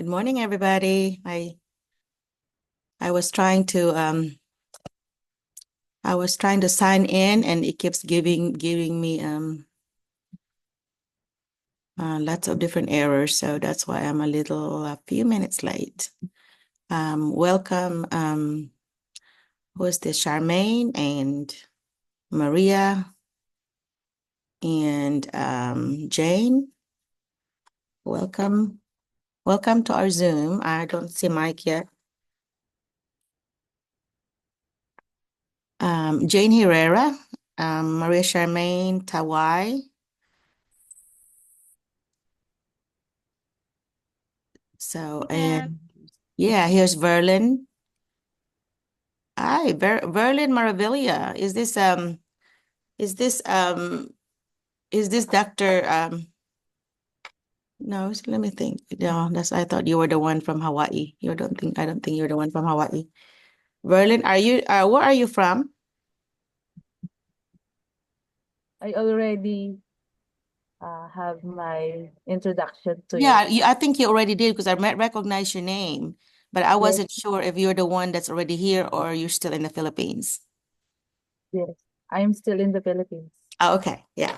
Good morning, everybody. I was trying to sign in and it keeps giving me lots of different errors, so that's why I'm a few minutes late. Welcome, who is this? Charmaine and Maria and Jane. Welcome. Welcome to our Zoom. I don't see Mike yet. Jane Herrera, Maria Charmaine Tawai. So, and yeah, here's Verlin. Hi, Verlin Maravilla. Is this Dr. No, let me think. No, I thought you were the one from Hawaii. I don't think you're the one from Hawaii. Verlin, where are you from? I already have my introduction to Yeah, you. I think you already did because I recognize your name, but I Yes, wasn't sure if you're the one that's already here or you're still in the Philippines. yes. I'm still in the Philippines. Oh, okay, yeah.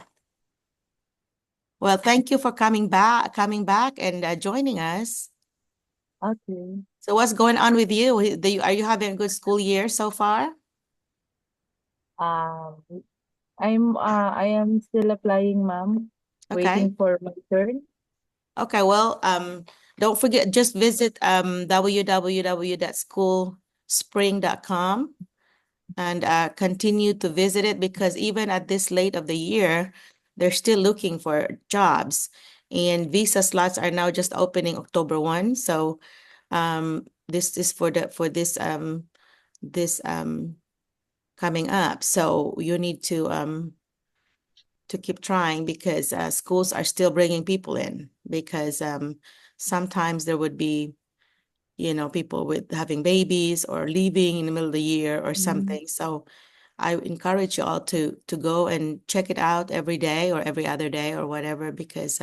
Well, thank you for coming back and joining us. Okay. So what's going on with you? Are you having a good school year so far? Um, I am still applying, ma'am. Okay. Waiting for my turn. Okay, well, don't forget, just visit www.schoolspring.com and continue to visit it because even at this late of the year, they're still looking for jobs. And visa slots are now just opening October 1. So this is for this coming up. So you need to keep trying because schools are still bringing people in because sometimes there would be, people with having babies or leaving in the middle of the year or Mm, something. So I encourage you all to go and check it out every day or every other day or whatever because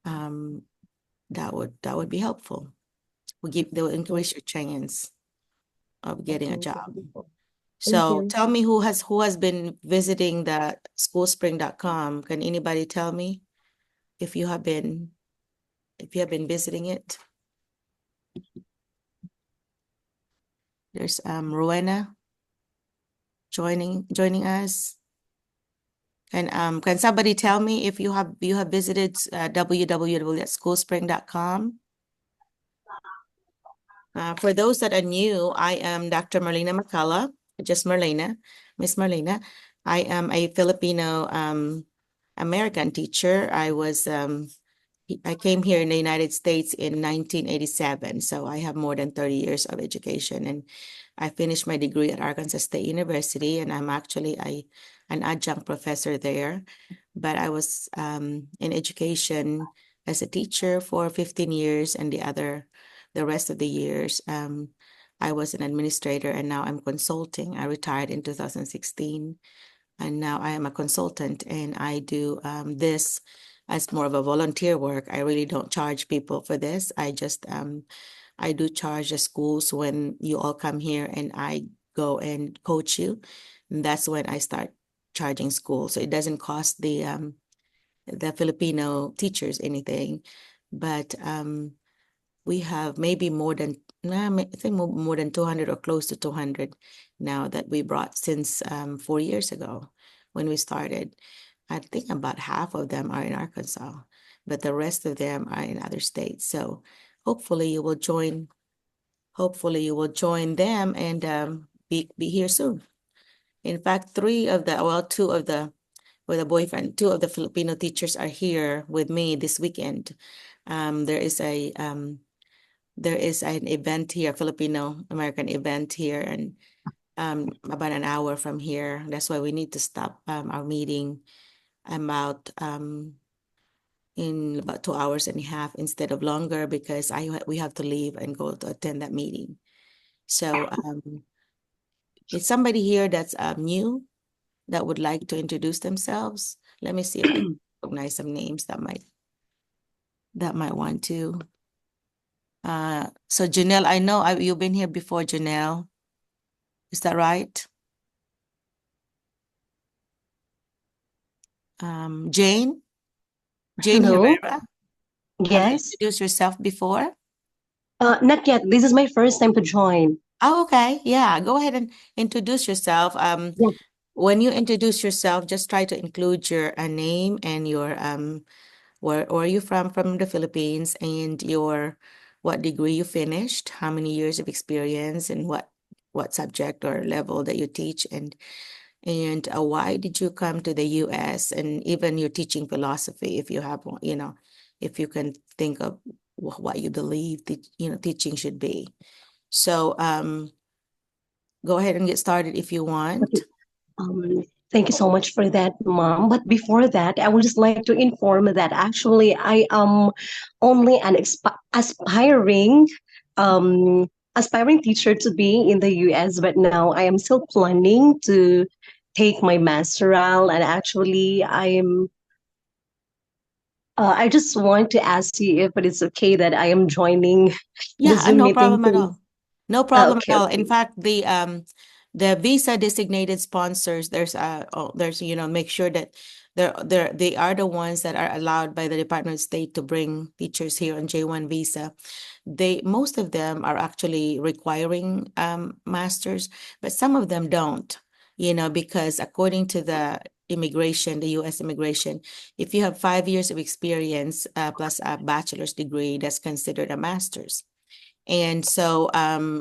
um, that would be helpful. They will yes, increase your chance of getting a okay. job. Thank you po. Thank So you. tell me who has been visiting the schoolspring.com. Can anybody tell me if you have been visiting it? There's Rowena joining us. And can somebody tell me if you have visited www.schoolspring.com? For those that are new, I am Dr. Merlina McCullough, just Merlina, Miss Merlina. I am a Filipino American teacher. I came here in the United States in 1987, so I have more than 30 years of education, and I finished my degree at Arkansas State University, and I'm actually an adjunct professor there. But I was in education as a teacher for 15 years, and the rest of the years, I was an administrator, and now I'm consulting. I retired in 2016, and now I am a consultant, and I do this as more of a volunteer work. I really don't charge people for this. I do charge the schools when you all come here, and I go and coach you. And that's when I start charging schools. So it doesn't cost the Filipino teachers anything, but we have maybe more than I think more than 200 or close to 200 now that we brought since 4 years ago when we started. I think about half of them are in Arkansas, but the rest of them are in other states. So hopefully you will join. Hopefully you will join them and be here soon. In fact, two of the with a boyfriend, two of the Filipino teachers are here with me this weekend. Um, there is a um, there is an event here, Filipino American event here, and about an hour from here. That's why we need to stop our meeting about in about 2 hours and a half instead of longer because we have to leave and go to attend that meeting. So is somebody here that's new that would like to introduce themselves? Let me see if I can recognize some names that might want to. So Janelle, I know you've been here before, Janelle. Is that right? Jane? Jane Hello. Herrera? Have you Yes. introduced yourself before? Not yet. This is my first time to join. Oh, okay. Yeah, go ahead and introduce yourself. Yeah. When you introduce yourself, just try to include your name and your where are you from the Philippines, and your what degree you finished, how many years of experience, and what subject or level that you teach, and why did you come to the US, and even your teaching philosophy, if you have one, if you can think of what you believe that teaching should be. So go ahead and get started if you Okay. want. Thank you so much for that, Mom. But before that, I would just like to inform that actually I am only an aspiring teacher to be in the US, but now I am still planning to take my masteral, and actually I just want to ask you if it is okay that I am joining the Yeah, Zoom no meeting, problem at please. all. No problem at Okay, all. In okay. fact, the visa designated sponsors, there's make sure that they are the ones that are allowed by the Department of State to bring teachers here on J1 visa. Most of them are actually requiring masters, but some of them don't, because according to the immigration, the US immigration, if you have 5 years of experience plus a bachelor's degree, that's considered a master's. And so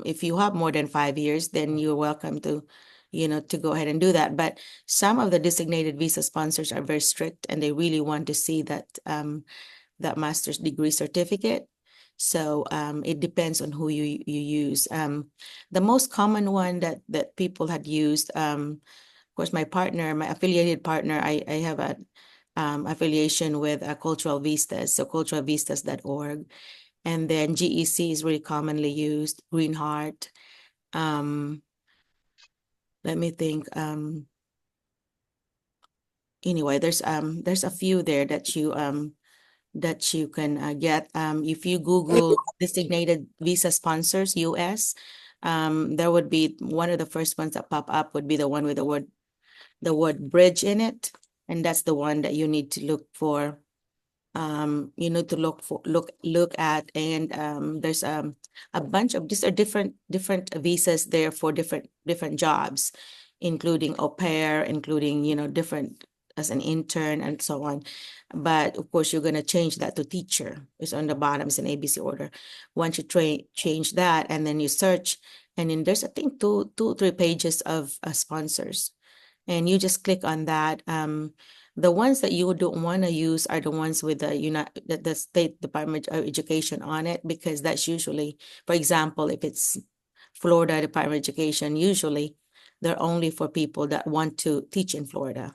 if you have more than 5 years, then you're welcome to go ahead and do that. But some of the designated visa sponsors are very strict, and they really want to see that master's degree certificate. So it depends on who you use. The most common one that people had used, of course, my affiliated partner, I have a affiliation with Cultural Vistas, so culturalvistas.org. And then GEC is really commonly used, Green Heart. Um, Let me think. Anyway, there's a few there that you can get. If you Google designated visa sponsors US, there would be one of the first ones that pop up would be the one with the word bridge in it, and that's the one that you need to look for. You need to look at, and there's a bunch of these are different visas there for different jobs, including au pair, including different as an intern and so on. But of course, you're going to change that to teacher. It's on the bottom, it's an ABC order. Once you change that, and then you search, and then there's I think two, 3 pages of sponsors, and you just click on that. The ones that you don't want to use are the ones with the State Department of Education on it, because that's usually, for example, if it's Florida Department of Education, usually they're only for people that want to teach in Florida.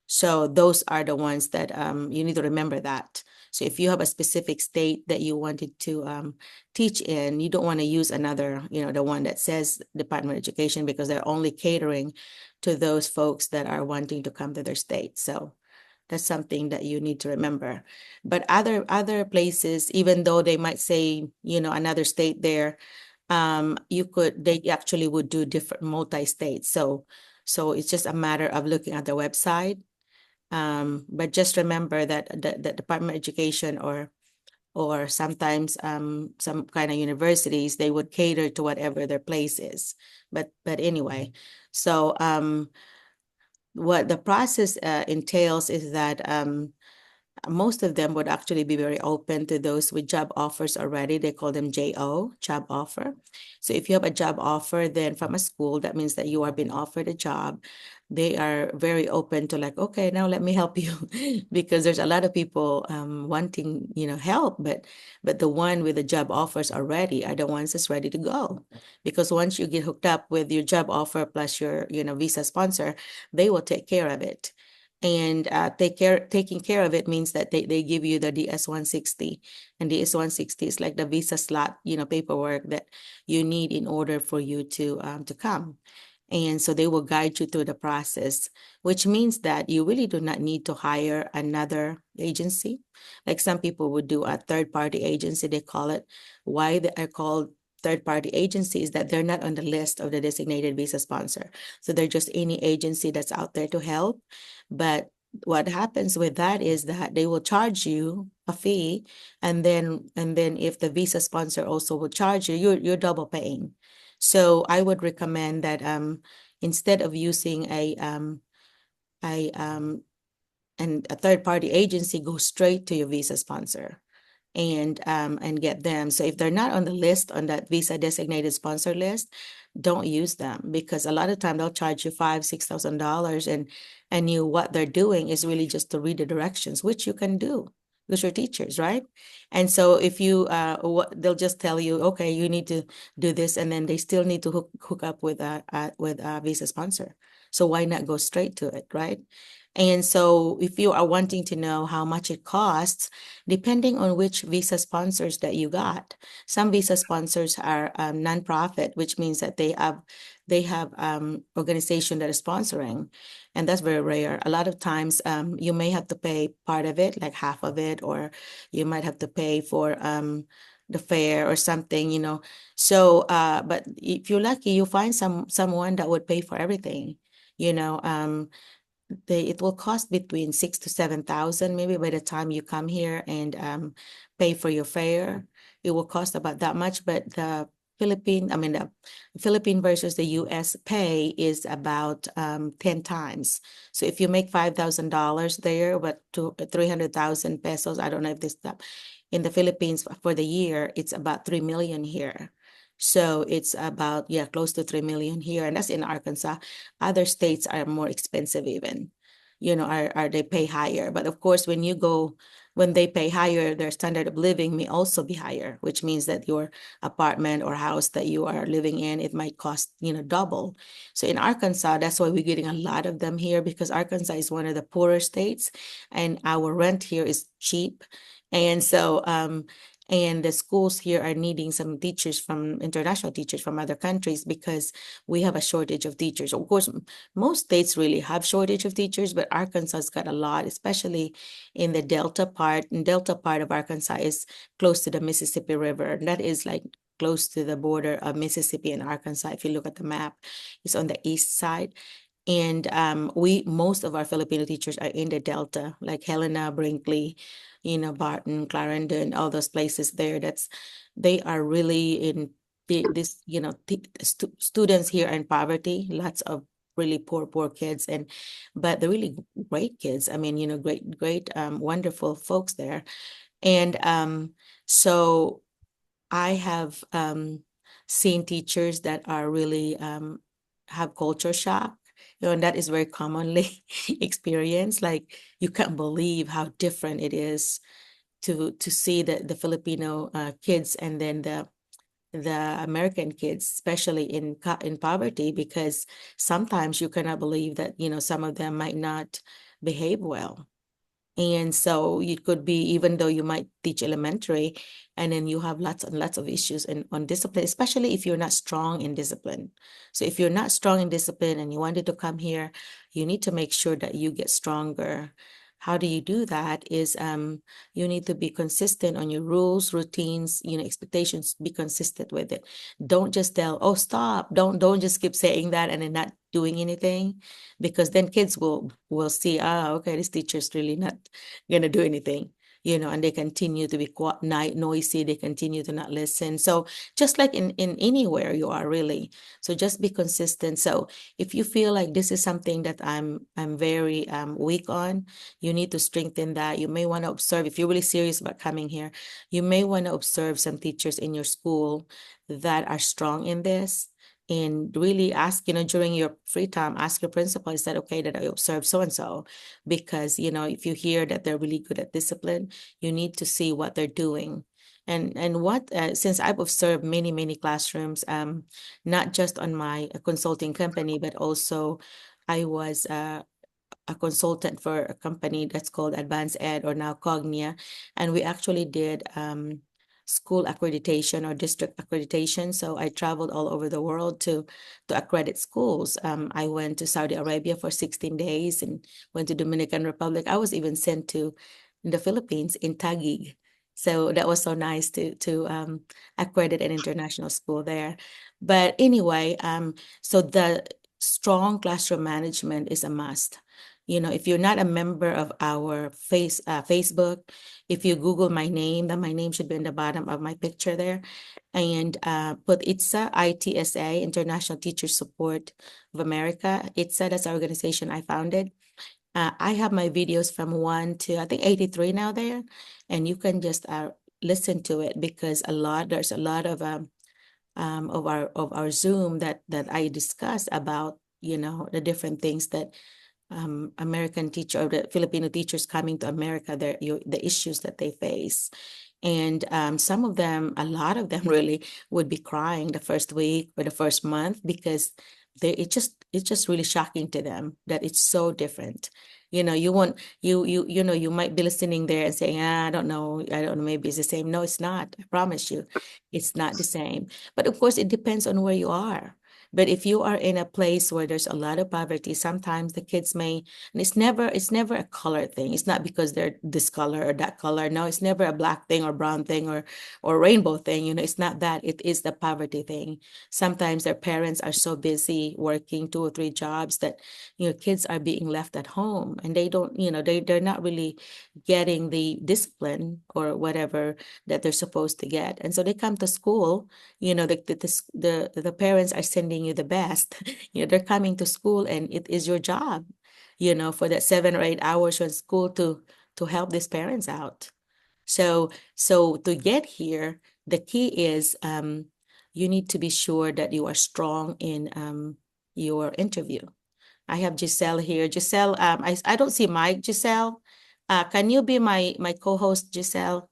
So those are the ones that you need to remember that. So if you have a specific state that you wanted to teach in, you don't want to use another, the one that says Department of Education, because they're only catering to those folks that are wanting to come to their state. So that's something that you need to remember. But other places, even though they might say, another state there, they actually would do different multi-states. So it's just a matter of looking at the website. But just remember that the Department of Education, or sometimes some kind of universities, they would cater to whatever their place is. But anyway, so what the process entails is that most of them would actually be very open to those with job offers already. They call them JO, job offer. So if you have a job offer then from a school, that means that you are being offered a job. They are very open to, like, okay, now let me help you, because there's a lot of people wanting, help, but the one with the job offers already are the ones that's ready to go. Because once you get hooked up with your job offer plus your, visa sponsor, they will take care of it. And taking care of it means that they give you the DS-160, and DS-160 is like the visa slot, paperwork that you need in order for you to come. And so they will guide you through the process, which means that you really do not need to hire another agency. Like some people would do a third-party agency, they call it. Why they are called third-party agencies, that they're not on the list of the designated visa sponsor. So they're just any agency that's out there to help. But what happens with that is that they will charge you a fee, and then if the visa sponsor also will charge you, you're double paying. So I would recommend that instead of using a third party agency, go straight to your visa sponsor and get them. So if they're not on the list, on that visa designated sponsor list, don't use them, because a lot of time they'll charge you $5,000-$6,000, and what they're doing is really just to read the directions, which you can do because you're teachers, right? And so if you they'll just tell you, okay, you need to do this, and then they still need to hook up with a visa sponsor. So why not go straight to it, right? And so if you are wanting to know how much it costs, depending on which visa sponsors that you got, some visa sponsors are nonprofit, which means that they have organization that is sponsoring, and that's very rare. A lot of times, you may have to pay part of it, like half of it, or you might have to pay for the fare or something, So, but if you're lucky, you find someone that would pay for everything, you know. It will cost between 6 to 7 thousand maybe by the time you come here and pay for your fare. It will cost about that much, but the Philippine versus the US pay is about 10 times. So if you make $5,000 there, but to 300,000 pesos, I don't know if this stuff in the Philippines for the year, it's about 3 million here. So it's about, yeah, close to 3 million here, and that's in Arkansas. Other states are more expensive even, are they pay higher. But of course, when they pay higher, their standard of living may also be higher, which means that your apartment or house that you are living in, it might cost, double. So in Arkansas, that's why we're getting a lot of them here, because Arkansas is one of the poorer states and our rent here is cheap. And so, and the schools here are needing some teachers international teachers from other countries, because we have a shortage of teachers. Of course, most states really have shortage of teachers, but Arkansas's got a lot, especially in the Delta part. And Delta part of Arkansas is close to the Mississippi River. And that is like close to the border of Mississippi and Arkansas. If you look at the map, it's on the east side. And most of our Filipino teachers are in the Delta, like Helena, Brinkley, Barton, Clarendon, all those places there. They are really in this, students here in poverty, lots of really poor kids, but they're really great kids. I mean, great, wonderful folks there. And so I have seen teachers that are really have culture shock, and that is very commonly experienced. Like, you can't believe how different it is to see the Filipino kids and then the American kids, especially in poverty, because sometimes you cannot believe that some of them might not behave well. And so it could be, even though you might teach elementary, and then you have lots and lots of issues on discipline, especially if you're not strong in discipline. So if you're not strong in discipline and you wanted to come here, you need to make sure that you get stronger. How do you do that is you need to be consistent on your rules, routines, expectations, be consistent with it. Don't just tell, oh, stop. Don't just keep saying that and then not doing anything, because then kids will see, okay, this teacher's really not gonna do anything, and they continue to be noisy, they continue to not listen. So just like in anywhere you are, really. So just be consistent. So if you feel like this is something that I'm very weak on, you need to strengthen that. You may want to observe, if you're really serious about coming here, you may want to observe some teachers in your school that are strong in this, and really ask, during your free time, ask your principal, is that okay that I observe so-and-so? Because, if you hear that they're really good at discipline, you need to see what they're doing. And what, since I've observed many, many classrooms, not just on my consulting company, but also I was a consultant for a company that's called Advanced Ed, or now Cognia. And we actually did school accreditation or district accreditation. So I traveled all over the world to accredit schools. I went to Saudi Arabia for 16 days and went to Dominican Republic. I was even sent to the Philippines in Taguig. So that was so nice to accredit an international school there. But anyway, so the strong classroom management is a must. You know, if you're not a member of our Facebook, if you Google my name, then my name should be in the bottom of my picture there, and put ITSA, ITSA, International Teacher Support of America. ITSA, that's our organization I founded. I have my videos from 1 to I think 83 now there, and you can just listen to it because there's a lot of our Zoom that I discuss about, you know, the different things that American teacher or the Filipino teachers coming to America, the issues that they face. And some of them, a lot of them really would be crying the first week or the first month because it's just really shocking to them that it's so different. You know, you know, you might be listening there and saying, I don't know, maybe it's the same. No, it's not. I promise you, it's not the same. But of course, it depends on where you are. But if you are in a place where there's a lot of poverty, sometimes the kids may, and it's never a color thing. It's not because they're this color or that color. No, it's never a black thing or brown thing or rainbow thing. You know, it's not that. It is the poverty thing. Sometimes their parents are so busy working 2 or 3 jobs that, you know, kids are being left at home and they don't, you know, they're not really getting the discipline or whatever that they're supposed to get. And so they come to school, you know, the parents are sending you the best. You know, they're coming to school and it is your job, you know, for that 7 or 8 hours from school to help these parents out. So to get here, the key is you need to be sure that you are strong in your interview. I have Giselle here. Giselle, I don't see Mike. Giselle, can you be my co-host, Giselle?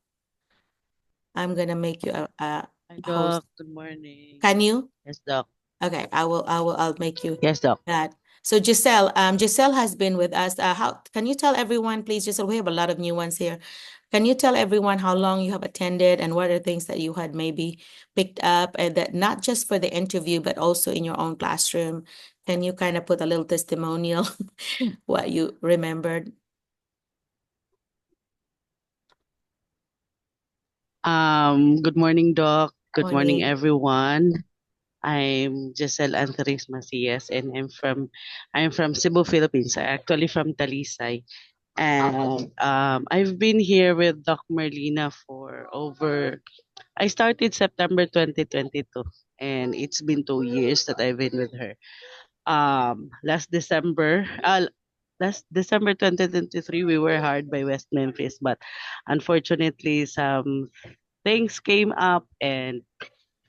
I'm gonna make you Hi, a host. Doc. Good morning. Can you? Yes, Doc. Okay, I'll make you Yes, Doc. that. So Giselle has been with us. How can you tell everyone, please, Giselle? We have a lot of new ones here. Can you tell everyone how long you have attended and what are things that you had maybe picked up and that not just for the interview, but also in your own classroom? Can you kind of put a little testimonial what you remembered? Good morning, Doc. Good morning, Morning. everyone. I'm Giselle Anthony's Macias, and I'm from Cebu, Philippines. I'm actually from Talisay, and I've been here with Doc Merlina for over. I started September 2022, and it's been 2 years that I've been with her. Last December 2023, we were hired by West Memphis, but unfortunately, some things came up, and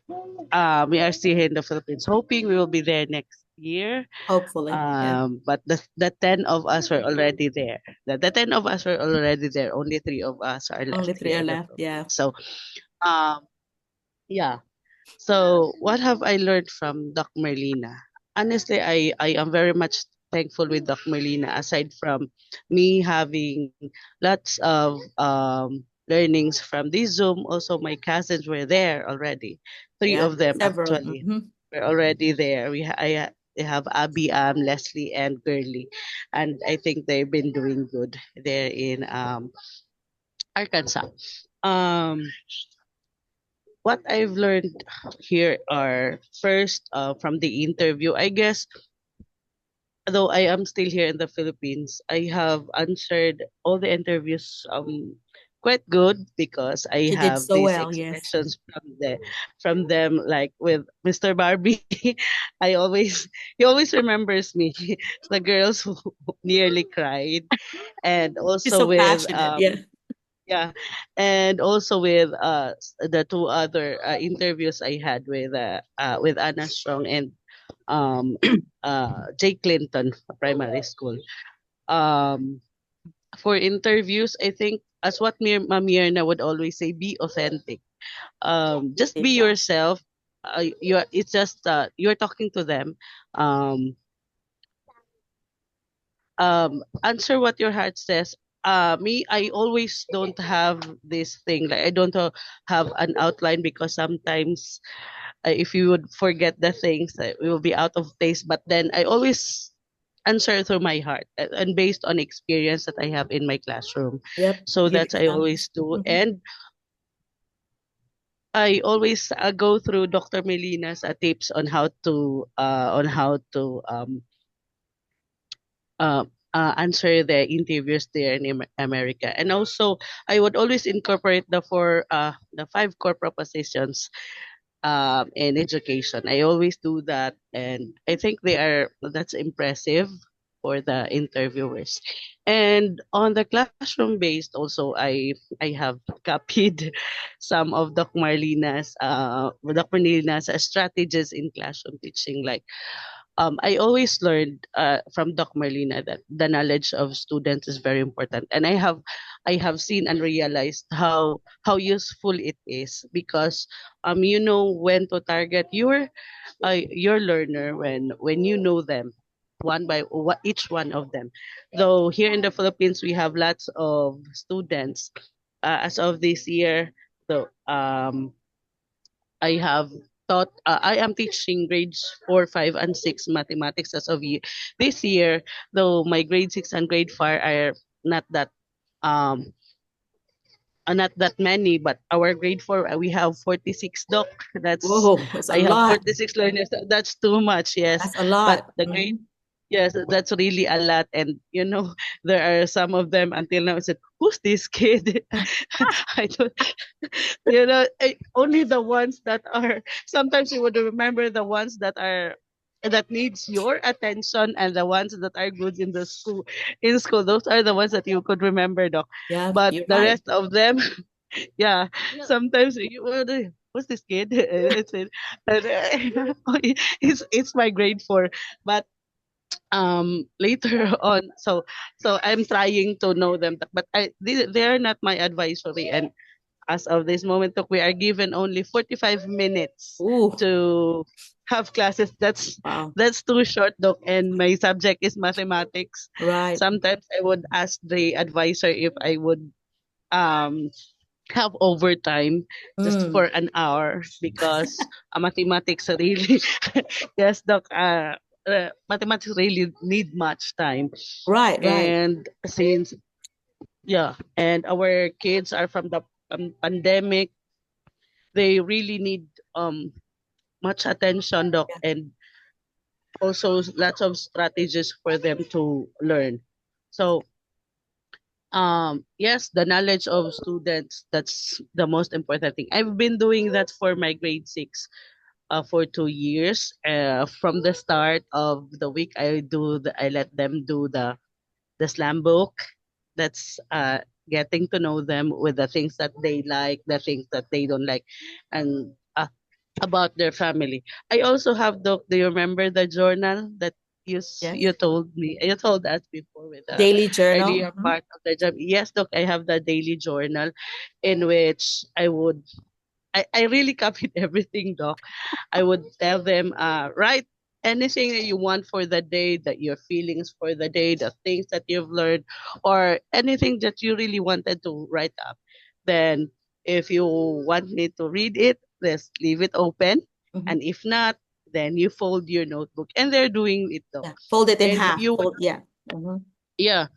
we are still here in the Philippines, hoping we will be there next year. Hopefully. Yeah. But the 10 of us were already there. The 10 of us were already there. Only 3 of us are Only left three here are in the left. Yeah. Philippines. So, um, yeah. So, what have I learned from Doc Merlina? Honestly, I am very much thankful with Doc Merlina, aside from me having lots of learnings from this Zoom. Also, my cousins were there already. Three Yeah. of them Several. actually were already there. I have Abby, Leslie, and Girly, and I think they've been doing good there in Arkansas. Um, what I've learned here are first from the interview, I guess, though I am still here in the Philippines, I have answered all the interviews quite good because I You did have so these well. Yes. expressions from them, like with Mr. Barbie. I always he always remembers me, the girls who nearly cried, and He's also so with passionate. Yeah. yeah, and also with the two other interviews I had with Anna Strong and um Jay Clinton primary school. Um for interviews, I think as what Ma'am Myrna would always say, be authentic. Just be Yeah. yourself. It's just you're talking to them. Um answer what your heart says. me, I always don't have this thing. Like I don't have an outline because sometimes if you would forget the things, we will be out of place. But then I always answer through my heart and based on experience that I have in my classroom. Yep. So Give that's I examples. always do. Mhm. And I always go through Dr. Melina's tips on how to uh, answer the interviews there in America. And also, I would always incorporate the five core propositions in education. I always do that, and I think that's impressive for the interviewers. And on the classroom based, also I have copied some of Doc Marlina's strategies in classroom teaching, like I always learned from Doc Merlina that the knowledge of students is very important, and I have seen and realized how useful it is because you know when to target your learner when you know them each one of them. Though here in the Philippines we have lots of students as of this year, so I am teaching grades 4, 5, and 6 mathematics as of this year, though my grade 6 and grade 5 are not that um not that many, but our grade 4 we have 46 doc. That's Whoa, that's a I have lot. 46 learners. That's too much, yes. That's a But lot. the grade Yes, that's really a lot. And, there are some of them until now I said, who's this kid? I don't, only the ones that are, sometimes you would remember the ones that needs your attention and the ones that are good in school. Those are the ones that you could remember, Doc. Yeah, But you're the right. rest of them, yeah, sometimes who's this kid? It's it. And, it's my grade 4. But later on, so I'm trying to know them, but they are not my advisory. And as of this moment, we are given only 45 minutes Ooh, to have classes. wow. That's too short, Doc, and my subject is mathematics. Right. Sometimes I would ask the advisor if I would um have overtime just Mm. for an hour because mathematics really yes, Doc, mathematics really need much time. Right, right. And since and our kids are from the pandemic, they really need much attention, Doc, Yeah. and also lots of strategies for them to learn. So yes, the knowledge of students, that's the most important thing. I've been doing that for my grade 6 for 2 years. From the start of the week, I let them do the slam book. That's getting to know them with the things that they like, the things that they don't like, and about their family. I also have do you remember the journal that Yes. you told me, you told us before with the Daily journal. earlier part of the job? Yes, Doc, I have the daily journal in which I really copied everything, Doc. I would tell them, write anything that you want for the day, that your feelings for the day, the things that you've learned, or anything that you really wanted to write up. Then, if you want me to read it, let's leave it open. Mhm. And if not, then you fold your notebook. And they're doing it, though. Yeah. Fold it in And half. Fold, yeah. Mhm. yeah,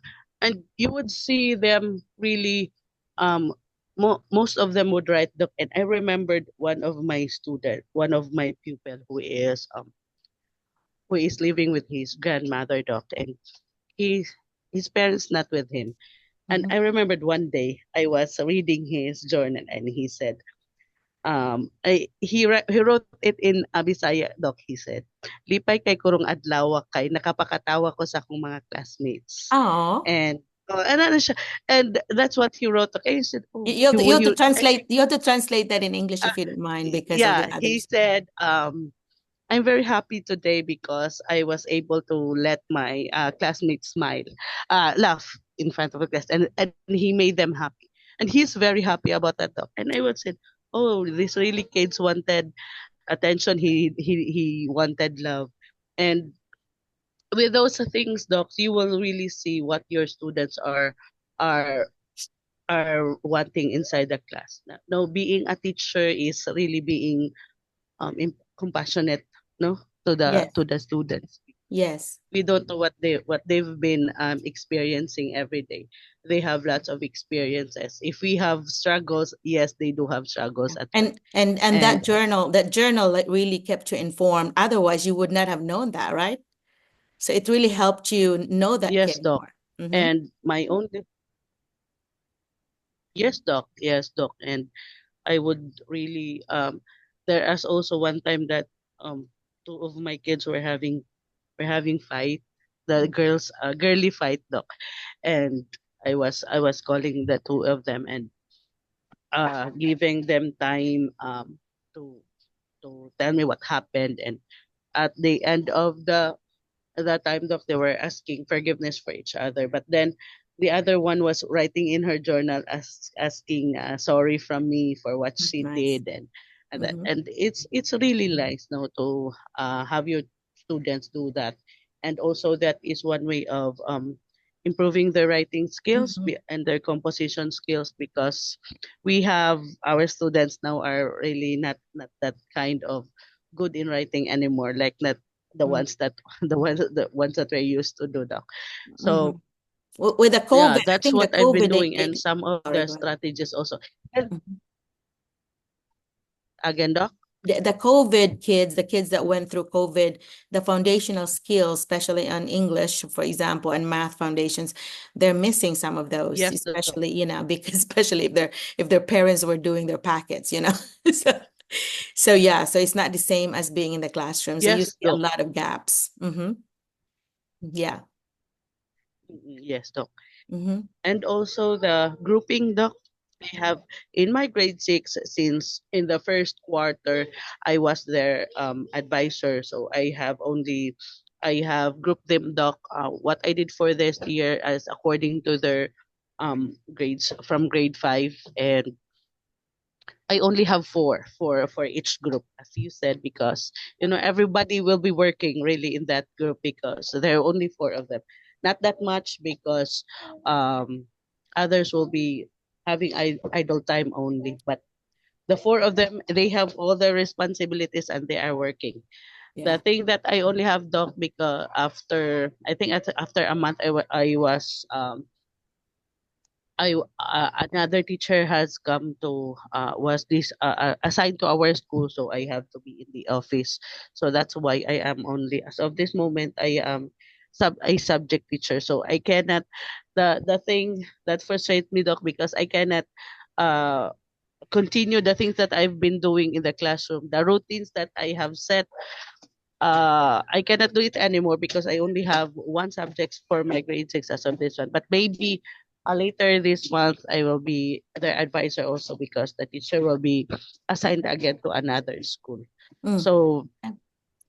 and you would see them really, um, most of them would write the. And I remembered one of my pupil who is living with his grandmother, doctor, and he his parents not with him. And Mhm. I remembered one day I was reading his journal, and he said, he wrote it in Bisaya, doc. He said, "Lipay kay kurong adlaw kay nakapakatawa ko sa akong mga classmates." Oh. And ano siya, and that's what he wrote. Okay, he said, You, "Oh, you have to you have to I translate think, you have to translate that in English if you don't mind because of the yeah." He others. said, I'm very happy today because I was able to let my classmates laugh in front of the class, and he made them happy, and he's very happy about that, doc. And I would say, oh, this really kids wanted attention. He wanted love, and with those things, docs, you will really see what your students are are wanting inside the class. No, being a teacher is really being compassionate, no, Yes. to the students. Yes. We don't know what they've been experiencing every day. They have lots of experiences. If we have struggles, yes, they do have struggles at work. And And that journal like really kept you informed. Otherwise, you would not have known that, right? So it really helped you know that yes, kid doc. more. Mm-hmm. And my only yes, doc. Yes, doc. And I would really there is also one time that two of my kids were having fight, the girls girly fight, doc. And I was calling the two of them and giving them time to tell me what happened. And at the end of the time that they were asking forgiveness for each other, but then the other one was writing in her journal asking sorry from me for what That's she nice. did. Mm-hmm. And it's really nice now to have your students do that. And also that is one way of improving their writing skills Mm-hmm. and their composition skills, because we have our students now are really not that kind of good in writing anymore, like not the ones that the ones that we're used to do now. Mm-hmm. So With the yeah, COVID, I that's think the what I've been COVID, doing, and some of sorry, the go ahead. strategies also. And Mhm. again, doc. The COVID kids, the kids that went through COVID, the foundational skills, especially on English, for example, and math foundations, they're missing some of those, Yes, doc. especially, because especially if their parents were doing their packets. So so yeah, so it's not the same as being in the classroom. So you Yes, see a doc. lot of gaps. Mm-hmm. Yeah. Yes, doc. Mm-hmm. And also the grouping, doc. I have in my grade 6, since in the first quarter I was their advisor, so I have grouped them, doc. What I did for this year as according to their grades from grade 5, and I only have for each group, as you said, because everybody will be working really in that group, because there are only four of them. Not that much, because um others will be having idle time only. But the four of them, they have all the responsibilities and they are working. The Yeah. thing that I only have, doc, because after I think after a month I was another teacher has come to was this assigned to our school, so I have to be in the office. So that's why I am only, as of this moment, I am a subject teacher. So I cannot, the thing that frustrates me, doc, because I cannot uh continue the things that I've been doing in the classroom, the routines that I have set. I cannot do it anymore because I only have one subject for my grade 6 as of this one. But maybe later this month I will be their advisor also, because the teacher will be assigned again to another school. Mm. So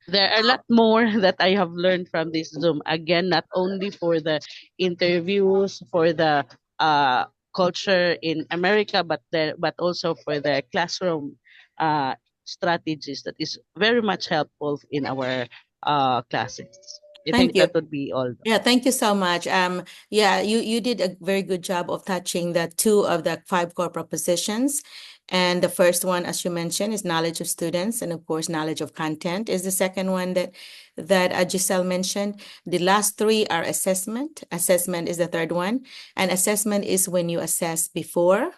there are a lot more that I have learned from this Zoom. Again, not only for the interviews, for the uh, culture in America, but also for the classroom uh, strategies that is very much helpful in our classes. I Thank think you. that would be all. Yeah, thank you so much. Yeah, you did a very good job of touching the two of the five core propositions. And the first one, as you mentioned, is knowledge of students, and of course, knowledge of content is the second one that Giselle mentioned. The last three are assessment. Assessment is the third one, and assessment is when you assess before.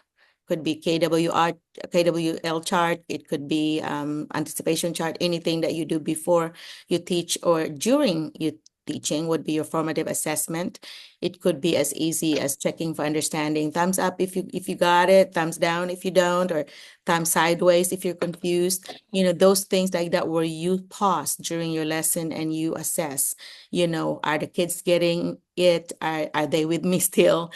Could be KWR, KWL chart. It could be anticipation chart. Anything that you do before you teach or during you teaching would be your formative assessment. It could be as easy as checking for understanding. Thumbs up if you got it, thumbs down if you don't, or thumb sideways if you're confused. Those things like that where you pause during your lesson and you assess, are the kids getting it? Are they with me still?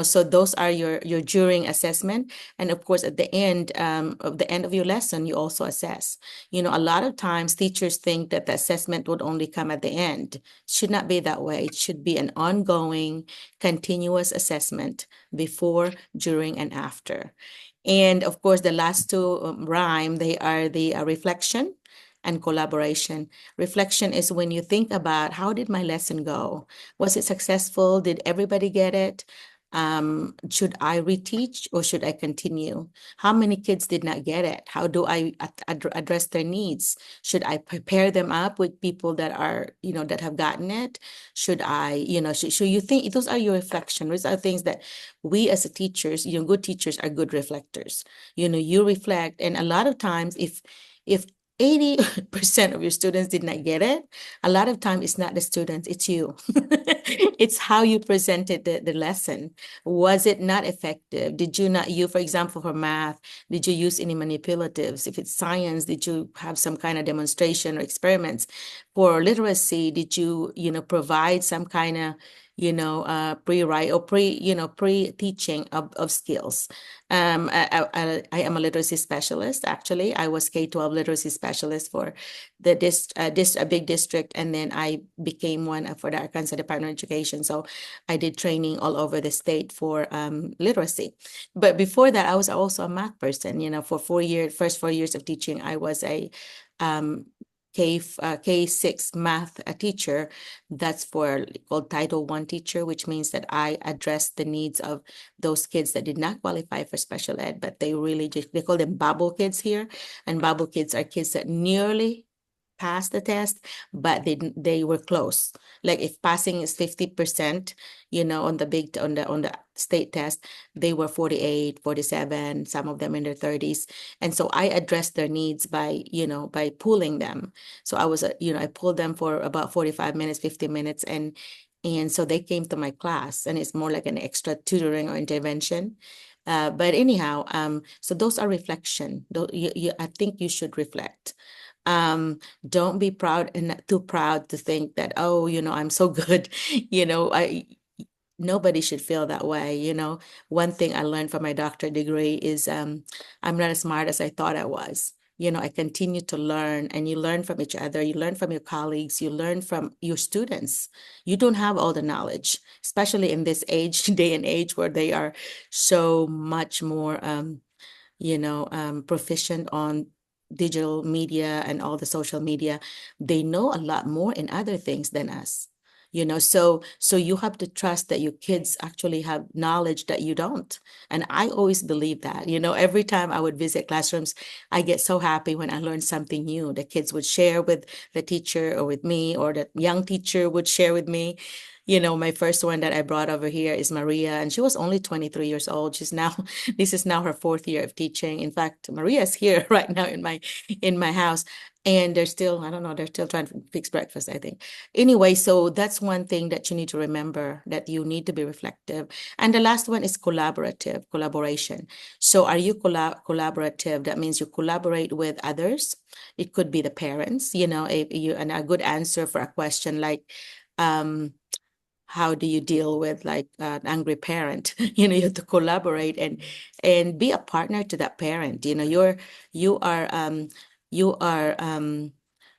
So those are your during assessment. And of course, at the end of your lesson, you also assess. A lot of times teachers think that the assessment would only come at the end. Should not be that way. It should be an ongoing, continuous assessment before, during, and after. And of course, the last two rhyme, they are the reflection and collaboration. Reflection is when you think about how did my lesson go? Was it successful? Did everybody get it? Should I reteach or should I continue? How many kids did not get it? How do I address their needs? Should I prepare them up with people that are, that have gotten it? Should I, should you think those are your reflections? Those are things that we as a teachers, good teachers are good reflectors. You reflect, and a lot of times if 80% of your students did not get it, a lot of time it's not the students, it's you. It's how you presented the lesson. Was it not effective? Did you not, for example, for math, did you use any manipulatives? If it's science, did you have some kind of demonstration or experiments? For literacy, did you, provide some kind of, pre-write or pre-teaching of skills? I am a literacy specialist, actually. I was K-12 literacy specialist for a big district, and then I became one for the Arkansas Department of Education. So I did training all over the state for literacy. But before that, I was also a math person. For first 4 years of teaching, I was a K6 math teacher. That's called Title I teacher, which means that I address the needs of those kids that did not qualify for special ed, but they call them bubble kids here. And bubble kids are kids that nearly passed the test, but they were close. Like if passing is 50%, on the state test, they were 48, 47, some of them in their 30s. And so I addressed their needs by pooling them. So I pulled them for about 45 minutes, 50 minutes, and so they came to my class, and it's more like an extra tutoring or intervention. But anyhow, so those are reflection. I think you should reflect. Don't be proud and too proud to think that, oh, I'm so good. Nobody should feel that way. One thing I learned from my doctorate degree is I'm not as smart as I thought I was. I continue to learn, and you learn from each other. You learn from your colleagues. You learn from your students. You don't have all the knowledge, especially in this day and age where they are so much more, proficient on digital media and all the social media. They know a lot more in other things than us. So you have to trust that your kids actually have knowledge that you don't. And I always believe that. Every time I would visit classrooms, I get so happy when I learn something new. The kids would share with the teacher or with me, or the young teacher would share with me. My first one that I brought over here is Maria, and she was only 23 years old. This is now her 4th year of teaching. In fact, Maria is here right now in my house, and I don't know, they're still trying to fix breakfast, I think. Anyway, so that's one thing that you need to remember, that you need to be reflective. And the last one is collaboration. So are you collaborative? That means you collaborate with others. It could be the parents, and a good answer for a question like, how do you deal with like an angry parent? You have to collaborate and be a partner to that parent. You are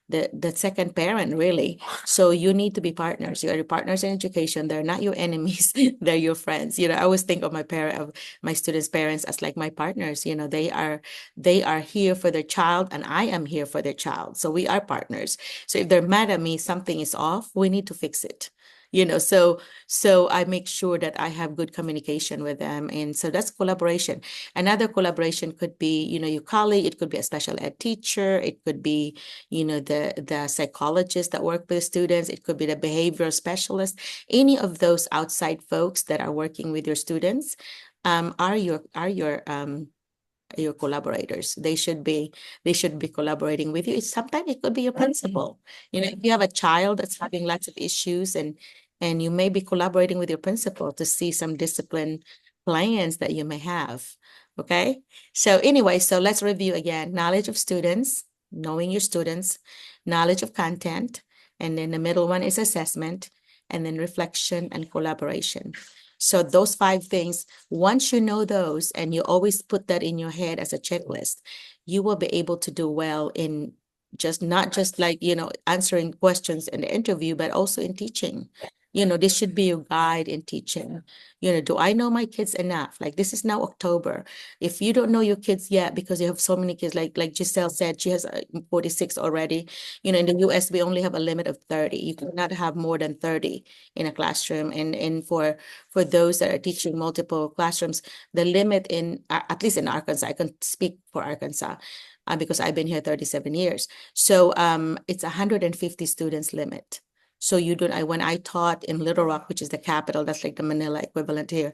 the second parent, really. So you need to be partners. You are your partners in education. They're not your enemies. They're your friends. I always think of my students' parents as like my partners. They are here for their child, and I am here for their child. So we are partners. So if they're mad at me, something is off, we need to fix it. So I make sure that I have good communication with them. And so that's collaboration. Another collaboration could be, your colleague, it could be a special ed teacher, it could be, the psychologists that work with students, it could be the behavioral specialist. Any of those outside folks that are working with your students are your collaborators. They should be collaborating with you. Sometimes it could be your principal. If you have a child that's having lots of issues, and you may be collaborating with your principal to see some discipline plans that you may have. Okay. So anyway, so let's review again. Knowledge of students, knowing your students, knowledge of content, and then the middle one is assessment, and then reflection and collaboration. So those 5 things, once you know those and you always put that in your head as a checklist, you will be able to do well in not just like, answering questions in the interview, but also in teaching. This should be your guide in teaching. Do I know my kids enough? Like this is now October. If you don't know your kids yet because you have so many kids, like Giselle said, she has 46 already. In the US, we only have a limit of 30. You cannot have more than 30 in a classroom. And for those that are teaching multiple classrooms, the limit at least in Arkansas, I can speak for Arkansas, because I've been here 37 years. So it's 150 students limit. So when I taught in Little Rock, which is the capital, that's like the Manila equivalent here,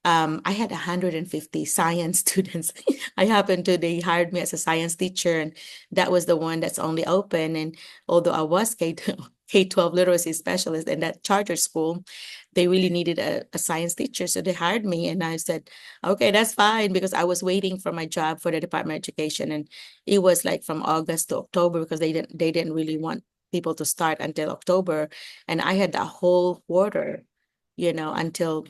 I had 150 science students. They hired me as a science teacher, and that was the one that's only open. And although I was K-12 literacy specialist in that charter school, they really needed a science teacher. So they hired me, and I said, okay, that's fine, because I was waiting for my job for the Department of Education. And it was like from August to October, because they didn't really want people to start until October. And I had a whole quarter, until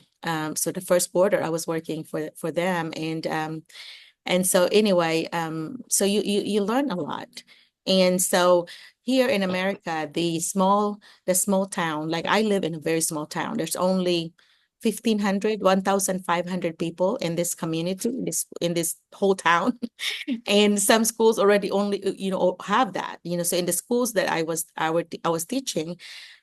so the first quarter I was working for them. And so anyway, so you learn a lot. And so here in America, the small town, like I live in a very small town. There's only 1,500 people in this community, in this whole town. And some schools already only, have that, so in the schools that I was teaching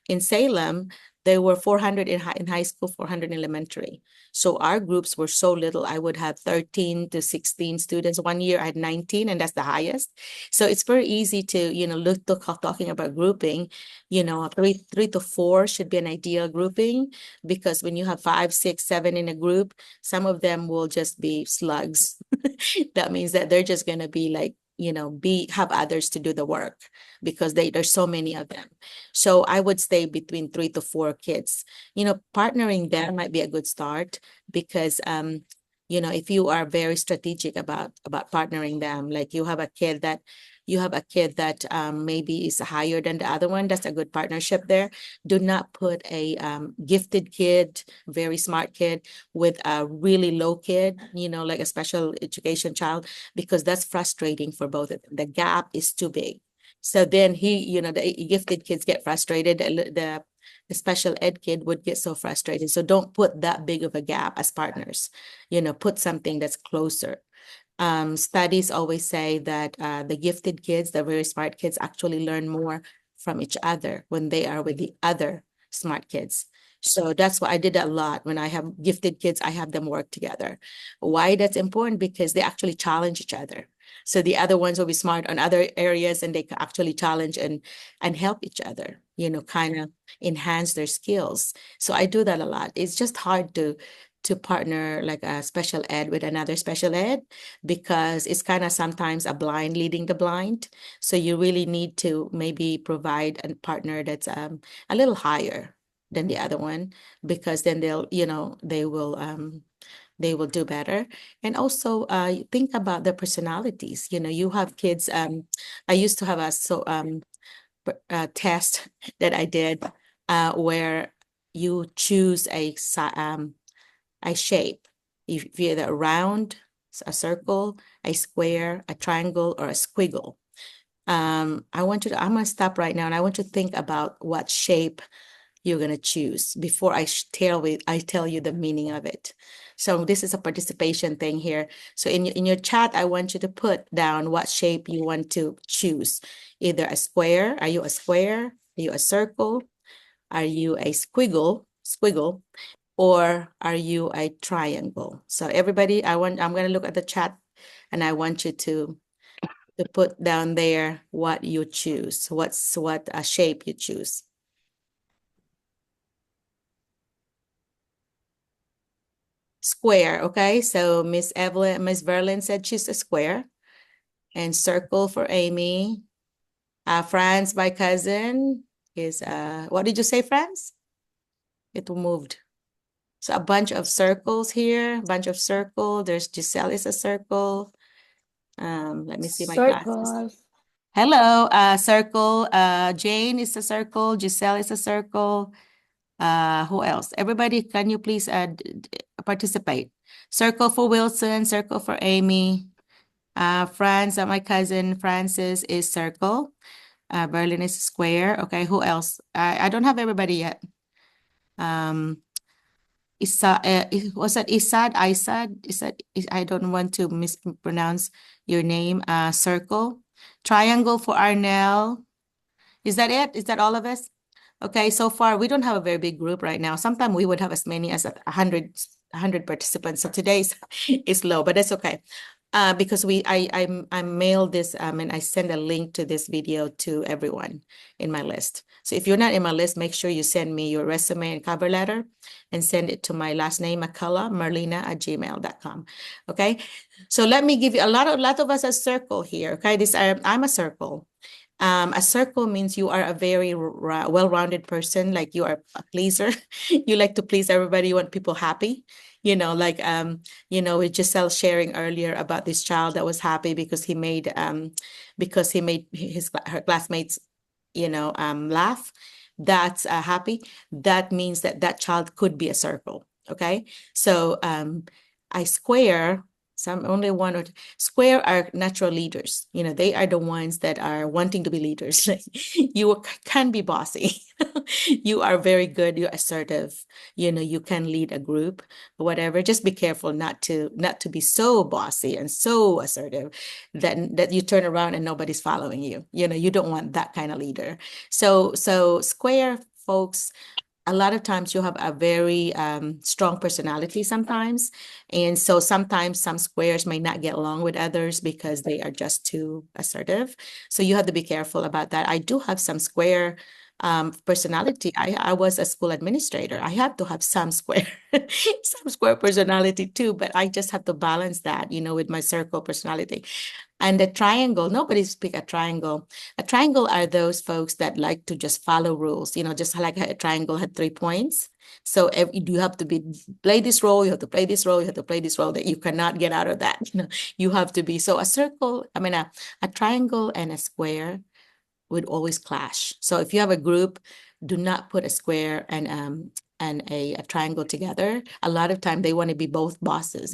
in Salem, there were 400 in high school, 400 in elementary. So our groups were so little. I would have 13 to 16 students. One year I had 19, and that's the highest. So it's very easy to, talking about grouping, three to four should be an ideal grouping, because when you have 5, 6, 7 in a group, some of them will just be slugs. That means that they're just going to be like, have others to do the work, because there's so many of them. So I would stay between 3 to 4 kids. Partnering them might be a good start, because if you are very strategic about partnering them, like you have a kid that maybe is higher than the other one, that's a good partnership there. Do not put a gifted kid, very smart kid, with a really low kid, like a special education child, because that's frustrating for both of them. The gap is too big. So then the gifted kids get frustrated. The special ed kid would get so frustrated. So don't put that big of a gap as partners. Put something that's closer. Studies always say that the gifted kids, the very smart kids, actually learn more from each other when they are with the other smart kids. So that's why I did a lot. When I have gifted kids, I have them work together. Why that's important? Because they actually challenge each other. So the other ones will be smart on other areas, and they can actually challenge and help each other, kind of enhance their skills. So I do that a lot. It's just hard to partner like a special ed with another special ed, because it's kind of sometimes a blind leading the blind. So you really need to maybe provide a partner that's a little higher than the other one, because then they will do better. And also think about their personalities. You have kids. I used to have a test that I did where you choose a shape. If you're either a round, a circle, a square, a triangle, or a squiggle. I'm gonna stop right now, and I want you to think about what shape you're gonna choose before I tell you the meaning of it. So this is a participation thing here. So in your chat, I want you to put down what shape you want to choose. Either a square. Are you a square? Are you a circle? Are you a squiggle? Or are you a triangle? So everybody, I'm going to look at the chat, and I want you to put down there what you choose, what a shape you choose. Square, okay? So Miss Verlin said she's a square. And circle for Amy. Franz, my cousin, is what did you say, Franz? It moved. So a bunch of circles here, bunch of circle. There's Giselle is a circle. Let me see my glasses. Circles. Hello, circle. Jane is a circle. Giselle is a circle. Who else? Everybody, can you please participate? Circle for Wilson, circle for Amy. Franz, my cousin Francis is circle. Berlin is square. Okay, who else? I don't have everybody yet. Was that Isad? I don't want to mispronounce your name. Circle. Triangle for Arnell. Is that it? Is that all of us? Okay, so far we don't have a very big group right now. Sometimes we would have as many as 100 participants. So today's is low, but that's okay. Because I mailed this and I send a link to this video to everyone in my list. So if you're not in my list, make sure you send me your resume and cover letter and send it to my last name, McCullough, merlina@gmail.com. Okay. So let me give you a lot of us a circle here. Okay. I'm a circle. A circle means you are a very well-rounded person, like you are a pleaser. You like to please everybody, you want people happy. With Giselle sharing earlier about this child that was happy because he made her classmates, laugh. That's happy. That means that child could be a circle. Okay. So I square. Some only one or two. Square are natural leaders. They are the ones that are wanting to be leaders. You can be bossy. You are very good. You're assertive. You can lead a group, whatever. Just be careful not to be so bossy and so assertive that you turn around and nobody's following you. You don't want that kind of leader. So square folks, a lot of times you have a very strong personality sometimes. And so sometimes some squares may not get along with others because they are just too assertive. So you have to be careful about that. I do have some square personality. I was a school administrator. I have to have some square, some square personality too, but I just have to balance that, with my circle personality. And the triangle, nobody speak a triangle. A triangle are those folks that like to just follow rules, just like a triangle had 3 points. So you have to play this role, you have to play this role, you have to play this role, that you cannot get out of that. You have to be. So a triangle and a square would always clash. So if you have a group, do not put a square and a triangle together. A lot of time they want to be both bosses,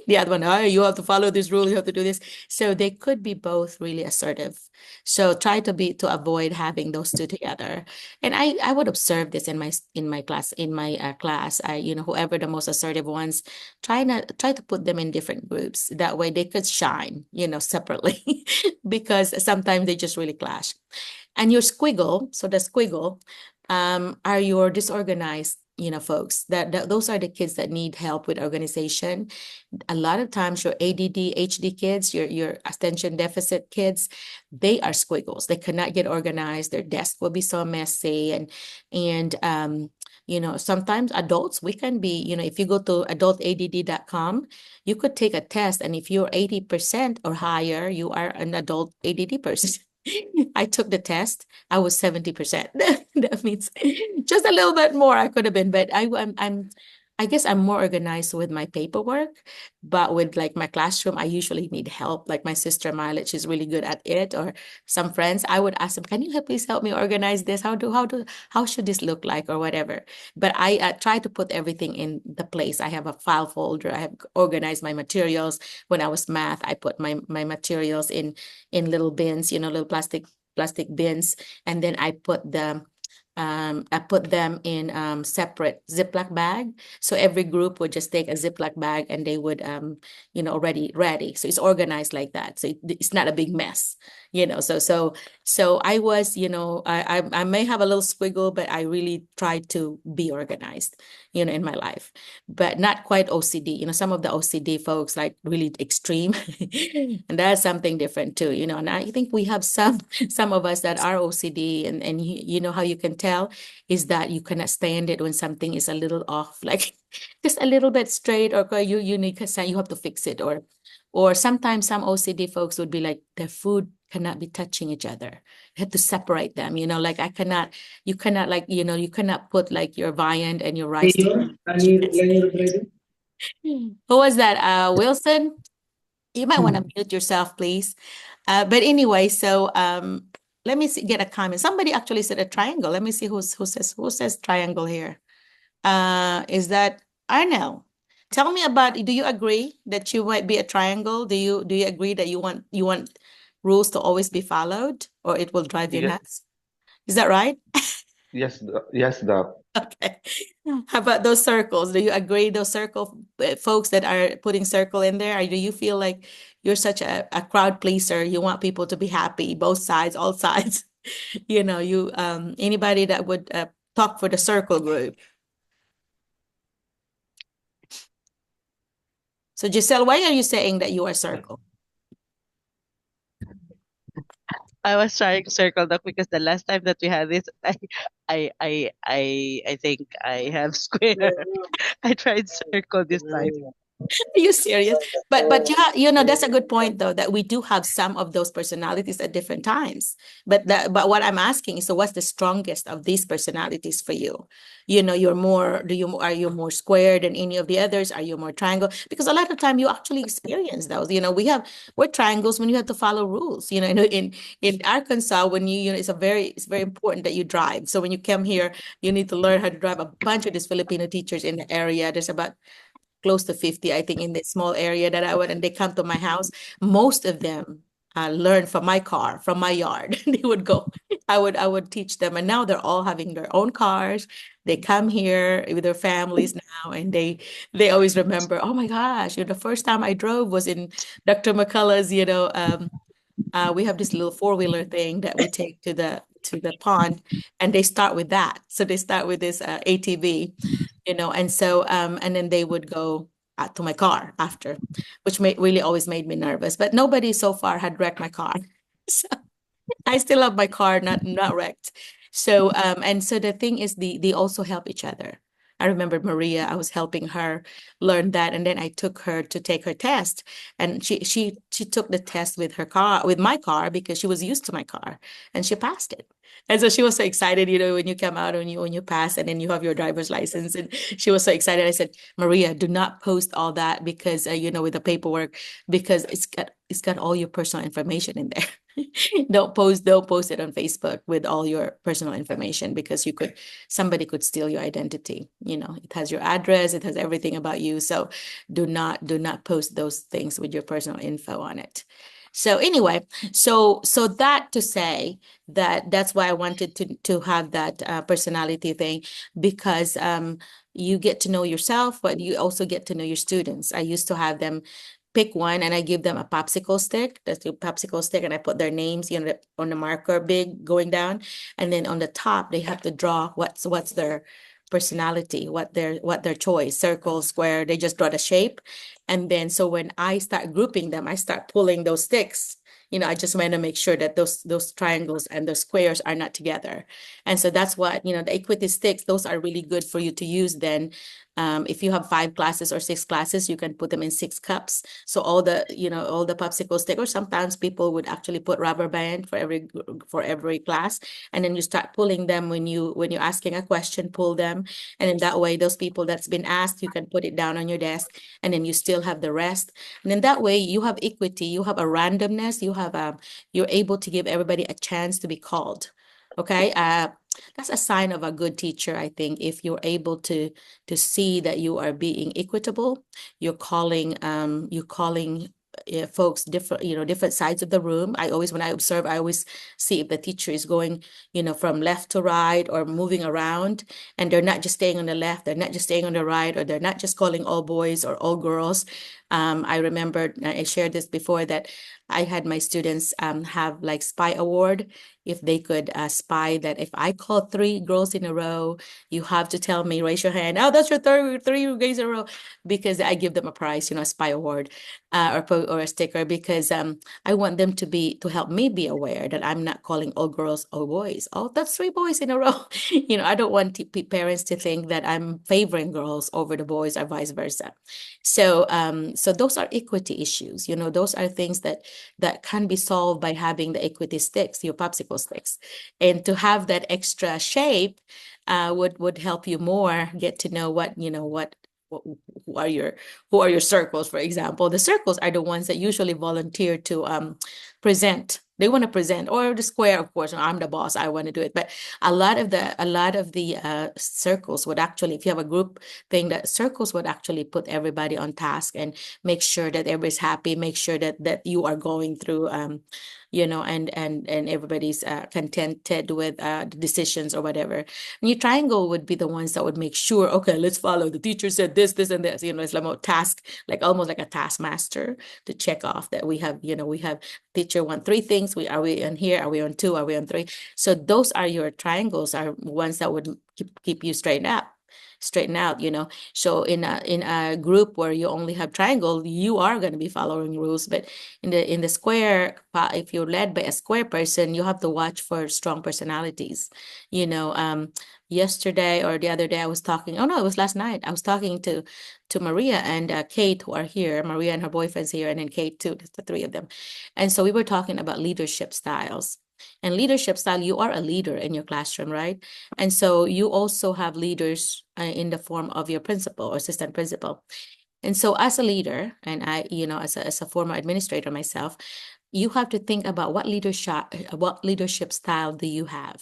The other one, oh, you have to follow this rule, you have to do this. So they could be both really assertive. So try to avoid having those two together. And I would observe this in my class, whoever the most assertive ones, try to put them in different groups. That way they could shine, separately, because sometimes they just really clash. And your squiggle, so the squiggle, are your disorganized, folks. Those are the kids that need help with organization. A lot of times your ADD, HD kids, your attention deficit kids, they are squiggles. They cannot get organized. Their desk will be so messy. And sometimes adults, we can be, if you go to adultadd.com, you could take a test. And if you're 80% or higher, you are an adult ADD person. I took the test. I was 70%. That means just a little bit more I could have been, but I guess I'm more organized with my paperwork, but with like my classroom, I usually need help. Like my sister Milet, she's really good at it, or some friends. I would ask them, "Can you please help me organize this? How should this look like, or whatever?" But I try to put everything in the place. I have a file folder. I have organized my materials. When I was math, I put my materials in little bins, little plastic bins, and then I put them in separate Ziploc bag. So every group would just take a Ziploc bag and they would, already ready. So it's organized like that. So it's not a big mess, So I was, I may have a little squiggle, but I really tried to be organized, in my life, but not quite OCD. Some of the OCD folks like really extreme, and that's something different too, And I think we have some of us that are OCD, and you know how you can tell is that you cannot stand it when something is a little off, like just a little bit straight, or you need you have to fix it, or sometimes some OCD folks would be like their food cannot be touching each other. You have to separate them, like you cannot like, you cannot put like your viand and your rice together. Who was that? Wilson? You might want to mute yourself, please. But anyway, so let me get a comment. Somebody actually said a triangle. Let me see who says triangle here. Is that Arnell? Tell me about, do you agree that you might be a triangle? Do you agree that you want rules to always be followed, or it will drive you nuts? Is that right? Yes, Doc. Okay. How about those circles? Do you agree those circle folks that are putting circle in there? Or do you feel like you're such a crowd pleaser? You want people to be happy, both sides, all sides. You know, you anybody that would talk for the circle group. So Giselle, why are you saying that you are circle? I was trying circle duck because the last time that we had this, I think I have square. I tried circle this time. Are you serious? But yeah, you know, that's a good point though, that we do have some of those personalities at different times. But what I'm asking is, so what's the strongest of these personalities for you? You know, you're more, are you more square than any of the others? Are you more triangle? Because a lot of time you actually experience those. You know, we're triangles when you have to follow rules. You know, in Arkansas, when it's very important that you drive. So when you come here, you need to learn how to drive. A bunch of these Filipino teachers in the area. There's about close to 50, I think, in the small area that I went, and they come to my house. Most of them learned from my car, from my yard. They would go. I would teach them, and now they're all having their own cars. They come here with their families now, and they always remember. Oh my gosh, the first time I drove was in Dr. McCullough's. We have this little four-wheeler thing that we take to the pond, and they start with that. So they start with this ATV, and so and then they would go to my car after, which really always made me nervous. But nobody so far had wrecked my car. So I still have my car, not wrecked. So and so the thing is, they also help each other. I remember Maria, I was helping her learn that, and then I took her to take her test, and she took the test with my car, because she was used to my car, and she passed it. And so she was so excited, when you come out, when you pass, and then you have your driver's license, and she was so excited. I said, Maria, do not post all that, because with the paperwork, because it's got all your personal information in there. Don't post it on Facebook with all your personal information, because somebody could steal your identity. It has your address, it has everything about you. So do not post those things with your personal info on it. So anyway, so that to say that's why I wanted to have that personality thing, because you get to know yourself, but you also get to know your students. I used to have them pick one, and I give them a popsicle stick. That's the popsicle stick, and I put their names, on the marker big going down, and then on the top they have to draw what's their personality, what their choice, circle, square. They just draw the shape, and then so when I start grouping them, I start pulling those sticks. I just want to make sure that those triangles and the squares are not together. And so that's what, the equity sticks, those are really good for you to use then. If you have 5 classes or 6 classes, you can put them in 6 cups. So all the popsicle stick, or sometimes people would actually put rubber band for every class. And then you start pulling them when you're asking a question, pull them. And in that way, those people that's been asked, you can put it down on your desk, and then you still have the rest. And then that way you have equity, you have a randomness, you're able to give everybody a chance to be called. Okay. That's a sign of a good teacher, I think, if you're able to see that you are being equitable. You're calling folks different sides of the room. When I observe, I always see if the teacher is going from left to right or moving around, and they're not just staying on the left, they're not just staying on the right, or they're not just calling all boys or all girls. I remember I shared this before, that I had my students have like spy award. If they could spy that if I call 3 girls in a row, you have to tell me, raise your hand. Oh, that's your 3 guys in a row, because I give them a prize, a spy award or a sticker, because I want them to help me be aware that I'm not calling all girls all boys. Oh, that's 3 boys in a row. I don't want parents to think that I'm favoring girls over the boys or vice versa. So those are equity issues. Those are things that can be solved by having the equity sticks, your popsicle sticks. And to have that extra shape would help you more get to know who are your circles. For example, the circles are the ones that usually volunteer to present. They want to present, or the square, of course. I'm the boss, I want to do it. But a lot of the circles would actually, if you have a group thing, that circles would actually put everybody on task and make sure that everybody's happy, make sure that you are going through and everybody's contented with the decisions or whatever. And your triangle would be the ones that would make sure, okay, let's follow. The teacher said this, this, and this. It's like a task, like almost like a taskmaster to check off that we have. We have teacher want 3 things. Are we on here? Are we on 2? Are we on 3? So those are your triangles, are ones that would keep you straighten out. So in a group where you only have triangle, you are going to be following rules. But in the square, if you're led by a square person, you have to watch for strong personalities. Yesterday or the other day, I was talking. Oh no, it was last night. I was talking to Maria and Kate, who are here. Maria and her boyfriend's here, and then Kate too. That's the 3 of them. And so we were talking about leadership styles. And leadership style, you are a leader in your classroom, right? And so you also have leaders in the form of your principal or assistant principal. And so as a leader, and I, as a former administrator myself, you have to think about what leadership style do you have.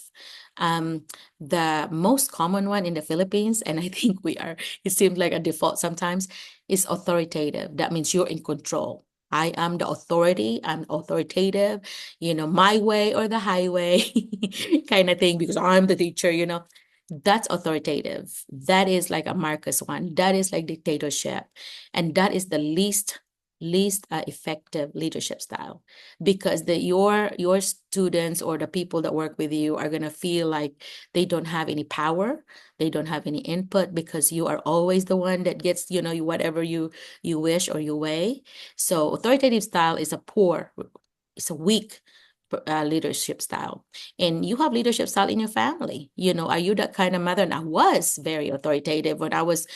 The most common one in the Philippines, and I think it seems like a default sometimes, is authoritative. That means you're in control. I am the authority. I'm authoritative, my way or the highway kind of thing, because I'm the teacher, That's authoritative. That is like a Marcus one. That is like dictatorship. And that is the least effective leadership style, because your students or the people that work with you are going to feel like they don't have any power, they don't have any input, because you are always the one that gets whatever you wish or your way. So authoritative style is it's a weak leadership style. And you have leadership style in your family. Are you that kind of mother? And I was very authoritative when I was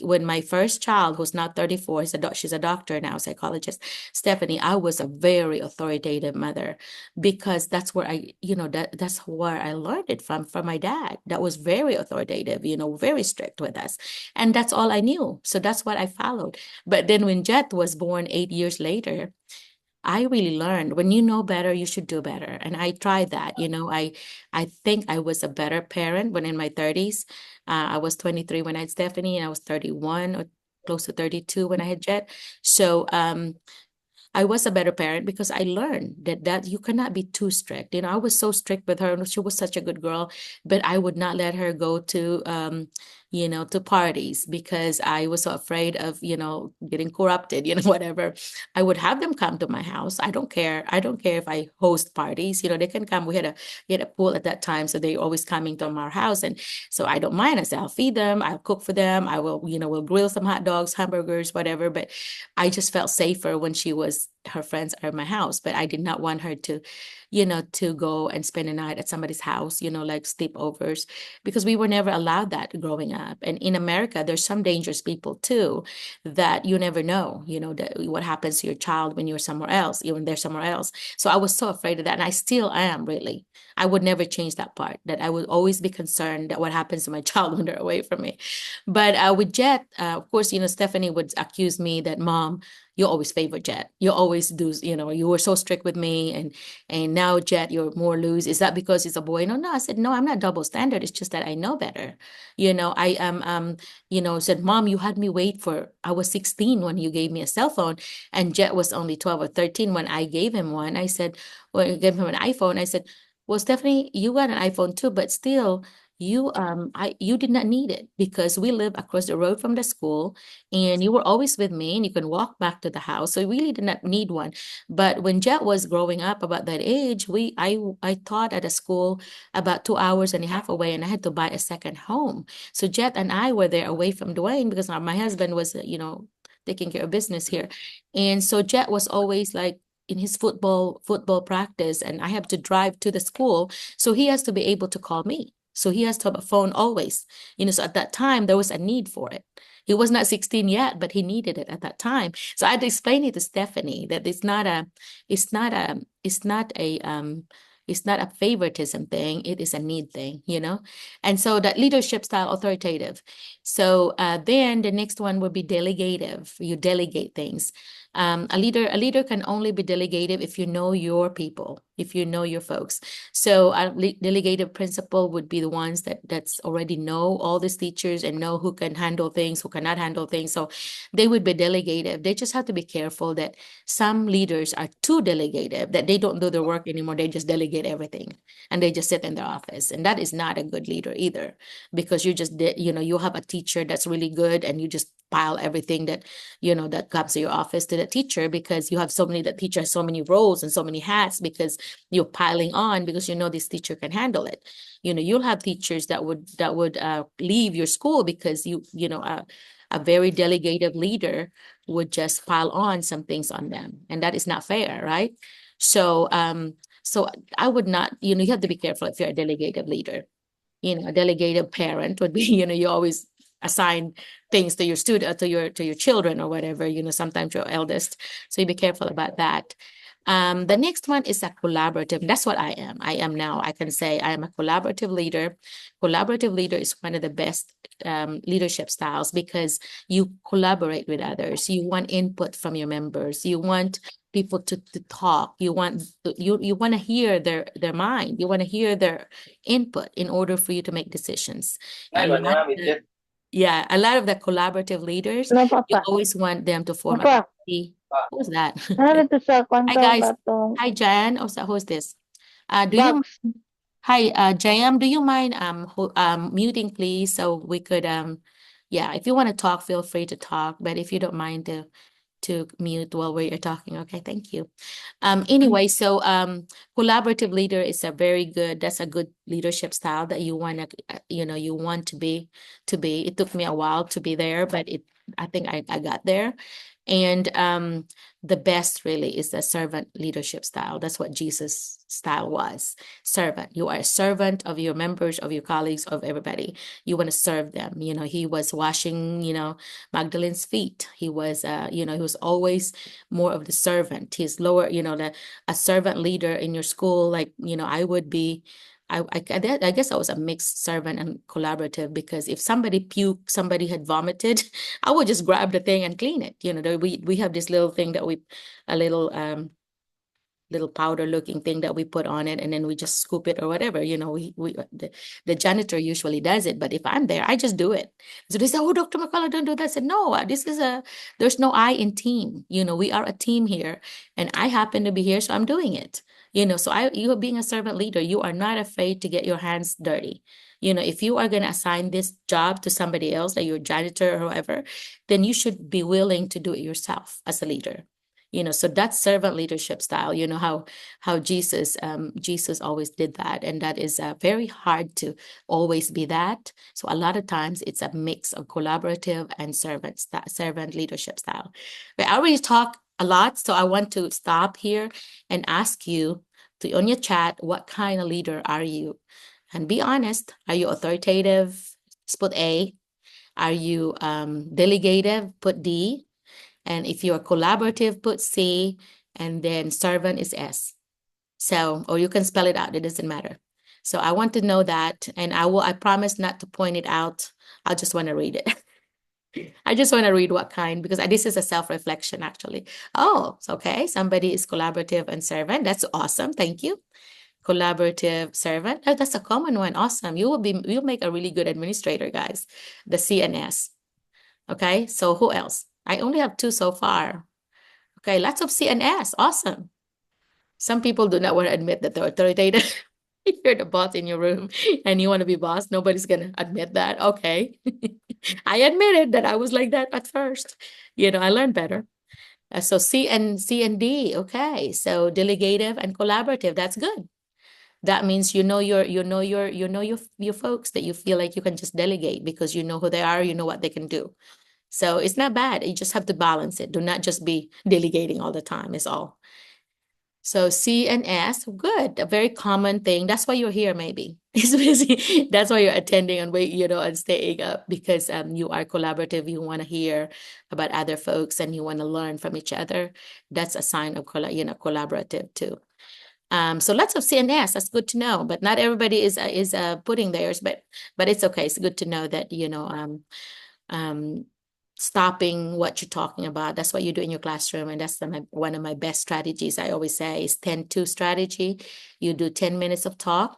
when my first child, who's now 34, she's a doctor now, psychologist, Stephanie. I was a very authoritative mother, because that's where that's where I learned it from my dad. That was very authoritative, very strict with us, and that's all I knew. So that's what I followed. But then when Jet was born 8 years later, I really learned, when you know better, you should do better. And I tried that. I think I was a better parent when in my 30s. I was 23 when I had Stephanie, and I was 31 or close to 32 when I had Jet. So I was a better parent, because I learned that you cannot be too strict. I was so strict with her, and she was such a good girl, but I would not let her go to to parties, because I was so afraid of getting corrupted, whatever. I would have them come to my house. I don't care if I host parties. They can come. We had a pool at that time, so they always coming to our house, and so I don't mind. I say I'll feed them, I'll cook for them, I will we'll grill some hot dogs, hamburgers, whatever. But I just felt safer when her friends are at my house. But I did not want her to to go and spend a night at somebody's house, like sleepovers, because we were never allowed that growing up. And in America, there's some dangerous people too, that you never know, what happens to your child when you're somewhere else, even they're somewhere else. So I was so afraid of that. And I still am, really. I would never change that part, that I would always be concerned that what happens to my child when they're away from me. But with Jet, of course, Stephanie would accuse me that, Mom, you always favor Jet. You always do, you were so strict with me, and now Jet, you're more loose. Is that because he's a boy? No. I said, no, I'm not double standard. It's just that I know better. I am, said, Mom, you had me wait I was 16 when you gave me a cell phone, and Jet was only 12 or 13 when I gave him one. I said, well, I gave him an iPhone. I said, well, Stephanie, you got an iPhone too, but still, you did not need it, because we live across the road from the school, and you were always with me, and you can walk back to the house. So we really did not need one. But when Jet was growing up about that age, I taught at a school about 2 hours and a half away, and I had to buy a second home. So Jet and I were there away from Dwayne, because my husband was, taking care of business here. And so Jet was always like in his football practice, and I have to drive to the school. So he has to be able to call me. So he has to have a phone always. So at that time, there was a need for it. He was not 16 yet, but he needed it at that time. So I had to explain it to Stephanie that it's not a favoritism thing. It is a need thing, And so that leadership style, authoritative. So then the next one would be delegative. You delegate things. A leader can only be delegative if you know your people. if you know your folks. So delegated principal would be the ones that's already know all these teachers and know who can handle things, who cannot handle things. So they would be delegated. They just have to be careful that some leaders are too delegative, that they don't do their work anymore. They just delegate everything and they just sit in their office. And that is not a good leader either, because you just did, you have a teacher that's really good and you just pile everything that that comes to your office to the teacher, because you have so many, that teacher has so many roles and so many hats, because you're piling on because this teacher can handle it. You'll have teachers that would leave your school because a very delegative leader would just pile on some things on them, and that is not fair, right? So so I would not, you have to be careful if you're a delegative leader. A delegated parent would be, you always assign things to your student, to your children or whatever, sometimes your eldest. So you be careful about that. The next one is a collaborative. That's what I am. I am now. I can say I am a collaborative leader. Collaborative leader is one of the best leadership styles, because you collaborate with others. You want input from your members. You want people to talk. You want to hear their mind. You want to hear their input in order for you to make decisions. A lot of the collaborative leaders, Ano, you Papa? always want them to form a Papa, committee. Who's that? ano to sa Hi kwanta guys. ba to? Hi Jan. Who's this? Do you Box. Hi JM, do you mind muting please, so we could yeah, if you want to talk, feel free to talk, but if you don't mind to mute while we're talking, okay, thank you. Anyway, so collaborative leader is that's a good leadership style that you want to you want to be. It took me a while to be there, but I think I got there. And the best really is the servant leadership style. That's what Jesus' style was. Servant. You are a servant of your members, of your colleagues, of everybody. You want to serve them. He was washing, Magdalene's feet. He was, he was always more of the servant. He's lower, a servant leader in your school. Like, I would be. I guess I was a mixed servant and collaborative, because if somebody puked, somebody had vomited, I would just grab the thing and clean it. We have this little thing that a little powder looking thing that we put on it, and then we just scoop it or whatever. The janitor usually does it, but if I'm there, I just do it. So they say, "Oh, Dr. McCullough, don't do that." I said, "No, there's no I in team. We are a team here, and I happen to be here, so I'm doing it." So you being a servant leader, you are not afraid to get your hands dirty. If you are going to assign this job to somebody else, like your janitor or whoever, then you should be willing to do it yourself as a leader. So that's servant leadership style. How Jesus always did that, and that is very hard to always be that. So a lot of times it's a mix of collaborative and servant leadership style. But I already talk a lot, so I want to stop here and ask you on your chat, what kind of leader are you? And be honest. Are you authoritative? Just put A. Are you delegative? Put D. And if you're collaborative, put C, and then servant is S. So, or you can spell it out, it doesn't matter. So I want to know that, and I promise not to point it out. I just want to read it. I just want to read what kind, because this is a self-reflection actually. Oh, okay. Somebody is collaborative and servant. That's awesome. Thank you. Collaborative servant. Oh, that's a common one. Awesome. You'll make a really good administrator, guys. The C and S. Okay, so who else? I only have 2 so far. Okay, lots of C and S. Awesome. Some people do not want to admit that they're authoritative. If you're the boss in your room and you want to be boss, nobody's going to admit that. Okay. I admitted that I was like that at first. I learned better. So C and D. Okay. So delegative and collaborative. That's good. That means your folks that you feel like you can just delegate because you know who they are, you know what they can do. So it's not bad. You just have to balance it. Do not just be delegating all the time, is all. So C and S, good. A very common thing. That's why you're here, maybe. It's busy. That's why you're attending and and staying up, because you are collaborative. You want to hear about other folks and you want to learn from each other. That's a sign of collaborative too. So lots of C and S. That's good to know. But not everybody is putting theirs. But it's okay. It's good to know that stopping what you're talking about. That's what you do in your classroom. And that's one of my best strategies. I always say is 10-2 strategy. You do 10 minutes of talk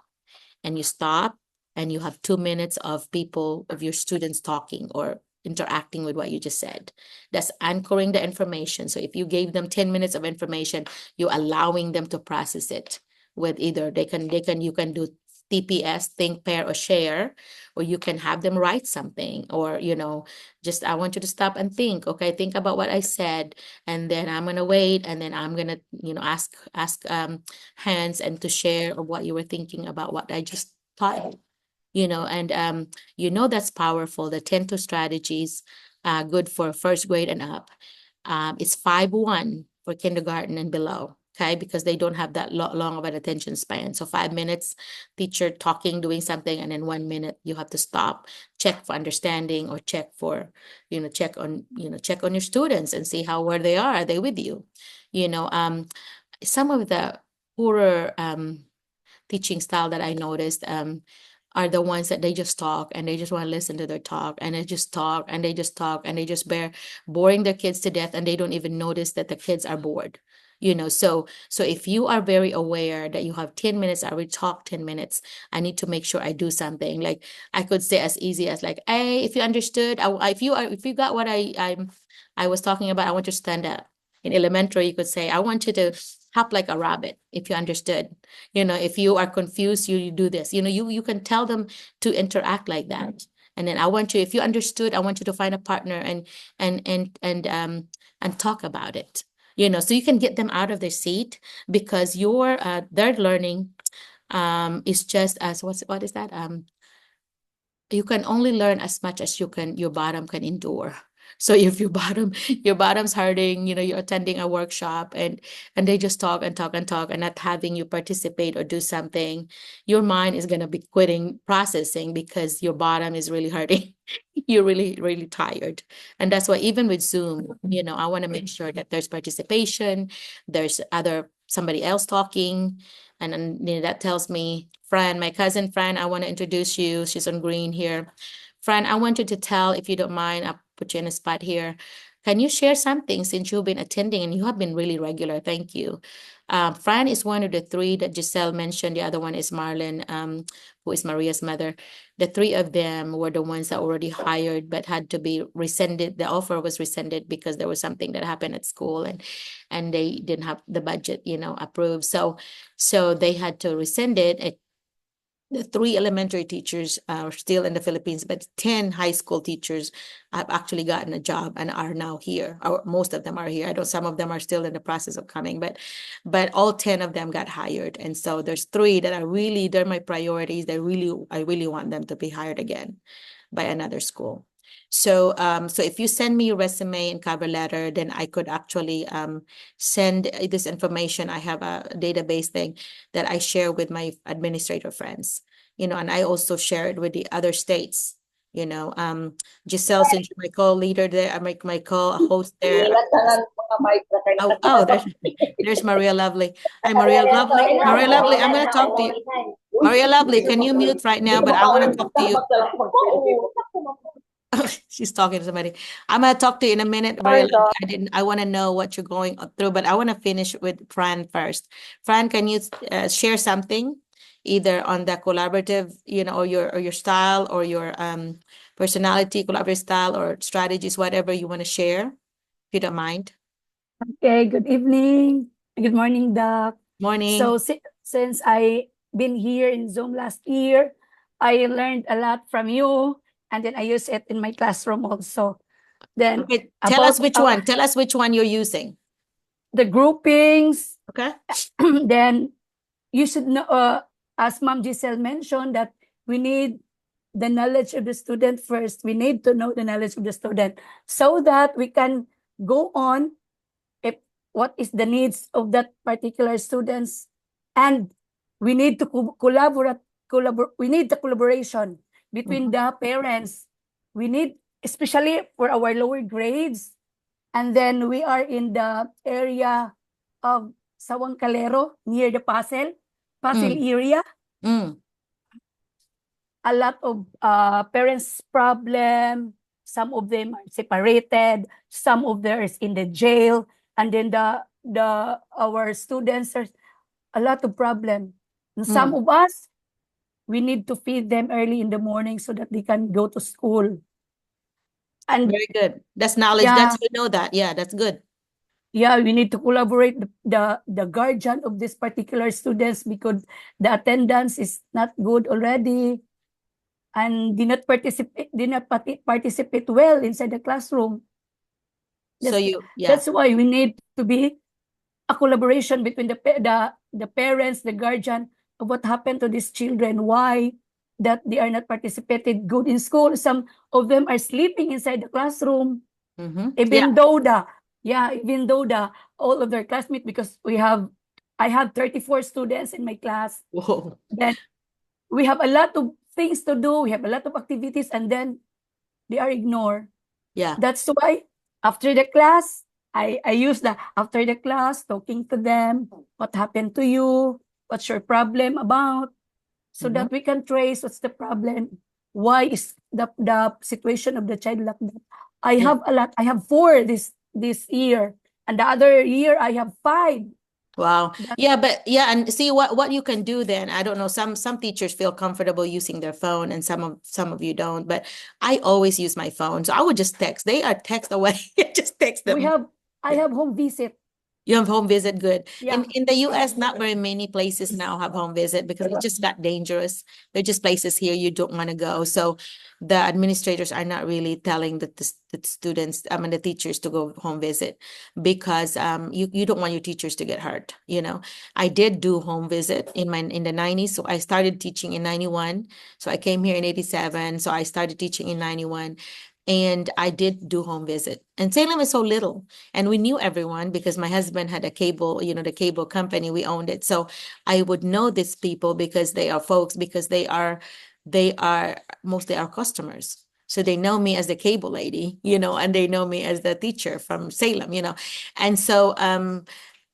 and you stop and you have 2 minutes of your students talking or interacting with what you just said. That's anchoring the information. So if you gave them 10 minutes of information, you're allowing them to process it with either you can do TPS, think, pair, or share, or you can have them write something, or just I want you to stop and think. Okay, think about what I said, and then I'm gonna wait, and then I'm gonna ask hands and to share of what you were thinking about what I just taught you. And that's powerful. The 10-2 strategies, good for first grade and up. It's 5-1 for kindergarten and below. Okay, because they don't have that long of an attention span. So 5 minutes, teacher talking, doing something, and then 1 minute you have to stop, check for understanding, or check for, check on your students and see where they are. Are they with you? Some of the poorer teaching style that I noticed are the ones that they just talk and they just want to listen to their talk, and they just talk and they just talk and they just boring their kids to death, and they don't even notice that the kids are bored. So if you are very aware that you have 10 minutes, I will talk 10 minutes, I need to make sure I do something. Like I could say as easy as like, hey, if you understood, if you got what I was talking about, I want you to stand up. In elementary, you could say, I want you to hop like a rabbit, if you understood. If you are confused, you do this. You can tell them to interact like that. And then if you understood, I want you to find a partner and talk about it. So you can get them out of their seat, because their learning is just as what is that? You can only learn as much as your bottom can endure. So if your bottom's hurting, you're attending a workshop and they just talk and talk and talk and not having you participate or do something, your mind is gonna be quitting processing because your bottom is really hurting. You're really, really tired. And that's why even with Zoom, I want to make sure that there's participation, there's somebody else talking. And then that tells me, Fran, my cousin Fran, I want to introduce you. She's on green here. Fran, I want you to tell, if you don't mind, I'll put you in a spot here. Can you share something since you've been attending and you have been really regular? Thank you. Fran is one of the three that Giselle mentioned. The other one is Marlon, who is Maria's mother. The three of them were the ones that already hired but had to be rescinded. The offer was rescinded because there was something that happened at school and they didn't have the budget, approved. So they had to rescind it. The 3 elementary teachers are still in the Philippines, but 10 high school teachers have actually gotten a job and are now here. Or most of them are here. I know some of them are still in the process of coming, but all 10 of them got hired. And so there's 3 that they're my priorities. I really want them to be hired again by another school. So if you send me your resume and cover letter, then I could actually send this information. I have a database thing that I share with my administrator friends, and I also share it with the other states. Giselle, since you're my co-leader there, I make my co-host there. There's Maria Lovely. Hi, Maria Lovely. Maria Lovely, I'm going to talk to you. Maria Lovely, can you mute right now? But I want to talk to you. She's talking to somebody. I'm gonna talk to you in a minute. Maria, I want to know what you're going through, but I want to finish with Fran first. Fran, can you share something, either on the collaborative, or your style, or your personality, collaborative style, or strategies, whatever you want to share, if you don't mind. Okay. Good evening. Good morning, Doc. Morning. So since I been here in Zoom last year, I learned a lot from you. And then I use it in my classroom also. Then okay, tell us which one. Tell us which one you're using. The groupings. Okay. Then you should know, as Ma'am Giselle mentioned, that we need the knowledge of the student first. We need to know the knowledge of the student so that we can go on if what is the needs of that particular students. And we need to collaborate. We need the collaboration between the parents. We need, especially for our lower grades. And then we are in the area of Sawang Calero, near the Pasel area. A lot of parents' problem, some of them are separated, some of them is in the jail, and then our students are a lot of problem. And some of us, we need to feed them early in the morning so that they can go to school. And Very good. That's knowledge. yeah, That's we know that. Yeah, that's good. yeah, we need to collaborate the guardian of this particular students because the attendance is not good already and did not participate well inside the classroom. So That's yeah. that's why we need to be a collaboration between the parents, the guardian of what happened to these children, why that they are not participated good in school. Some of them are sleeping inside the classroom, Yeah. even though all of their classmates, because I have 34 students in my class. Whoa. Then we have a lot of things to do, we have a lot of activities, and then they are ignored. Yeah. That's why after the class, I use after the class, talking to them, what happened to you, what's your problem about, so that we can trace what's the problem, why is the situation of the child like that. I have a lot. I have 4 this year, and the other year I have 5. Wow. Yeah, but yeah, and see what you can do then. I don't know. Some teachers feel comfortable using their phone, and some of you don't. But I always use my phone, so I would just text. They are text away. Just text them. I have home visit. You have home visit, good. Yeah. In the US, not very many places now have home visit because it just got dangerous. They're just places here you don't want to go. So the administrators are not really telling the students, the teachers to go home visit because you don't want your teachers to get hurt. I did do home visit in the 90s. So I started teaching in 91. So I came here in 87. So I started teaching in 91. And I did do home visit. And Salem is so little. And we knew everyone because my husband had a cable, the cable company, we owned it. So I would know these people because they are folks, because they are mostly our customers. So they know me as the cable lady, and they know me as the teacher from Salem,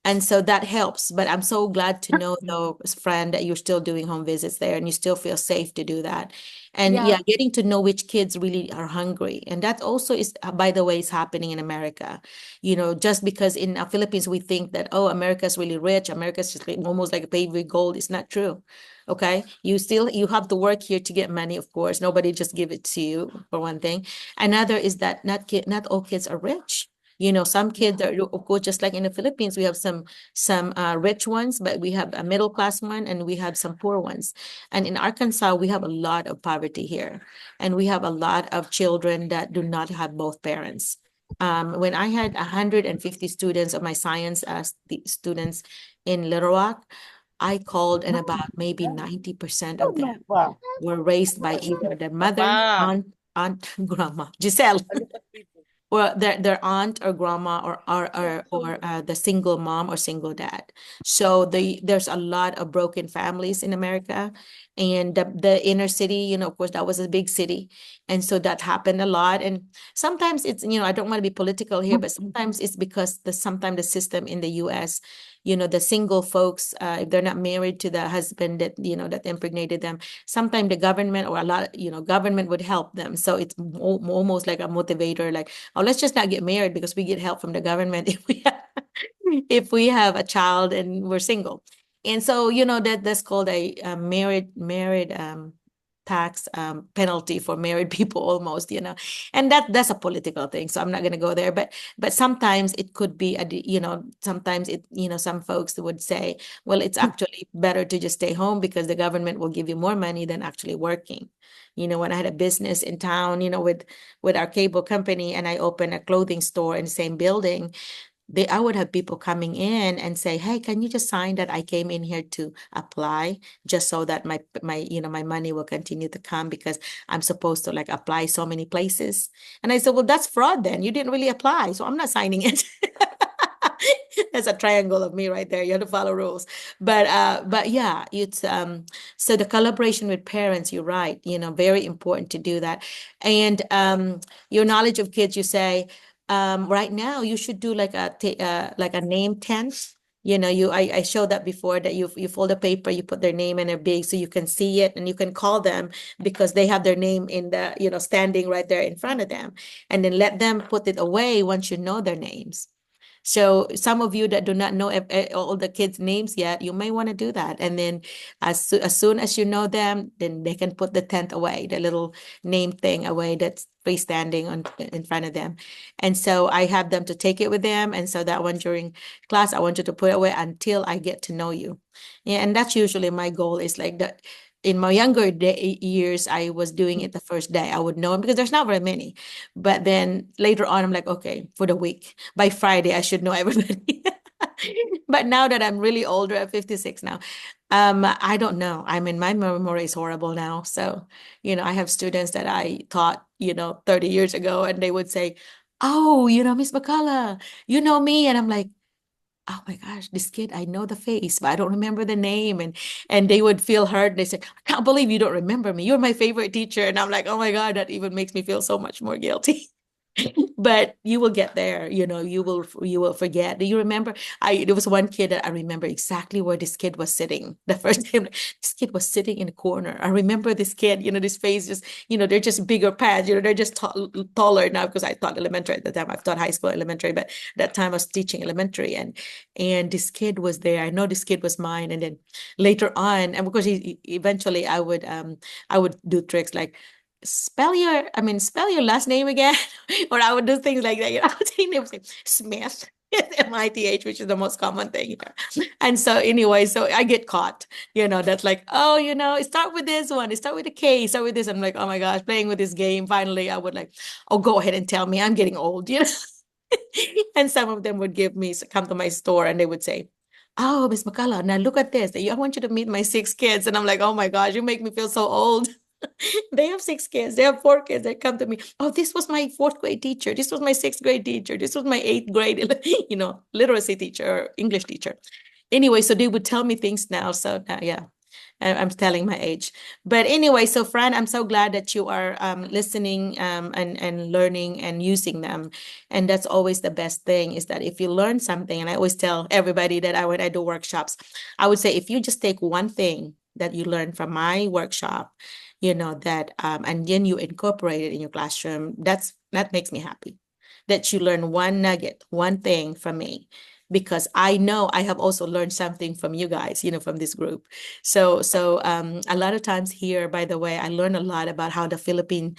and so that helps. But I'm so glad to know, though, friend, that you're still doing home visits there and you still feel safe to do that. And yeah, getting to know which kids really are hungry. And that also is, by the way, is happening in America. Just because in the Philippines, we think that, oh, America's really rich. America's just almost like paved with gold. It's not true. Okay. You have to work here to get money, of course. Nobody just give it to you, for one thing. Another is that not all kids are rich. Some kids are, of course, just like in the Philippines, we have some rich ones, but we have a middle class one and we have some poor ones. And in Arkansas, we have a lot of poverty here. And we have a lot of children that do not have both parents. When I had 150 students of my science students in Little Rock, I called, and about maybe 90% of them were raised by either their mother, aunt, grandma, Giselle, or their aunt or grandma or the single mom or single dad. So there's a lot of broken families in America, and the inner city, of course, that was a big city, and so that happened a lot. And sometimes it's, I don't want to be political here, but sometimes it's because sometimes the system in the U.S., the single folks, if they're not married to the husband that that impregnated them, sometimes the government or a lot, government would help them. So it's almost like a motivator, like, oh, let's just not get married because we get help from the government if we have a child and we're single. And so, that's called a married tax penalty for married people almost, and that's a political thing. So I'm not going to go there, but sometimes it could be, sometimes it, some folks would say, well, it's actually better to just stay home because the government will give you more money than actually working. When I had a business in town, with our cable company, and I opened a clothing store in the same building, I would have people coming in and say, hey, can you just sign that I came in here to apply just so that my money will continue to come because I'm supposed to like apply so many places. And I said, well, that's fraud then. You didn't really apply, so I'm not signing it. That's a triangle of me right there. You have to follow rules. But yeah, it's so the collaboration with parents, you're right, very important to do that. And your knowledge of kids, you say, right now you should do like a name tent I showed that before, that you fold a paper, you put their name and their big so you can see it and you can call them because they have their name in the, standing right there in front of them. And then let them put it away once you know their names. So some of you that do not know all the kids' names yet, you may want to do that. And then as soon as you know them, then they can put the tent away, the little name thing away that's freestanding in front of them. And so I have them to take it with them. And so that one during class, I want you to put it away until I get to know you. Yeah, and that's usually my goal, is like that. In my younger years, I was doing it the first day. I would know them because there's not very many. But then later on, I'm like, okay, for the week, by Friday, I should know everybody. But now that I'm really older, at 56 now, I don't know. I mean, my memory is horrible now. So, I have students that I taught, 30 years ago, and they would say, oh, Miss McCullough, you know me. And I'm like, oh my gosh, this kid, I know the face, but I don't remember the name. And they would feel hurt. They said, I can't believe you don't remember me. You're my favorite teacher. And I'm like, oh my God, that even makes me feel so much more guilty. But you will get there, you will forget. Do you remember? There was one kid that I remember exactly where this kid was sitting the first time. This kid was sitting in the corner. I remember this kid, this face just, they're just bigger pants, they're just taller now, because I taught elementary at the time. I've taught high school, elementary, but that time I was teaching elementary, and this kid was there. I know this kid was mine. And then later on, and because eventually I would do tricks like, spell your last name again. Or I would do things like that. I would say names like Smith, Mith, which is the most common thing. And so anyway, so I get caught, that's like, oh, start with this one, start with a K, start with this. I'm like, oh my gosh, playing with this game. Finally, I would like, oh, go ahead and tell me, I'm getting old, And some of them would come to my store and they would say, oh, Miss McCullough, now look at this. I want you to meet my 6 kids. And I'm like, oh my gosh, you make me feel so old. They have 6 kids. They have 4 kids that come to me. Oh, this was my 4th grade teacher. This was my 6th grade teacher. This was my 8th grade, literacy teacher or English teacher. Anyway, so they would tell me things now. So yeah, I'm telling my age. But anyway, so Fran, I'm so glad that you are listening and learning and using them. And that's always the best thing, is that if you learn something, and I always tell everybody that when I do workshops, I would say, if you just take one thing that you learn from my workshop, that and then you incorporate it in your classroom, that makes me happy, that you learn one nugget, one thing from me, because I know I have also learned something from you guys, from this group. So a lot of times here, by the way, I learn a lot about how the Philippine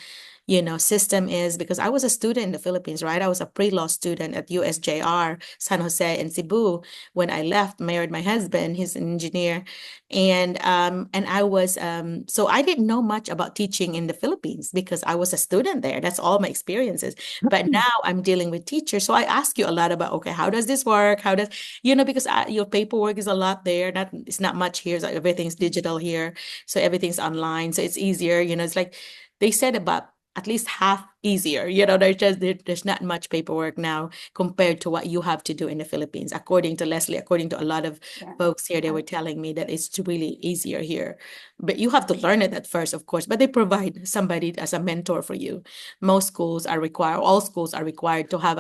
system is, because I was a student in the Philippines, right? I was a pre-law student at USJR, San Jose and Cebu. When I left, married my husband, he's an engineer. And I was, so I didn't know much about teaching in the Philippines because I was a student there. That's all my experiences. But now I'm dealing with teachers. So I ask you a lot about, okay, how does this work? How does, because your paperwork is a lot there. It's not much here. So everything's digital here. So everything's online. So it's easier, it's like they said about at least half easier. There's not much paperwork now compared to what you have to do in the Philippines. According to Leslie, according to a lot of folks here, they were telling me that it's really easier here. But you have to learn it at first, of course, but they provide somebody as a mentor for you. Most schools are required, all schools are required to have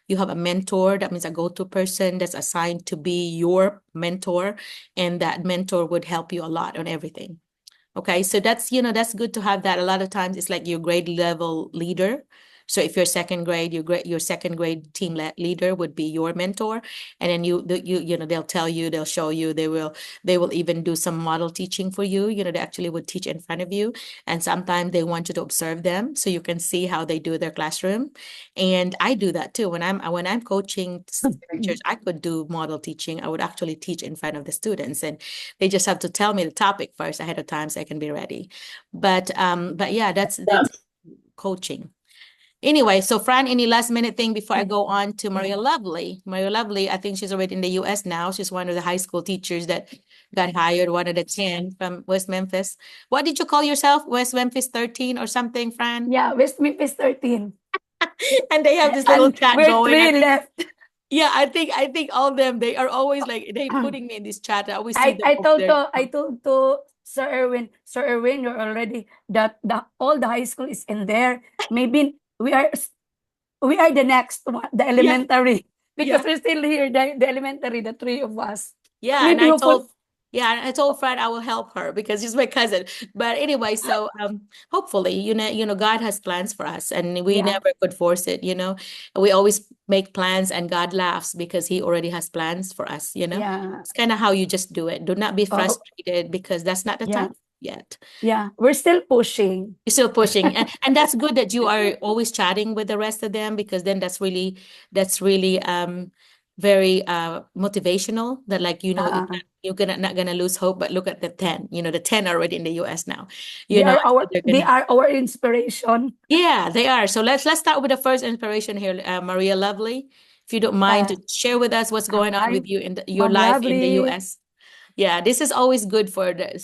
you have a mentor. That means a go-to person that's assigned to be your mentor. And that mentor would help you a lot on everything. Okay, so that's good to have that. A lot of times it's like your grade level leader. So if you're second grade, your second grade team leader would be your mentor, and then they'll tell you, they'll show you, they will even do some model teaching for you. They actually would teach in front of you, and sometimes they want you to observe them so you can see how they do their classroom. And I do that too. When I'm coaching teachers, I could do model teaching. I would actually teach in front of the students, and they just have to tell me the topic first ahead of time so I can be ready. But yeah, that's coaching. Anyway, so Fran, any last minute thing before I go on to Maria Lovely? Maria Lovely, I think she's already in the US now. She's one of the high school teachers that got hired, one of the 10 from West Memphis. What did you call yourself? West Memphis 13 or something, Fran? Yeah, West Memphis 13. And they have this little chat we're going. 3 left. Yeah, I think all of them, they are always like, they putting me in this chat. I always see them I over there. told to Sir Erwin, you're already all the high school is in there. Maybe we are the next one, the elementary. because Yeah. we're still here, the elementary, the three of us. Yeah, and Maybe hopefully, I told Fred I will help her because she's my cousin. But anyway, so hopefully, God has plans for us and we yeah, never could force it, We always make plans and God laughs because he already has plans for us. yeah, It's kind of how you just do it. Do not be oh, frustrated because that's not the yeah, time yet. yeah. We're still pushing. You're still pushing. And that's good that you are always chatting with the rest of them because then that's really very motivational that like Uh, you're gonna not gonna lose hope, but look at the 10. The 10 are already in the US now. So they're they gonna are our inspiration. yeah, they are. So let's start with the first inspiration here, Maria Lovely. If you don't mind Uh, to share with us what's going on Hi, with you in your Mom life in the Lovely. US. Yeah, this is always good for the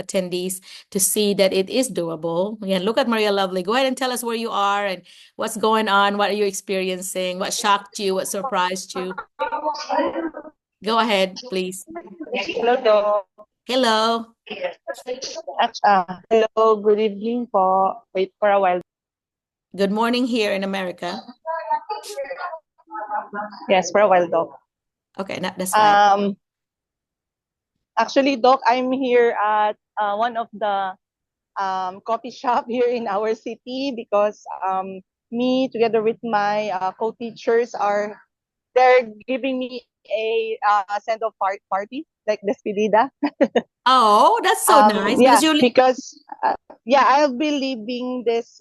attendees to see that it is doable. Yeah, look at Maria Lovely. Go ahead and tell us where you are and what's going on. What are you experiencing? What shocked you? What surprised you? Go ahead, please. Hello, Doc. Hello. Hello, good evening po. Wait for a while. Good morning here in America. Yes, for a while, Doc. Okay, that's fine. Actually, Doc, I'm here at one of the coffee shop here in our city because me together with my co-teachers they're giving me a send-off party like despedida. Oh, that's so nice Yeah, because you because yeah, I'll be leaving this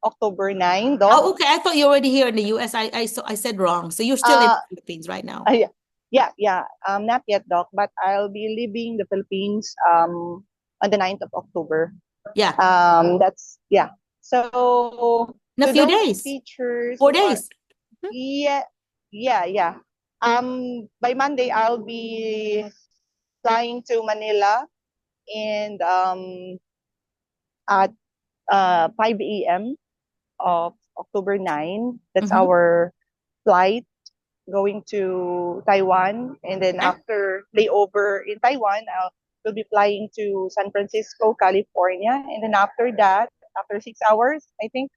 October 9, Doc. Oh, okay. I thought you're already here in the US. I said wrong. So you're still in Uh, the Philippines right now. Yeah, yeah. Not yet, Doc, but I'll be leaving the Philippines on the 9th of October. Yeah. That's yeah. So In a to few those days. teachers 4 days. yeah, yeah. By Monday I'll be flying to Manila and at 5 a.m. of October 9. That's Mm-hmm. our flight going to Taiwan, and then Okay. after layover in Taiwan, we'll be flying to San Francisco, California, and then after that, after 6 hours, I think,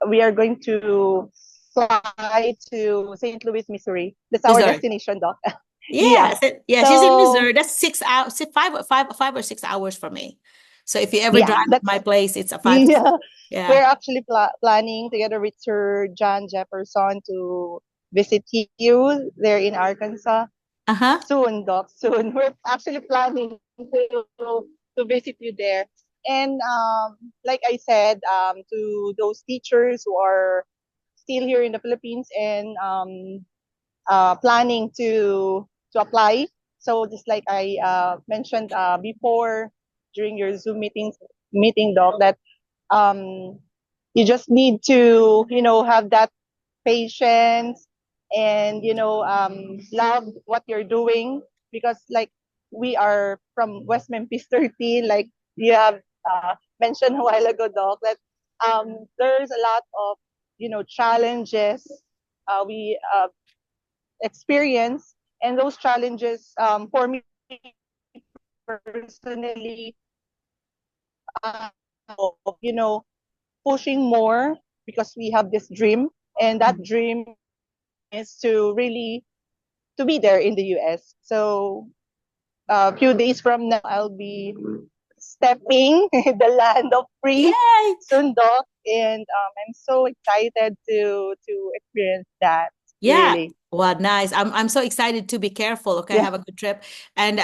we are going to fly to St. Louis, Missouri. That's our Missouri. destination, Doc. Yeah. Yeah. Yeah, she's in So Missouri. That's 6 hours, 5 or 6 hours for me. So if you ever yeah, drive to that's my place, it's a 5 to 6. yeah. Yeah. We're actually planning together with Sir John Jefferson to visit you there in Arkansas. Uh-huh. Soon, Doc, soon. We're actually planning to visit you there. And like I said, to those teachers who are still here in the Philippines and planning to apply. So just like I mentioned before during your Zoom meeting, Doc, that um, you just need to have that patience and love what you're doing because like we are from West Memphis 13, like you have mentioned a while ago, Doc, that there's a lot of challenges we experience, and those challenges for me personally, uh, you know pushing more because we have this dream, and that dream is to really to be there in the US. So a few days from now, I'll be stepping the land of free, Yay. Sundok, and I'm so excited to experience that. Yeah. Really, Well, nice. I'm so excited to be careful. Okay, yeah, have a good trip. And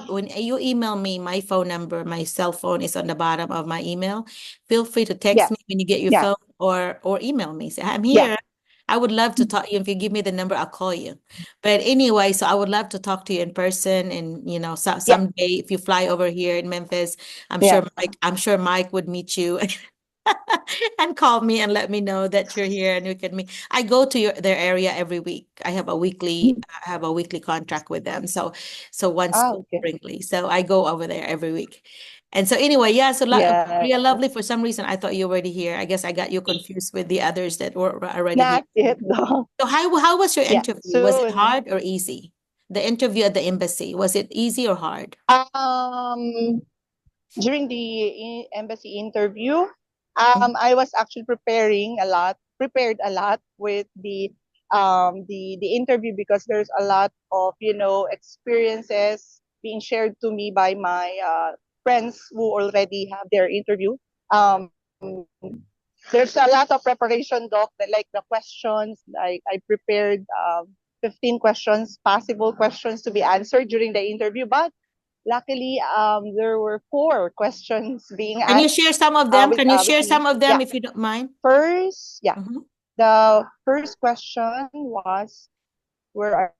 when you email me, my phone number, my cell phone is on the bottom of my email. Feel free to text yeah, me when you get your yeah, phone or email me. Say, I'm yeah, here. I would love to talk to you. If you give me the number, I'll call you. But anyway, so I would love to talk to you in person and yeah, someday if you fly over here in Memphis, yeah. I'm sure Mike would meet you and call me and let me know that you're here and we can meet. I go to their area every week. I have a weekly contract with them. So once Okay. springly. So I go over there every week. And so anyway, yeah, so Yeah, Maria Lovely, for some reason I thought you were already here. I guess I got you confused with the others that were already here. not yet though. So how was your Yeah, interview? Was it soon. hard or easy? The interview at the embassy, was it easy or hard? During the embassy interview, I was actually preparing a lot prepared a lot with the interview, because there's a lot of experiences being shared to me by my friends who already have their interview. There's a lot of preparation, Doc, that like the questions, like I prepared 15 questions, possible questions to be answered during the interview, but luckily there were 4 questions being Can you asked share some of them? Can you with share me. some of them Yeah. if you don't mind? First, yeah. Mhm. The first question was, where are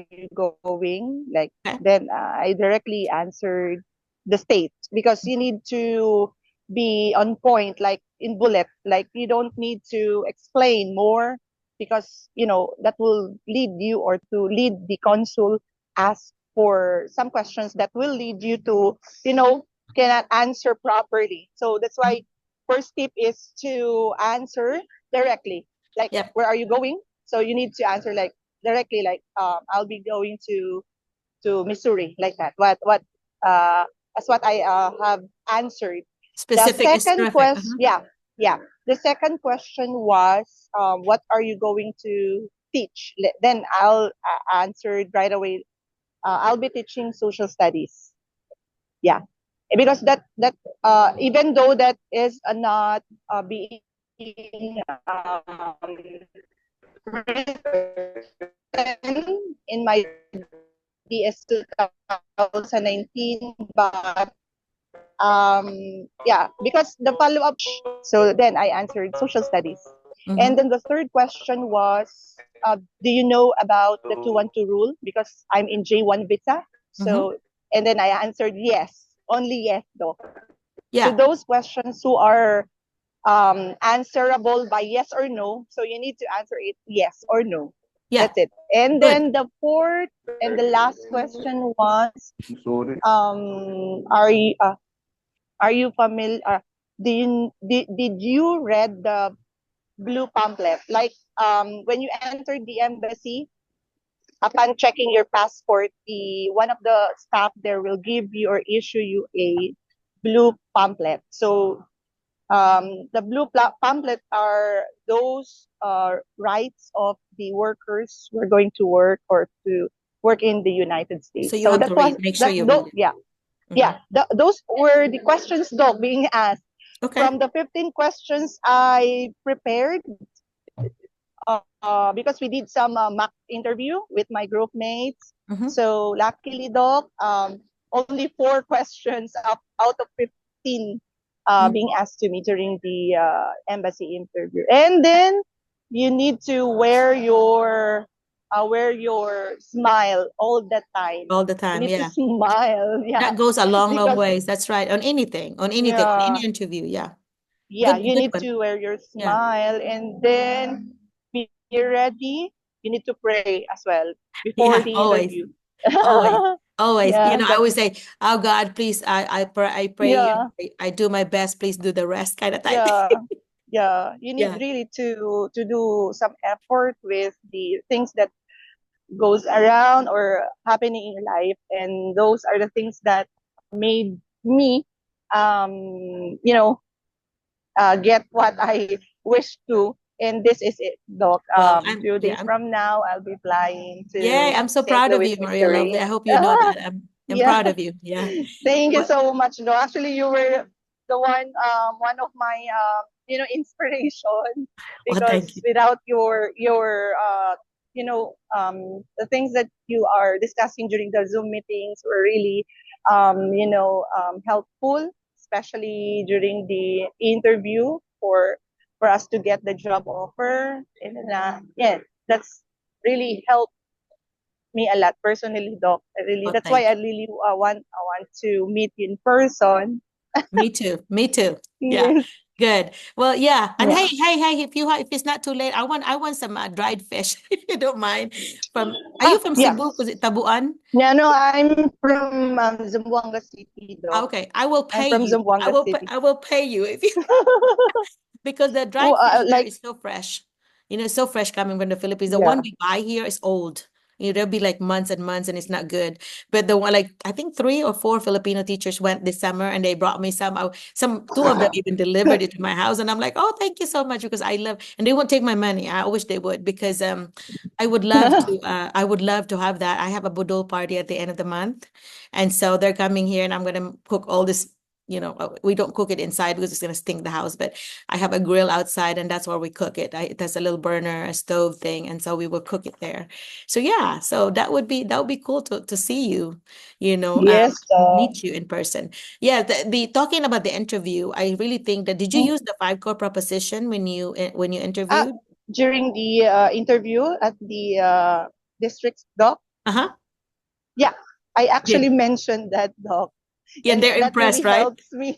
you going? Like, Okay. then I directly answered the state, because you need to be on point, like in bullet. Like, you don't need to explain more, because that will lead you, or to lead the consul ask for some questions that will lead you to cannot answer properly. So that's why first tip is to answer directly, like, Yep. where are you going? So you need to answer like directly, like, I'll be going to Missouri, like that. What that's what I have answered. The Specific is second perfect. question, yeah. The second question was, what are you going to teach? Then I'll answer right away. I'll be teaching social studies. Yeah, because that even though that is not being in my DS 2019, but yeah, because the follow-up, so then I answered social studies. And then the third question was, do you know about the 212 rule? Because I'm in J1 visa. So, and then I answered yes, only yes, though. Yeah. To those questions who are answerable by yes or no, so you need to answer it yes or no. Yeah. That's it. And Good. then the fourth and the last question was, are you familiar? Did you read the blue pamphlet? Like, when you enter the embassy, upon checking your passport, the one of the staff there will give you or issue you a blue pamphlet. So the blue pamphlet are those rights of the workers who are going to work or to work in the United States. So you have that to was read. Make sure you read it. yeah. Those were the questions, though, being asked. Okay. From the 15 questions I prepared, because we did some mock interview with my group mates. So luckily, Doc, only 4 questions out of 15 being asked to me during the embassy interview. And then you need to wear your smile all the time. All the You time. need Yeah. to smile. Yeah. That goes a long, long Because ways. That's right. On anything, on any interview. Yeah. yeah, Good, you good need one. to wear your Yeah. smile, and then be ready. You need to pray as well before Yeah. the Always. interview. Always. Always. Yeah, You know, I always say, "Oh God, please, I pray you. yeah, I do my best. Please do the rest," kind of type. yeah, yeah. You need Yeah. really to do some effort with the things that goes around or happening in your life, and those are the things that made me, you know, get what I wish to. And this is it, Doc. Well, Few days from now, I'll be flying to I'm so St. proud of Louis, you, Maria Lovely. Missouri. I hope you know that. I'm Yeah. proud of you. Yeah. Thank you What? so much, Doc. Actually, you were the one of my, inspiration, Oh, thank because you. without your the things that you are discussing during the Zoom meetings were really, helpful, especially during the interview for us to get the job offer. And yeah, that's really helped me a lot personally, Doc. Oh, That's why thank I you. really want to meet you in person. Me too. Me too. Yeah. Yes. Good. Well, yeah. And Yeah. hey, if it's not too late, I want some dried fish, if you don't mind. Are you from Yeah. Cebu? Was it Tabuan? Yeah, no, I'm from Zamboanga City, Doc. Okay, I will I'm pay from you. Zamboanga City. I will pay you if you because the dried fish here Like, is so fresh. You know, so fresh coming from the Philippines. The yeah. one we buy here is old. There'll be like months and months and it's not good. But the one, like, I think 3 or 4 Filipino teachers went this summer and they brought me some. Two of them even delivered it to my house, and I'm like, oh, thank you so much, because I love, and they won't take my money. I wish they would, because I would love to. I would love to have that. I have a budol party at the end of the month, and so they're coming here, and I'm gonna cook all this. We don't cook it inside because it's gonna stink the house, but I have a grill outside, and that's where we cook it. It has a little burner, a stove thing, and so we will cook it there. So yeah, so that would be cool to see you, Yes, meet you in person. Yeah, the talking about the interview, I really think that, did you use the 5 core proposition when you uh, interviewed? during the interview at the district doc, Uh-huh. yeah, I actually Did. mentioned that, doc, Yeah, and they're that really impressed, right? helps me.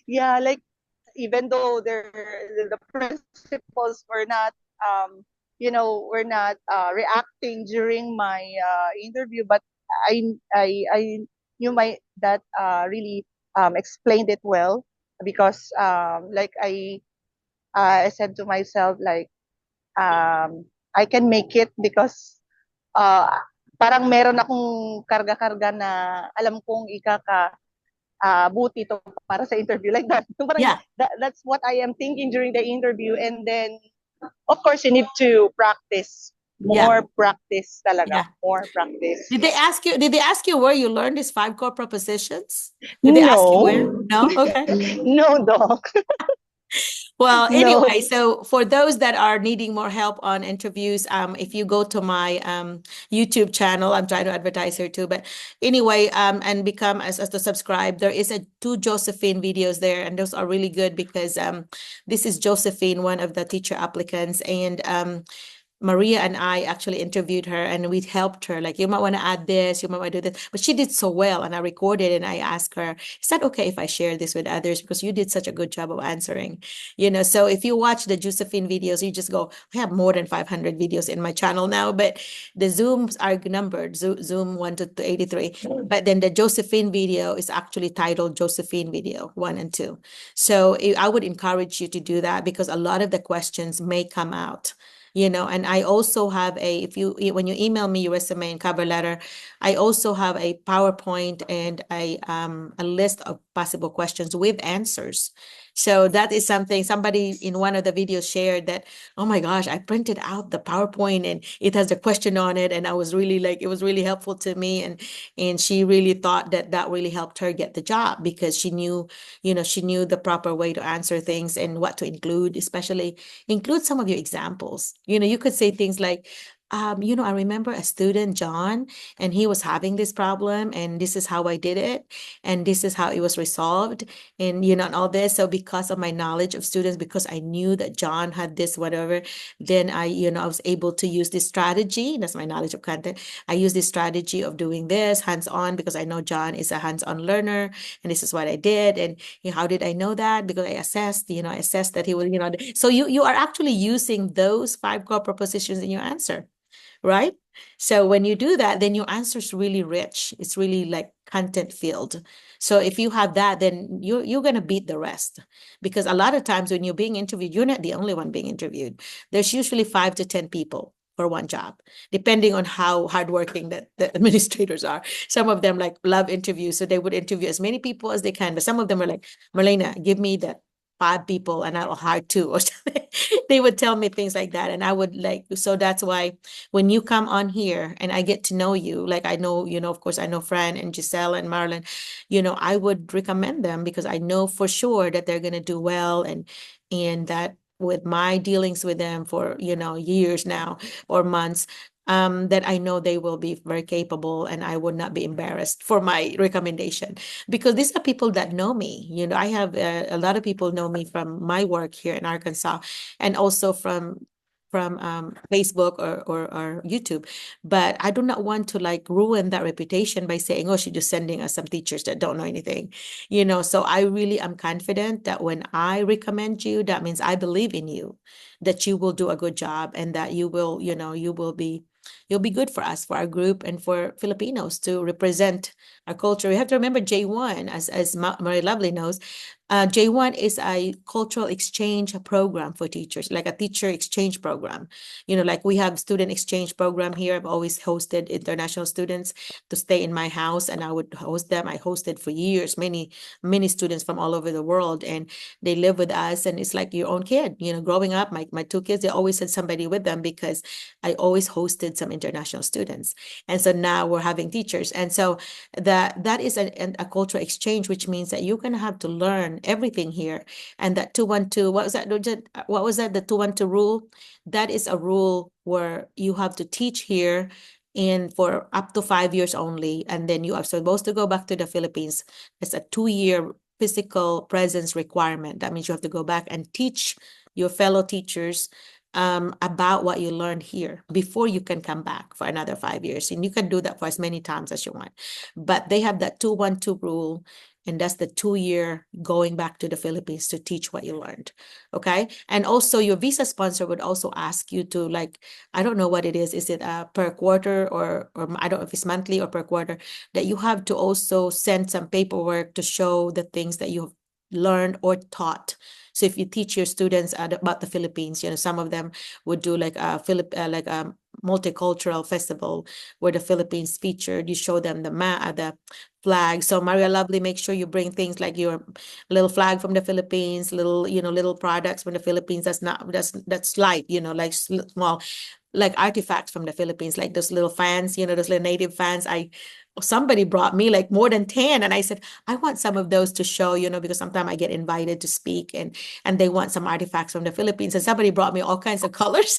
Yeah, like, even though the principals were not, were not reacting during my interview, but I knew my that really explained it well, because like I said to myself, like, I can make it, because uh, parang meron akong karga-karga na alam kong buti to para sa interview, like that. So parang Yeah, that's what I am thinking during the interview, and then of course you need to practice, yeah, more practice talaga, yeah. more practice. Did they ask you where you learned these 5 core propositions? Did they ask you where? No, No? Okay. no, doc, Well, no. anyway, so for those that are needing more help on interviews, if you go to my YouTube channel, I'm trying to advertise here too, but anyway, and become as to subscribe, there is a 2 Josephine videos there, and those are really good because this is Josephine, one of the teacher applicants, and Maria and I actually interviewed her, and we helped her. Like, you might want to add this, you might want to do this. But she did so well, and I recorded and I asked her, is that okay if I share this with others? Because you did such a good job of answering. So if you watch the Josephine videos, you just go, I have more than 500 videos in my channel now, but the Zooms are numbered, Zoom 1 to 83. But then the Josephine video is actually titled Josephine video 1 and 2. So I would encourage you to do that, because a lot of the questions may come out. And I also have when you email me your resume and cover letter, I also have a PowerPoint and a list of possible questions with answers. So that is something somebody in one of the videos shared, that, oh my gosh, I printed out the PowerPoint and it has the question on it. And I was really like, it was really helpful to me. And she really thought that really helped her get the job, because she knew the proper way to answer things and what to include, especially include some of your examples. You could say things like, I remember a student, John, and he was having this problem, and this is how I did it, and this is how it was resolved, and all this. So because of my knowledge of students, because I knew that John had this, whatever, then I was able to use this strategy. That's my knowledge of content. I use this strategy of doing this hands-on, because I know John is a hands-on learner, and this is what I did. And how did I know that? Because I assessed that he would, so you are actually using those 5 core propositions in your answer, right? So when you do that, then your answer is really rich. It's really like content filled. So if you have that, then you're gonna beat the rest, because a lot of times when you're being interviewed, you're not the only one being interviewed. There's usually 5 to 10 people for one job, depending on how hardworking the administrators are. Some of them like love interviews, so they would interview as many people as they can. But some of them are like, Merlina, give me the 5 people and I'll hire 2 or something. They would tell me things like that. And I would like, so that's why when you come on here and I get to know you, like I know, of course, I know Fran and Giselle and Marlon, I would recommend them, because I know for sure that they're going to do well, and that with my dealings with them for, years now or months, that I know they will be very capable, and I would not be embarrassed for my recommendation, because these are people that know me. I have a lot of people know me from my work here in Arkansas, and also from Facebook or YouTube. But I do not want to like ruin that reputation by saying, oh, she's just sending us some teachers that don't know anything, so I really am confident that when I recommend you, that means I believe in you, that you will do a good job, and that you will be it'll be good for us, for our group, and for Filipinos to represent our culture. We have to remember J1, as Mary Lovely knows. J1 is a cultural exchange program for teachers, like a teacher exchange program. Like we have student exchange program here. I've always hosted international students to stay in my house, and I would host them. I hosted for years, many students from all over the world, and they live with us, and it's like your own kid. Growing up, my two kids, they always had somebody with them because I always hosted some international students. And so now we're having teachers. And so that is a cultural exchange, which means that you're going to have to learn everything here. And that 212, what was that? What was that? The 212 rule? That is a rule where you have to teach here for up to 5 years only. And then you are supposed to go back to the Philippines. It's a 2-year physical presence requirement. That means you have to go back and teach your fellow teachers about what you learned here before you can come back for another 5 years. And you can do that for as many times as you want. But they have that 212 rule, and that's the 2-year going back to the Philippines to teach what you learned. Okay. And also your visa sponsor would also ask you to, like, I don't know what it is. Is it per quarter or I don't know if it's monthly or per quarter, that you have to also send some paperwork to show the things that you've learned or taught. So if you teach your students about the Philippines, some of them would do like a multicultural festival where the Philippines featured. You show them the flag. So Maria Lovely, make sure you bring things like your little flag from the Philippines, little products from the Philippines. That's light, like small, like artifacts from the Philippines, like those little fans, those little native fans. Somebody brought me like more than 10, and I said, I want some of those to show, because sometimes I get invited to speak, and they want some artifacts from the Philippines, and somebody brought me all kinds of colors.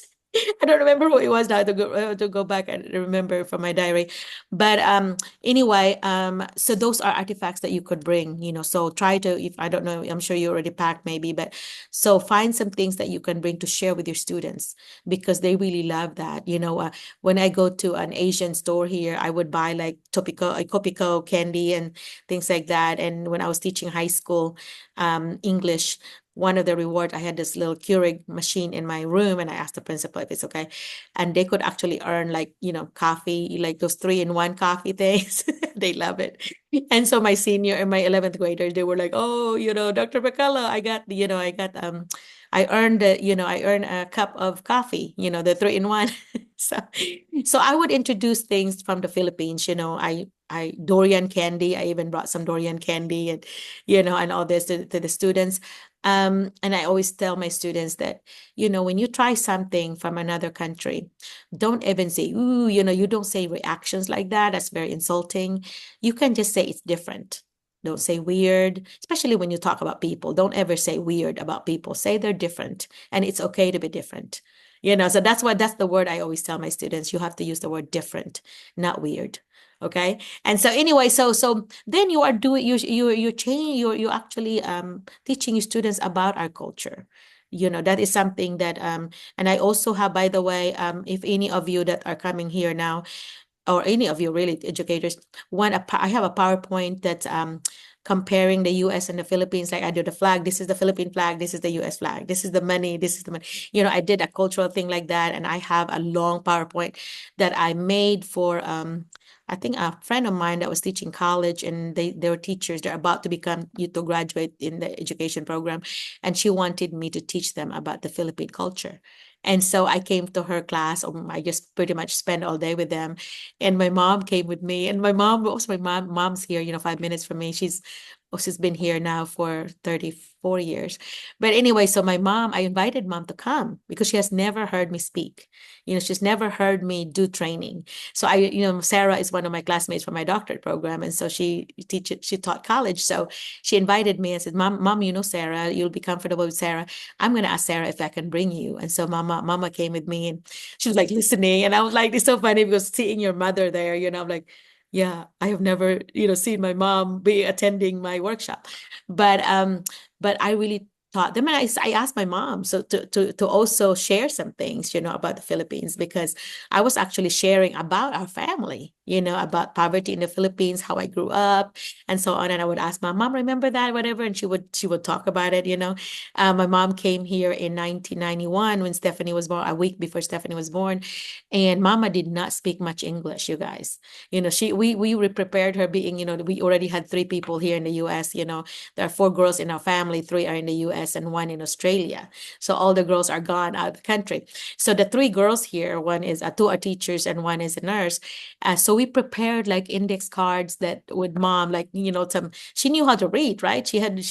I don't remember what it was now, to go back and remember from my diary. But anyway, so those are artifacts that you could bring, so try to, if I don't know, I'm sure you already packed maybe, but so find some things that you can bring to share with your students, because they really love that. When I go to an Asian store here, I would buy like Kopiko candy and things like that. And when I was teaching high school English, one of the rewards, I had this little Keurig machine in my room, and I asked the principal if it's okay. And they could actually earn like, coffee, like those 3-in-1 coffee things. They love it. And so my senior and my 11th graders, they were like, oh, Dr. McCullough, I earned a cup of coffee, the 3-in-1. So I would introduce things from the Philippines, I durian candy. I even brought some durian candy, and and all this to the students. And I always tell my students that, when you try something from another country, don't even say, ooh, you don't say reactions like that. That's very insulting. You can just say it's different. Don't say weird, especially when you talk about people. Don't ever say weird about people. Say they're different, and it's okay to be different. So that's the word I always tell my students. You have to use the word different, not weird. Okay. And so anyway, so then you are doing, you're actually teaching your students about our culture. That is something that and I also have, by the way, if any of you that are coming here now, or any of you really educators, I have a PowerPoint that's comparing the US and the Philippines. Like I do the flag, this is the Philippine flag, this is the US flag, this is the money, this is the money. I did a cultural thing like that, and I have a long PowerPoint that I made for I think a friend of mine that was teaching college, and they were teachers. They're about to graduate in the education program, and she wanted me to teach them about the Philippine culture. And so I came to her class. I just pretty much spent all day with them. And my mom came with me. And my mom's here, 5 minutes from me. She's been here now for 34 years. But anyway, so I invited mom to come because she has never heard me speak. She's never heard me do training. So Sarah is one of my classmates from my doctorate program. And so she taught college. So she invited me and said, Mom, Sarah, you'll be comfortable with Sarah. I'm going to ask Sarah if I can bring you. And so mama came with me, and she was like listening. And I was like, it's so funny because seeing your mother there, I'm like, yeah, I have never, seen my mom be attending my workshop. But I really taught them. And I asked my mom so to also share some things, about the Philippines, because I was actually sharing about our family, about poverty in the Philippines, how I grew up, and so on. And I would ask my mom, remember that, whatever, and she would talk about it. My mom came here in 1991 when Stephanie was born, a week before Stephanie was born, and Mama did not speak much English, you guys. We prepared her being, we already had 3 people here in the U.S. There are 4 girls in our family, 3 are in the U.S. and 1 in Australia. So all the girls are gone out of the country. So the 3 girls here, 2 are teachers and 1 is a nurse. So we prepared like index cards that with mom, like, she knew how to read, right? She had,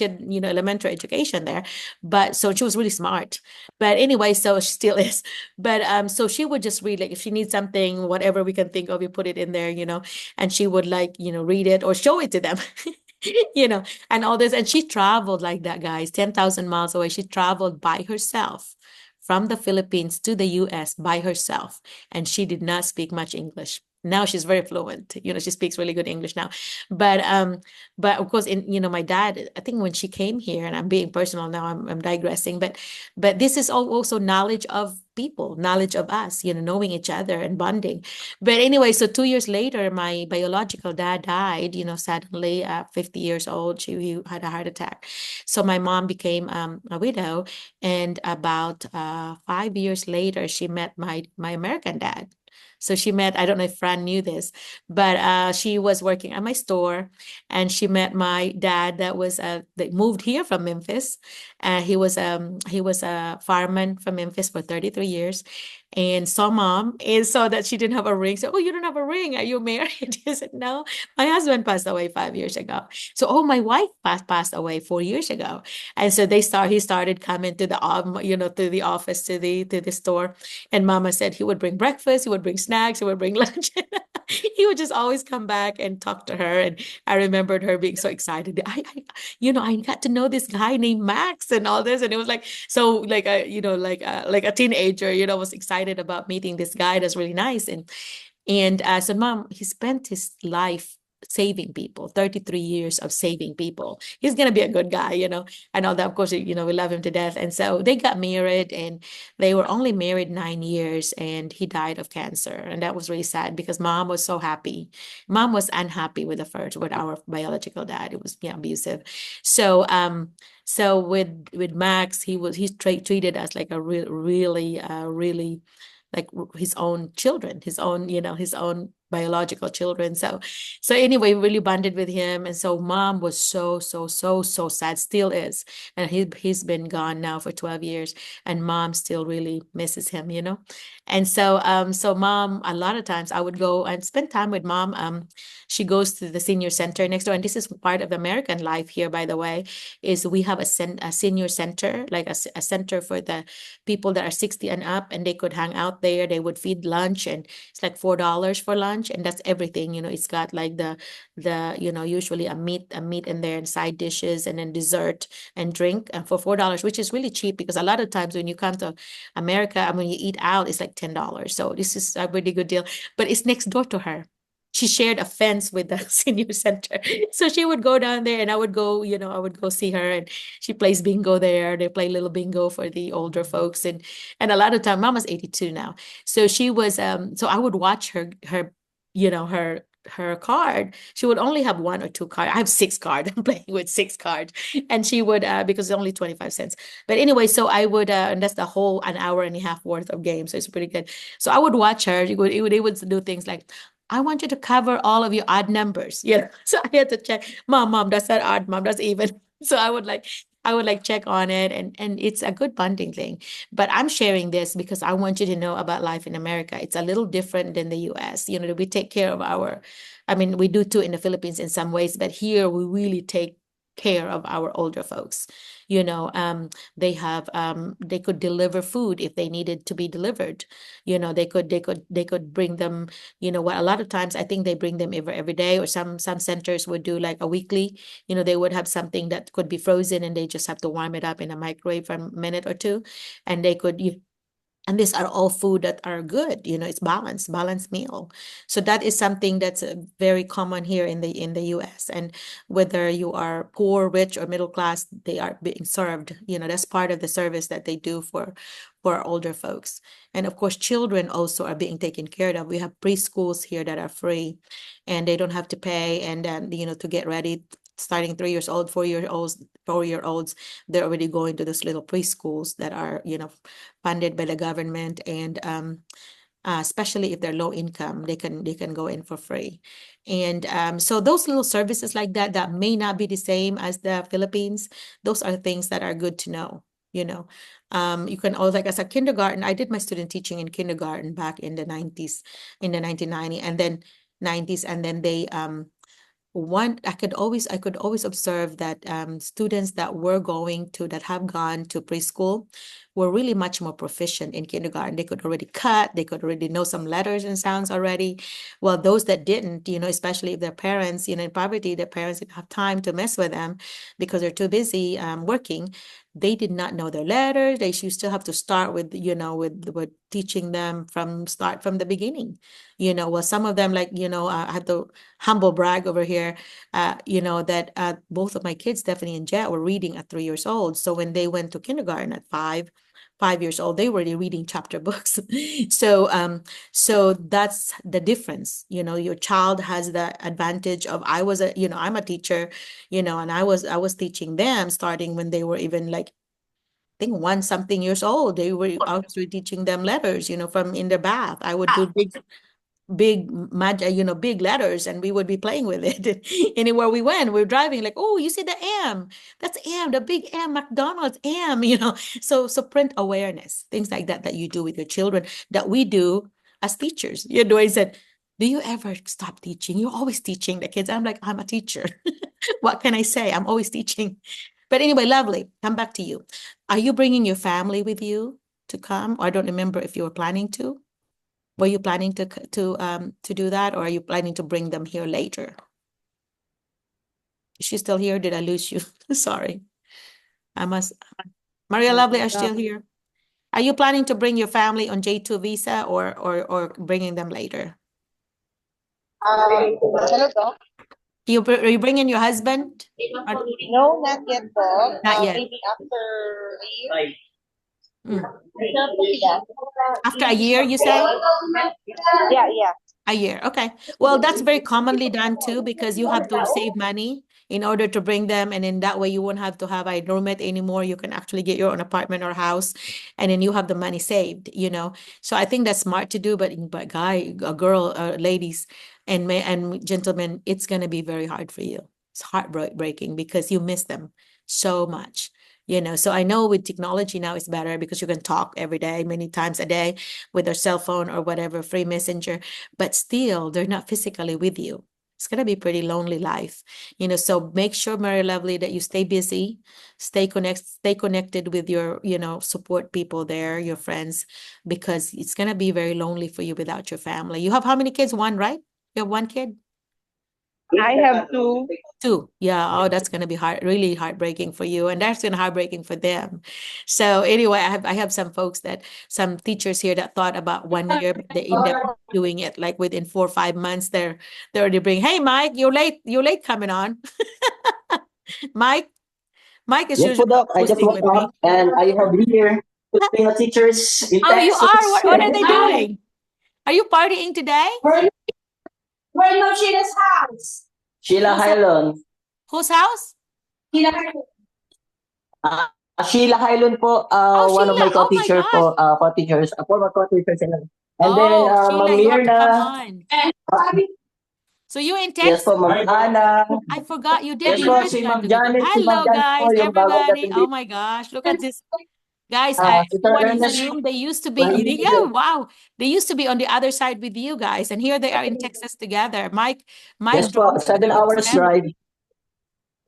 elementary education there, but so she was really smart. But anyway, so she still is. But so she would just read, like if she needs something, whatever we can think of, we put it in there, and she would like, read it or show it to them. And all this. And she traveled like that, guys, 10,000 miles away. She traveled by herself from the Philippines to the US by herself. And she did not speak much English. Now she's very fluent. She speaks really good English now. But of course, my dad, I think when she came here, and I'm being personal now, I'm digressing, but this is also knowledge of people, knowledge of us, knowing each other and bonding. But anyway, so 2 years later, my biological dad died, suddenly at 50 years old. He had a heart attack. So my mom became a widow. And about 5 years later, she met my American dad. So she met, I don't know if Fran knew this, but she was working at my store, and she met my dad that moved here from Memphis. He was a fireman from Memphis for 33 years, and saw mom and saw that she didn't have a ring. So, oh, you don't have a ring. Are you married? He said, no, my husband passed away 5 years ago. So, oh, my wife passed away 4 years ago. And so he started coming to the to the office, to the store. And mama said he would bring breakfast, he would bring snacks, he would bring lunch. He would just always come back and talk to her. And I remembered her being so excited. I got to know this guy named Max and all this. And it was like, so like like a teenager, was excited about meeting this guy that's really nice. And I said, Mom, he spent his life saving people, 33 years of saving people. He's going to be a good guy, and all that. Of course, we love him to death. And so they got married, and they were only married 9 years, and he died of cancer. And that was really sad because Mom was so happy. Mom was unhappy with our biological dad. It was abusive. So, so with Max, he treated us like a really like his own children, his own biological children. So anyway, we really bonded with him. And so Mom was so sad, still is. And he's been gone now for 12 years, and Mom still really misses him, And so Mom, a lot of times I would go and spend time with Mom. She goes to the senior center next door. And this is part of American life here, by the way, is we have a senior center, like a center for the people that are 60 and up, and they could hang out there. They would feed lunch, and it's like $4 for lunch, and that's everything. It's got like the usually a meat in there, and side dishes, and then dessert and drink, and for $4, which is really cheap, because a lot of times when you come to America and when you eat out, it's like $10. So this is a really good deal, but it's next door to her. She shared a fence with the senior center. So she would go down there, and I would go see her, and she plays bingo there. They play little bingo for the older folks. And a lot of time, Mama's 82 now. So she was, so I would watch her card. She would only have 1 or 2 cards. I have 6 cards. I'm playing with 6 cards. And she would, because it's only 25 cents. But anyway, so I would, and that's the whole an hour and a half worth of games. So it's pretty good. So I would watch her. They would do things like, I want you to cover all of your odd numbers. So I had to check, Mom, that's not odd, Mom, that's even. So I would check on it, and it's a good bonding thing. But I'm sharing this because I want you to know about life in America. It's a little different than the US. We take care of we do too in the Philippines in some ways, but here we really take care of our older folks. They have they could deliver food if they needed to be delivered. They could bring them, what a lot of times I think they bring them every day, or some centers would do like a weekly. They would have something that could be frozen, and they just have to warm it up in a microwave for a minute or two, and they could And these are all food that are good, it's balanced meal. So that is something that's very common here in the US. And whether you are poor, rich, or middle class, they are being served. That's part of the service that they do for older folks. And of course, children also are being taken care of. We have preschools here that are free, and they don't have to pay. And then, to get ready, starting 3 years old, 4-year-olds, they're already going to those little preschools that are, funded by the government, and especially if they're low income, they can go in for free. And so those little services like that may not be the same as the Philippines. Those are things that are good to know. You can also, like as a kindergarten, I did my student teaching in kindergarten back in the 90s, in the 1990s, and then 90s, and then they I could always observe that students that have gone to preschool were really much more proficient in kindergarten. They could already cut, they could already know some letters and sounds already. Well, those that didn't, especially if their parents, in poverty, their parents didn't have time to mess with them because they're too busy working. They did not know their letters. You still have to start with, with teaching them from the beginning. Well, some of them, like, I have to humble brag over here, that both of my kids, Stephanie and Jet, were reading at 3 years old. So when they went to kindergarten at 5 years old, they were already reading chapter books. So that's the difference. Your child has the advantage of, I'm a teacher, and I was teaching them starting when they were even like, I think 1-something years old. They were actually teaching them letters, from in their bath. I would do big letters, and we would be playing with it. Anywhere we went, we're driving, like, oh, you see the M, that's M, the big M, McDonald's M, so print awareness, things like that you do with your children, that we do as teachers. I said, do you ever stop teaching? You're always teaching the kids. I'm like, I'm a teacher. What can I say? I'm always teaching. But anyway, lovely, come back to you. Are you bringing your family with you to come? Or I don't remember if you were planning to. Were you planning to do that, or are you planning to bring them here later? Is she still here? Did I lose you? Sorry. Maria Lovely, are you still here? Are you planning to bring your family on J2 visa, or bringing them later? Hello, Doc. Are you bringing your husband? No, not yet, Doc. Not yet. Maybe after Mm. yeah. After a year, you say? Yeah. A year. Okay. Well, that's very commonly done too, because you have to save money in order to bring them. And in that way, you won't have to have a roommate anymore. You can actually get your own apartment or house, and then you have the money saved, So I think that's smart to do. But ladies and gentlemen, it's going to be very hard for you. It's heartbreaking because you miss them so much. So I know with technology now it's better because you can talk every day, many times a day, with their cell phone or whatever, free messenger, but still they're not physically with you. It's going to be pretty lonely life, so make sure, Mary Lovely, that you stay busy, stay connected with your, support people there, your friends, because it's going to be very lonely for you without your family. You have how many kids? One, right? You have one kid? I have two. Two. Yeah. Oh, that's going to be really heartbreaking for you. And that's going to be heartbreaking for them. So anyway, I have some teachers here that thought about 1 year, but they end up doing it like within 4 or 5 months. They're already bringing, hey, Mike, you're late coming on. Mike is Yes po, usually Doc. I just hosting woke with me. up and I have here Filipino teachers in Oh, you Texas. are? What are they doing? Are you partying today? We're in Sheila's house. Sheila Hylon. Whose house? Sheila Hylon po, Oh, one of Sheila. my Oh my co-teachers gosh. po, co-teachers, former co-teachers sila. And then Oh, Ma'am Sheila, you have to come Mirna. on. So you in Yes Texas? po, Ma'am Ana. I forgot you did. Yes You po, did si plan Ma'am to go to. Janet, si Ma'am Hello, Janet po, guys, yung bagong everybody. dating Oh dito. my gosh, look at this. Guys, Si Sir everyone in Ernest. Zoom, they used to be, yeah, wow. They used to be on the other side with you guys, and here they are in Texas together. Mike Yes po, drove 7 with his hours family.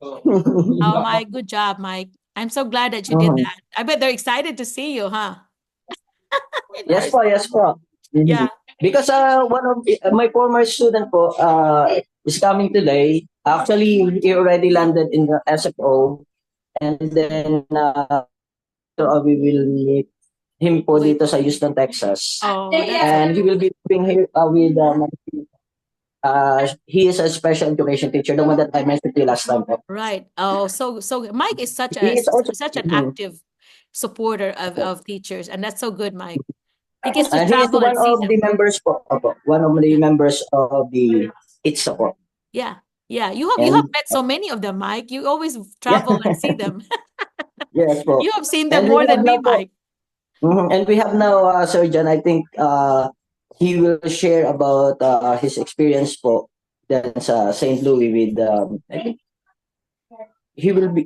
drive. Oh my, good job, Mike. I'm so glad that you did that. I bet they're excited to see you, huh? Yes po, yes po. Yeah. Because one of my former student po is coming today. Actually, he already landed in the SFO, and then so we will meet him po Wait. dito sa Houston, Texas. Oh, that's And he will be living here with he is a special education teacher, the one that I mentioned to you last time po. right. Oh, so Mike is He is also such an active supporter of teachers, and that's so good, Mike. He gets to and he is travel and one see of the them. members po. Opo, one of the members of the ITSA po. Yeah. Yeah. You have And met so many of them, Mike. You always yeah, travel and see them. yes po. You have seen them And we more have than me, now po, Mike. and we have now Sir John, I think he will share about his experience po then sa St. Louis with I think he will be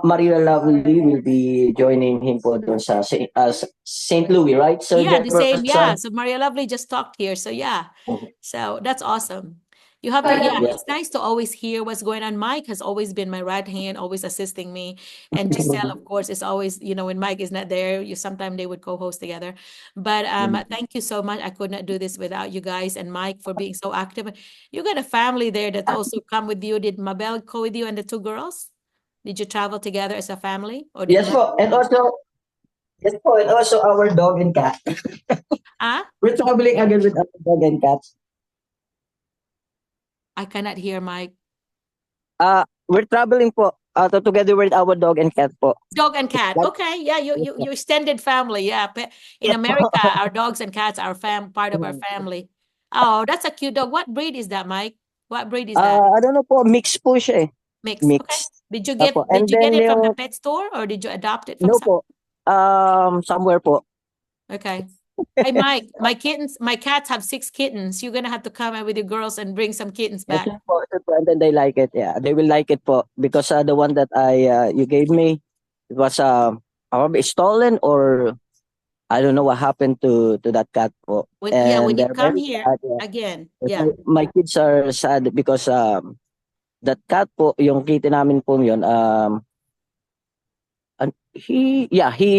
Maria Lovely will be joining him po doon sa St. Louis, right? Sir Yeah, the same. Yeah. Jefferson? So Maria Lovely just talked here. So yeah. So that's awesome. You have to, yeah, Yeah. it's nice to always hear what's going on. Mike has always been my right hand, always assisting me. And Giselle, of course, is always, when Mike is not there, sometimes they would co-host together. But thank you so much. I could not do this without you guys and Mike for being so active. You got a family there that also come with you. Did Mabel go with you and the two girls? Did you travel together as a family? Or did Yes you po. And also, yes po, and also our dog and cat. Ah? We're traveling again with our dog and cat. I cannot hear Mike. We're traveling po together with our dog and cat po. Dog and cat. Like, Okay. Yeah, you extended family. Yeah. In America, our dogs and cats are part of our family. Oh, that's a cute dog. What breed is that, Mike? What breed is that? I don't know po, mix po siya eh. Mix. Okay. Mix. Did you Apo. did And you get then it from the yung, pet store or did you adopt it from no some? po, somewhere po. Okay. Hey, Mike, my cats have 6 kittens. You're gonna have to come out with your girls and bring some kittens Yes back. sir po, and then they like it. Yeah, they will like it po because the one that you gave me, it was probably stolen or I don't know what happened to that cat po. When And you they're come very here sad. Yeah. again. Yeah. My kids are sad because that cat po, yung kitty namin po yun, and he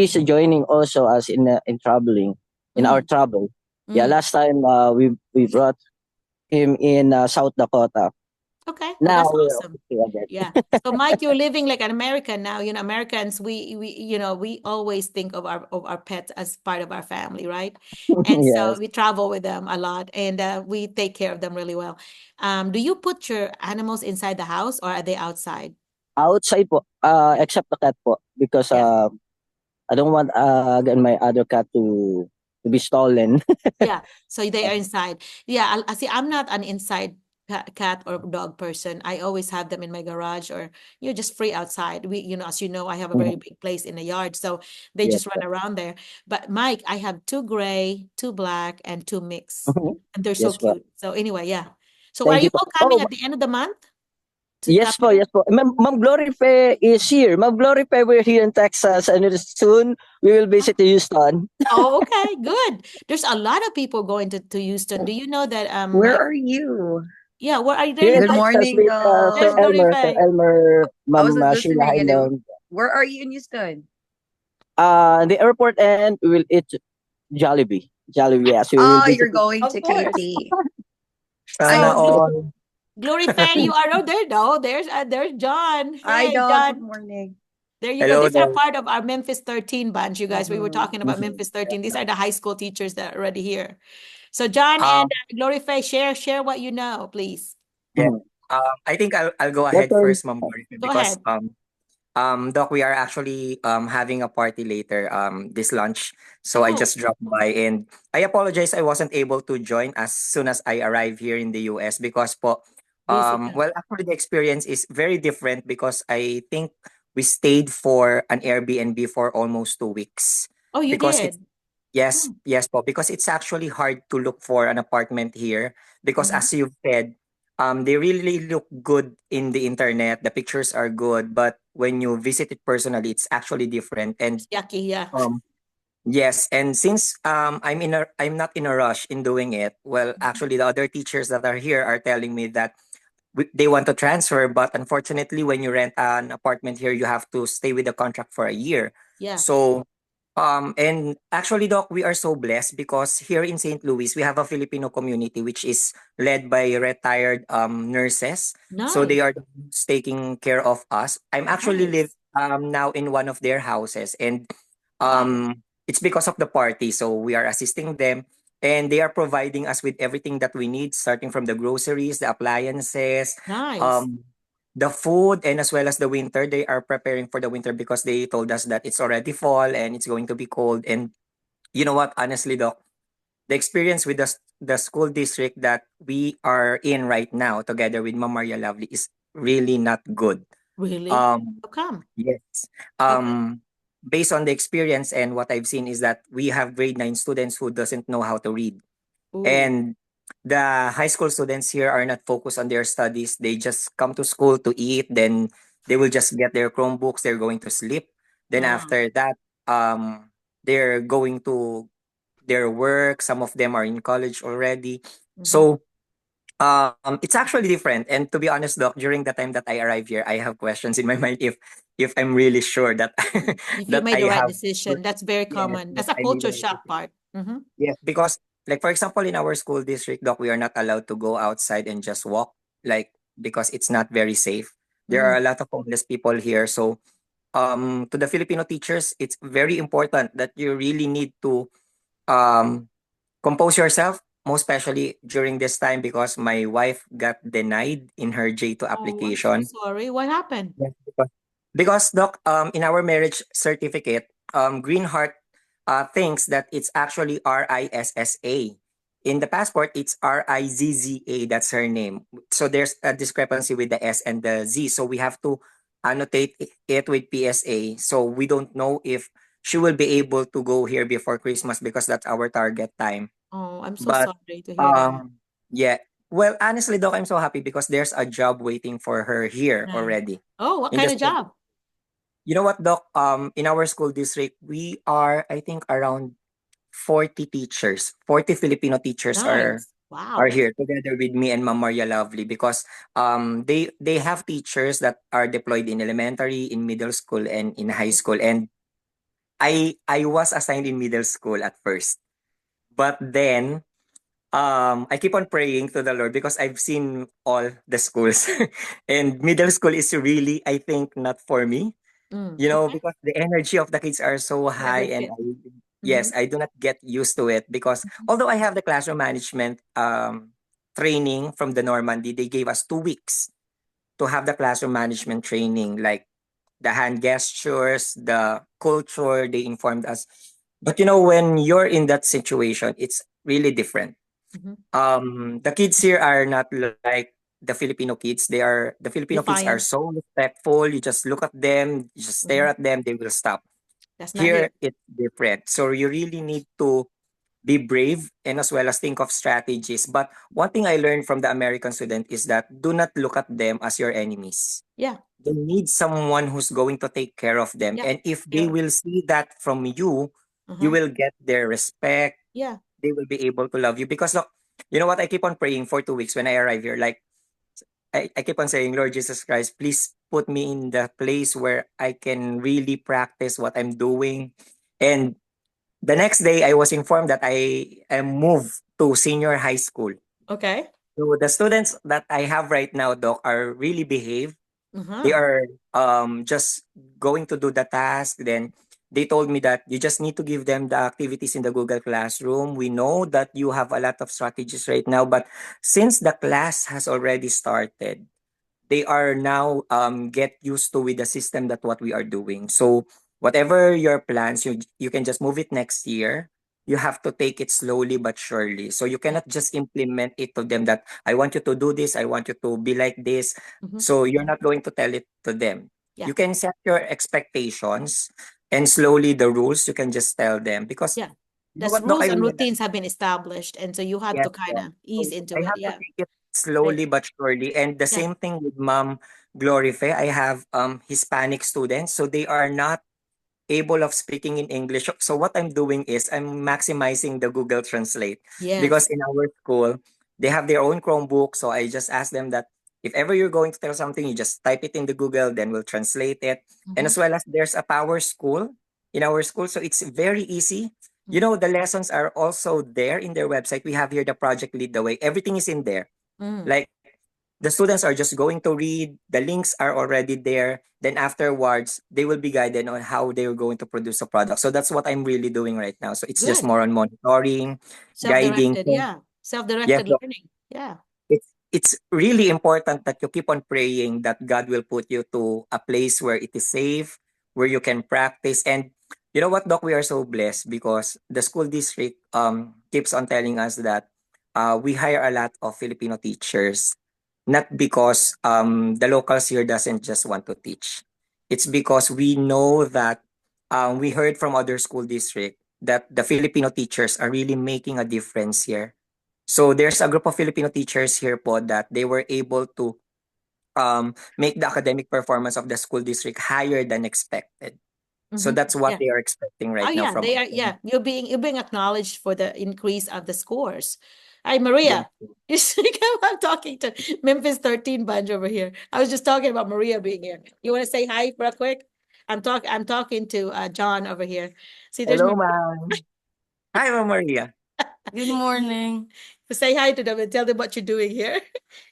is joining also us in traveling, in our travel. Yeah, Mm. last time we brought him in South Dakota. Okay, well, Now that's we're awesome. okay again. Yeah. So, Mike, you're living like an American now. Americans, we always think of our pets as part of our family, right? And so Yes. we travel with them a lot, and we take care of them really well. Do you put your animals inside the house or are they outside? Outside po, except the cat po because Yeah. I don't want again my other cat to be stolen. Yeah, so they are inside. Yeah, I see. I'm not an inside cat or dog person. I always have them in my garage or just free outside. As you know, I have a very big place in the yard, so they Yes. just run around there. But Mike, I have 2 gray, 2 black, and 2 mix, Mhm. and they're so Yes po. cute. So anyway, yeah. So are Thank you you po. all coming at the end of the month to come Yes po, here? yes po. Ma'am Glory Fe is here. Ma'am Glory Fe, we're here in Texas and soon we will visit Houston. Oh, okay, good. There's a lot of people going to Houston. Do you know that Where Mike? are you? Yeah, where are you? There Here you in Good go. Texas morning, with There's Doc. Glory Sir Faye. Elmer, I was Ma'am just Sheila listening and Highland. where are you in Houston? The airport and we will eat Jollibee. Jollibee, yes. We will Oh, visit. you're going Of to course. KT. Sana So, all. Glory Faye, you are there. No, there's John. Hi, Hey, Doc. Good John. morning. There you go. Hello These are there. part of our Memphis 13 bunch, you guys. We were talking about Mhm. Memphis 13. These are the high school teachers that are already here. So, John and Um, Glory Faye, share what you know, please. yeah. Mhm. I think I'll go Your ahead turn. first, Ma'am Dorothy, Go because ahead. Doc, we are actually having a party later this lunch. So I Oh, just dropped by and I apologize I wasn't able to join as soon as I arrived here in the US because po busy ka. well actually the experience is very different because I think we stayed for an Airbnb for almost 2 weeks Oh, you because it's did. yes, Hmm. yes po. Because it's actually hard to look for an apartment here because Mm-hmm. as you've said, they really look good in the internet. The pictures are good, but when you visit it personally, it's actually different. And Yucky, yeah. um, yes, and since I'm not in a rush in doing it. Well, actually, the other teachers that are here are telling me that they want to transfer, but unfortunately, when you rent an apartment here, you have to stay with the contract for a year. Yeah. So and actually, Doc, we are so blessed because here in St. Louis, we have a Filipino community which is led by retired nurses. So they Nice. are the ones taking care of us. I'm actually live Nice. now in one of their houses, and Wow. um it's because of the party. So we are assisting them, and they are providing us with everything that we need, starting from the groceries, the appliances, Nice. um, the food, and as well as the winter. They are preparing for the winter because they told us that it's already fall and it's going to be cold. And you know what? Honestly, Doc, the experience with the school district that we are in right now, together with Ma'am Maria Lovely, is really not good. Really? Um, How come? yes. Okay. Based on the experience and what I've seen is that we have grade 9 students who doesn't know how to read. Ooh. And the high school students here are not focused on their studies. They just come to school to eat, then they will just get their Chromebooks, they're going to sleep. Then Ah. after that, they're going to their work. Some of them are in college already. Mhm. So it's actually different. And to be honest, Doc, during the time that I arrive here, I have questions in my mind if I'm really sure that If you that made the I right have decision, that's very yes, common. that That's a I made the culture right shock decision. part. Mm-hmm. Yes, because like for example, in our school district, Doc, we are not allowed to go outside and just walk, like because it's not very safe. There Mm. are a lot of homeless people here. So to the Filipino teachers, it's very important that you really need to um compose yourself, most especially during this time because my wife got denied in her J2 Oh, I'm so application. sorry. What happened? Yes, because Doc, in our marriage certificate, Greenheart thinks that it's actually RISSA. In the passport, it's RIZZA. That's her name. So there's a discrepancy with the S and the Z. So we have to annotate it with PSA. So we don't know if she will be able to go here before Christmas because that's our target time. Oh, I'm so But sorry to hear that. yeah. Well, honestly, Doc, I'm so happy because there's a job waiting for her here Nice. already Oh, what in kind the of school. job? You know what, Doc? In our school district, we are, I think, around 40 teachers. 40 Filipino teachers Nice. are Wow. here together with me and Ma'am Maria Lovely because they have teachers that are deployed in elementary, in middle school, and in high school. And I was assigned in middle school at first, but then I keep on praying to the Lord because I've seen all the schools, and middle school is really, I think, not for me. Mm, You know, okay. because the energy of the kids are so Never high, and fit. Mm-hmm. yes, I do not get used to it because although I have the classroom management training from the Normandy, they gave us 2 weeks to have the classroom management training, like the hand gestures, the culture. They informed us, but you know, when you're in that situation, it's really different. Mm-hmm. The kids here are not like the Filipino kids. The Filipino kids are Defiant. so respectful. You just look at them, you just stare Mm-hmm. at them, they will stop. That's not here. Here it's different. So you really need to be brave and as well as think of strategies. But one thing I learned from the American student is that do not look at them as your enemies. Yeah. They need someone who's going to take care of them. Yeah. And if they Yeah. will see that from you, you Uh-huh. will get their respect. Yeah. They will be able to love you. Because look, you know what? I keep on praying for 2 weeks when I arrive here. Like, I keep on saying, Lord Jesus Christ, please put me in the place where I can really practice what I'm doing. And the next day, I was informed that I am moved to senior high school. Okay. So the students that I have right now, Doc, are really behaved. They Uh-huh. are just going to do the task. Then they told me that you just need to give them the activities in the Google Classroom. We know that you have a lot of strategies right now, but since the class has already started, they are now get used to with the system that what we are doing. So whatever your plans, you can just move it next year. You have to take it slowly but surely. So you Yeah. cannot just implement it to them that I want you to do this, I want you to be like this. Mm-hmm. So you're not going to tell it to them. Yeah. You can set your expectations and slowly the rules you can just tell them because Yeah. you know That's what, Doc, rules I and realized. routines have been established, and so you have Yes, to kind yes. of ease So into I it. have to Yeah. take it Right. slowly but surely. And the Yeah. same thing with Mom Glorife. I have Hispanic students, so they are not able of speaking in English. So what I'm doing is I'm maximizing the Google Translate because Yes. in our school they have their own Chromebook. So I just ask them that if ever you're going to tell something, you just type it in the Google, then we'll translate it. And Mm-hmm. as well as there's a Power School in our school, so it's very easy. You Mm-hmm. know, the lessons are also there in their website. We have here the project Lead the Way. Everything is in there. Mm. Like the students are just going to read, the links are already there. Then afterwards, they will be guided on how they are going to produce a product. So that's what I'm really doing right now. So it's just Good. more on monitoring, guiding. Self-directed, So yeah. yes, Self-directed so learning. Yeah. it's really important that you keep on praying that God will put you to a place where it is safe, where you can practice. And you know what, Doc, we are so blessed because the school district keeps on telling us that we hire a lot of Filipino teachers, not because the locals here doesn't just want to teach. It's because we know that we heard from other school district that the Filipino teachers are really making a difference here. So there's a group of Filipino teachers here po that they were able to make the academic performance of the school district higher than expected. So Mm-hmm. that's what Yeah. they are expecting Oh right now yeah, from they us. are. Yeah, you're being acknowledged for the increase of the scores. Hi, Yes. Maria. You see, I'm talking to Memphis 13 bunch over here. I was just talking about Maria being here. You want to say hi real quick? I'm talking to John over here. See, there's Hello, Maria. ma'am. Hi, Ma'am Maria. Good morning. Say hi to them and tell them what you're doing here.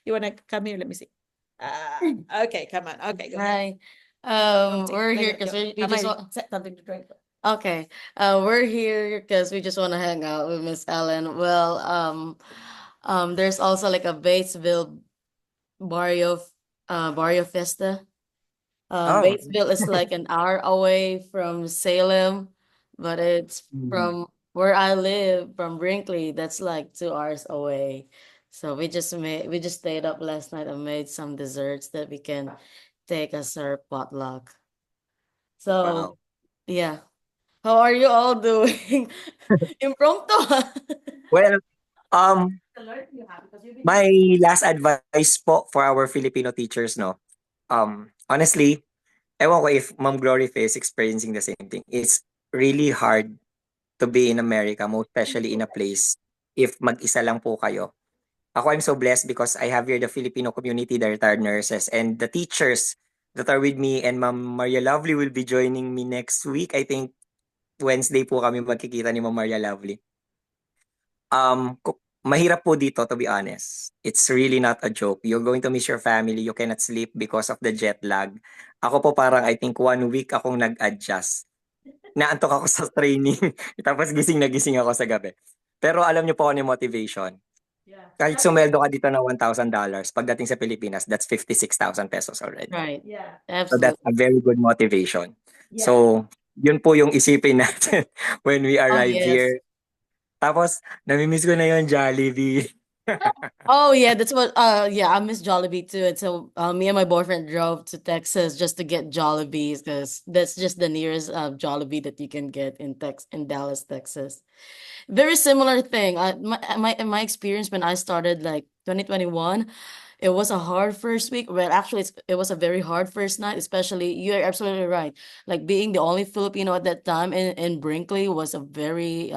You want to come here? Let me see. Okay, come on. Okay, go ahead. Hi. We're Take- here take- because yo- we just Amay, want. set something to drink. Okay. We're here because we just want to hang out with Miss Ellen. Well, there's also like a Batesville Barrio, Barrio Fiesta. Oh. Batesville is like an hour away from Salem, but it's Mm. from where I live, from Brinkley. That's like 2 hours away. So we just stayed up last night and made some desserts that we can take as our potluck. Wow. So yeah, how are you all doing? Impromptu. Well, um, Alert you have because you've been here. my last advice po for our Filipino teachers, no, honestly, ewan ko if Ma'am Glory Faye is experiencing the same thing. It's really hard to be in America, most especially in a place if mag-isa lang po kayo. Ako, I'm so blessed because I have here the Filipino community, the retired nurses, and the teachers that are with me. And Ma'am Maria Lovely will be joining me next week. I think Wednesday po kami magkikita ni Ma'am Maria Lovely. Mahirap po dito, to be honest. It's really not a joke. You're going to miss your family. You cannot sleep because of the jet lag. Ako po parang I think 1 week akong nag-adjust. Naantok ako sa training. Tapos gising na gising ako sa gabi. Pero alam niyo po ano yung motivation. Yeah. Kahit sumeldo ka dito ng $1,000, pagdating sa Pilipinas, that's 56,000 pesos already. Right. Yeah. So that's Absolutely. a very good motivation. Yeah. So, yun po yung isipin natin when we Oh arrive yes. here. Tapos, namimiss ko na yung Jollibee. Oh yeah, that's what yeah, I miss Jollibee too. And so me and my boyfriend drove to Texas just to get Jollibees because that's just the nearest Jollibee that you can get in Dallas, Texas. Very similar thing. My experience when I started like 2021, it was a hard first week. Well, actually, it was a very hard first night, especially you're absolutely right. Like being the only Filipino at that time in Brinkley was a very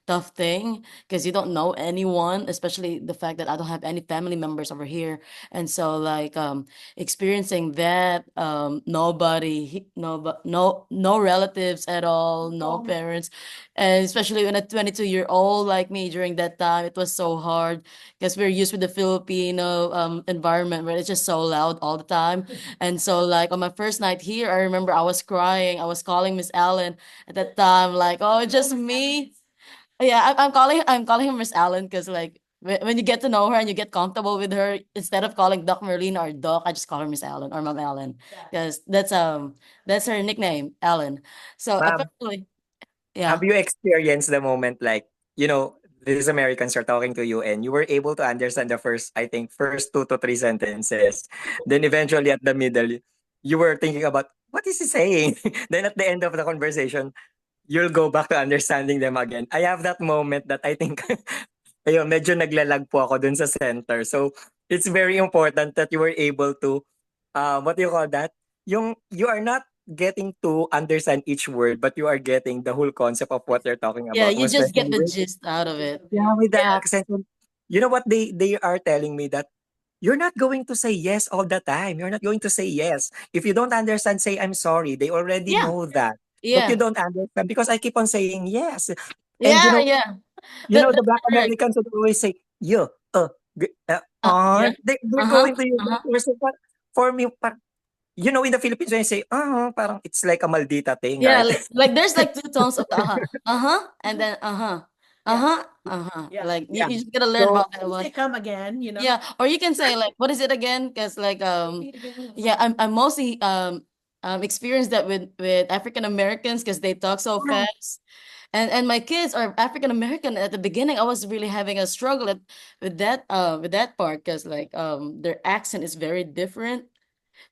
tough thing because you don't know anyone, especially the fact that I don't have any family members over here. And so like experiencing that, no relatives at all, no parents, and especially when a 22-year-old like me during that time, it was so hard because we're used with the Filipino environment where it's just so loud all the time. And so like on my first night here, I remember I was crying. I was calling Miss Allen at that time, like, oh, it's just me. Yeah, I'm calling her Miss Allen because like when you get to know her and you get comfortable with her, instead of calling Doc Merlina or Doc, I just call her Miss Allen or Mom Allen because that's her nickname, Allen. So Ma'am, apparently, have yeah. you experienced the moment like, these Americans are talking to you and you were able to understand the first, I think, first 2 to 3 sentences. Then eventually at the middle, you were thinking about, what is he saying? Then at the end of the conversation, you'll go back to understanding them again. I have that moment that I think ayun, medyo naglalag po ako dun sa center. So, it's very important that you were able to, what do you call that? You are not getting to understand each word, but you are getting the whole concept of what they're talking Yeah, about. you Most just get especially the with, gist out of it. yeah, with the Yeah. accent. And you know what they are telling me that you're not going to say yes all the time. You're not going to say yes. If you don't understand, say I'm sorry. They already Yeah. know that. But you Yeah. don't understand because I keep on saying yes. And Yeah, yeah. the Black That's correct. Americans would always say, yeah, Yeah. they're Uh-huh. going to use that word. So, for me, you know, in the Philippines, when you say, parang it's like a maldita thing, Yeah, right? like there's like two tones of the and then Yeah. Like Yeah. you just gotta learn So, about that one. They come again, you know. Yeah, or you can say like, what is it again? Because like yeah, I'm mostly experienced that with African Americans because they talk so fast. And my kids are African American. At the beginning, I was really having a struggle with that part because like their accent is very different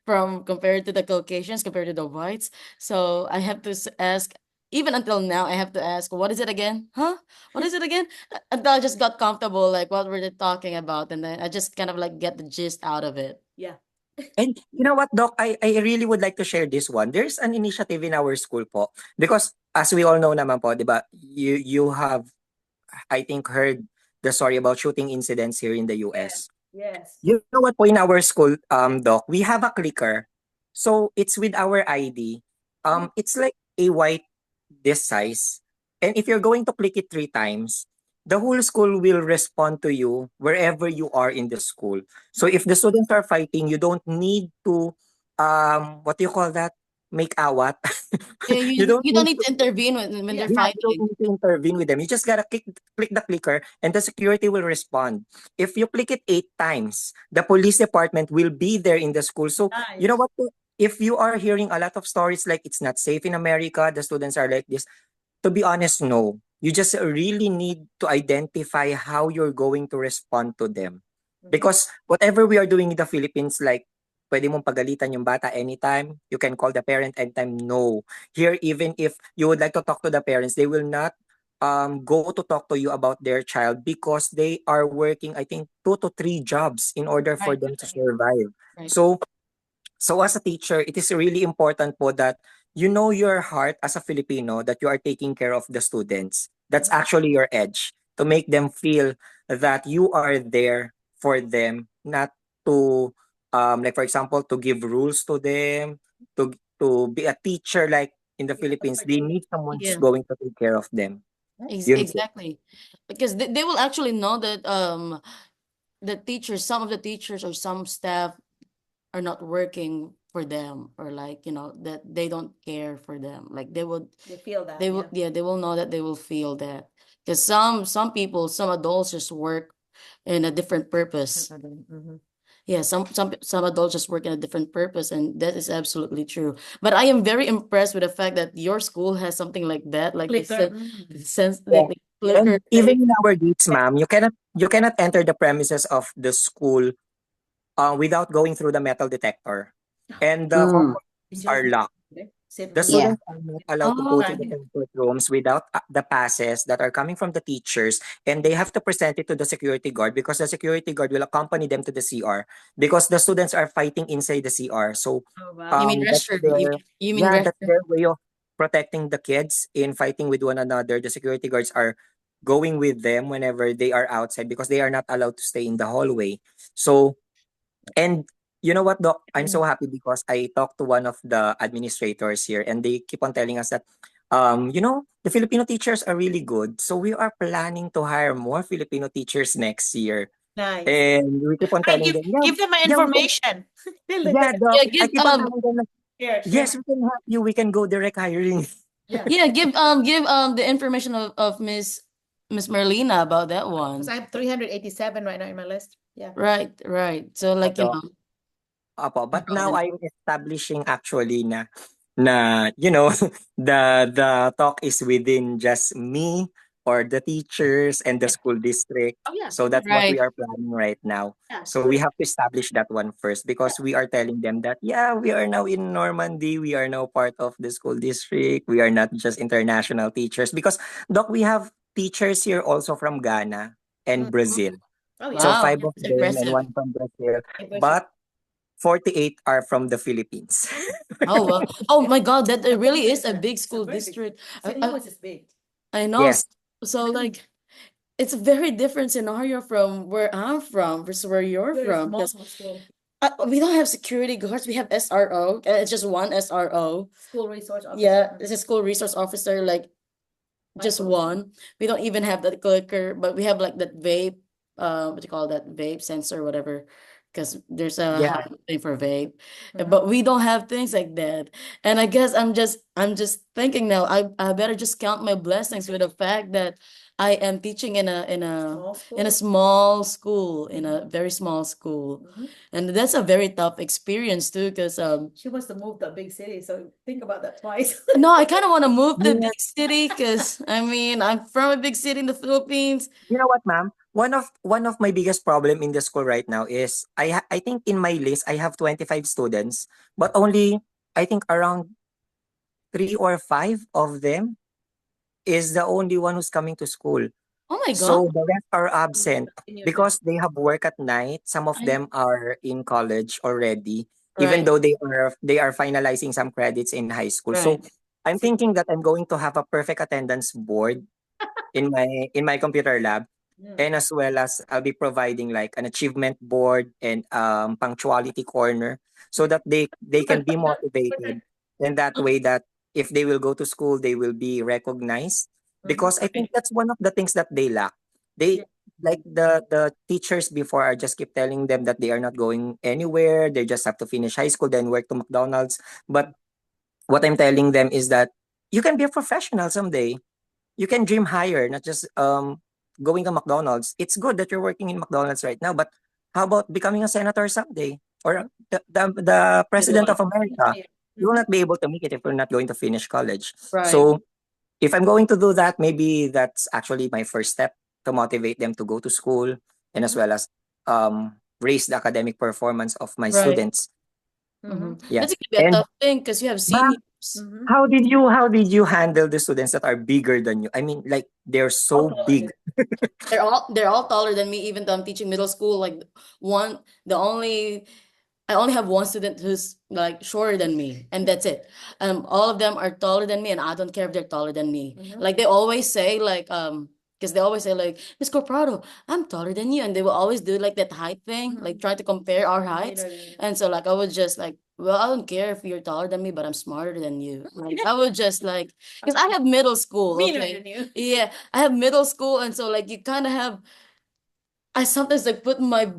from compared to the Caucasians, compared to the whites. So I have to ask, even until now, I have to ask, what is it again? Huh? What is it again? Until I just got comfortable, like what were they talking about? And then I just kind of like get the gist out of it. Yeah. and you know what, Doc, I really would like to share this one. There's an initiative in our school po. Because as we all know naman po, di ba, you have, I think, heard the story about shooting incidents here in the US. Yes. You know what po, in our school, Doc, we have a clicker. So it's with our ID. It's like a white this size. And if you're going to click it 3 times, the whole school will respond to you wherever you are in the school. So if the students are fighting, you don't need to what do you call that? Make awat. Yeah, You don't you don't need need to to intervene when they're yeah, you don't fighting. need to intervene with them. You just gotta click the clicker and the security will respond. If you click it 8 times, the police department will be there in the school. So you know Nice. what? If you are hearing a lot of stories like it's not safe in America, the students are like this, to be honest, no. You just really need to identify how you're going to respond to them. Because whatever we are doing in the Philippines, like, pwede mong pagalitan yung bata anytime, you can call the parent anytime, no. Here, even if you would like to talk to the parents, they will not go to talk to you about their child because they are working, I think, 2 to 3 jobs in order for Right, them to survive. right. So as a teacher, it is really important po that you know your heart as a Filipino that you are taking care of the students. That's actually your edge to make them feel that you are there for them, not to like for example to give rules to them, to be a teacher like in the Philippines, they need someone who's Yeah, going to take care of them. Yun po. exactly. Because they will actually know that the teachers, some of the teachers or some staff are not working for them, or like that they don't care for them, like They feel that. they will, yeah, they will know that, they will feel that, because some people, some adults just work in a different purpose. Yeah, some adults just work in a different purpose, and that is absolutely true. But I am very impressed with the fact that your school has something like that, like Clicker. the sense, Yeah. the clicker And even thing. in our gates, ma'am, you cannot enter the premises of the school without going through the metal detector. And the Mm, comfort rooms are locked. The yeah. students are not allowed to Oh, go to the okay. comfort rooms without the passes that are coming from the teachers, and they have to present it to the security guard because the security guard will accompany them to the CR because the students are fighting inside the CR. So Oh, wow. You mean that's restroom? their You mean yeah, that's restroom? their way of protecting the kids in fighting with one another. The security guards are going with them whenever they are outside because they are not allowed to stay in the hallway. So and you know what, Doc? I'm so happy because I talked to one of the administrators here and they keep on telling us that, the Filipino teachers are really good. So we are planning to hire more Filipino teachers next year. Nice. And we keep on Hey, telling them, yeah, give them my yeah, information. yeah, Doc. Yeah, I give keep on telling them, like, Here, yes, we can help you. We can go direct hiring. yeah, give the information of Miss Merlina about that one. Because I have 387 right now in my list. Yeah. Right, right. So like Doc. Apo, but now I'm establishing actually na the talk is within just me or the teachers and the school district. Oh, yeah. So that's what we right. are planning right now. Yeah, So we have to establish that one first because we are telling them that yeah, we are now in Normandy, we are now part of the school district. We are not just international teachers because Doc, we have teachers here also from Ghana and Brazil. Oh, yeah. So Wow, 5 of that's them and impressive. one from Brazil. Impressive. But 48 are from the Philippines. Oh well. Oh my God, that it really is a big school Very big. district. St. Louis is big. I know. Yes. So like, it's a very different scenario from where I'm from versus where you're Very from. small 'Cause school. we don't have security guards. We have SRO. It's just one SRO. School resource officer. Yeah, it's a school resource officer, like just one. We don't even have that clicker, but we have like that vape. what do you call that, vape sensor, whatever, because there's a Yeah. thing for vape, but we don't have things like that. And I guess I'm just thinking now, I better just count my blessings with the fact that I am teaching in a small school, in a very small school. And that's a very tough experience too, because She wants to move to a big city, so think about that twice. no, I kind of want to move to a Yeah. big city, because I mean, I'm from a big city in the Philippines. You know what, ma'am? One of my biggest problem in the school right now is I think in my list I have 25 students, but only I think around 3 or 5 of them is the only one who's coming to school. Oh my God. So the rest are absent In your because they have work at night. Some of them are in college already, even Right, though they are finalizing some credits in high school. So right, I'm thinking that I'm going to have a perfect attendance board in my computer lab, Yeah. and as well as I'll be providing like an achievement board and punctuality corner so that they can be motivated, and that way that if they will go to school they will be recognized, because I think that's one of the things that they lack. They, like, the teachers before are just keep telling them that they are not going anywhere, they just have to finish high school then work to McDonald's. But what I'm telling them is that you can be a professional someday. You can dream higher, not just going to McDonald's. It's good that you're working in McDonald's right now, but how about becoming a senator someday or the president of America? You will not be able to make it if you're not going to finish college. right. So if I'm going to do that, maybe that's actually my first step to motivate them to go to school, and as well as raise the academic performance of my Right. students. Yeah. That's gonna be a And tough thing because you have ma'am, seniors. how did you handle the students that are bigger than you? I mean, like, they're so big. They're all taller than me, even though I'm teaching middle school. Like one, the only I only have one student who's like shorter than me, and that's it. All of them are taller than me, and I don't care if they're taller than me. Like they always say, like because they always say like, Miss Corprado, I'm taller than you, and they will always do like that height thing, like try to compare our heights. And so like I would just like, well, I don't care if you're taller than me, but I'm smarter than you. Like I would just like, because I have middle school, Meaner okay, than you. yeah, I have middle school, and so like you kind of have, I sometimes like put my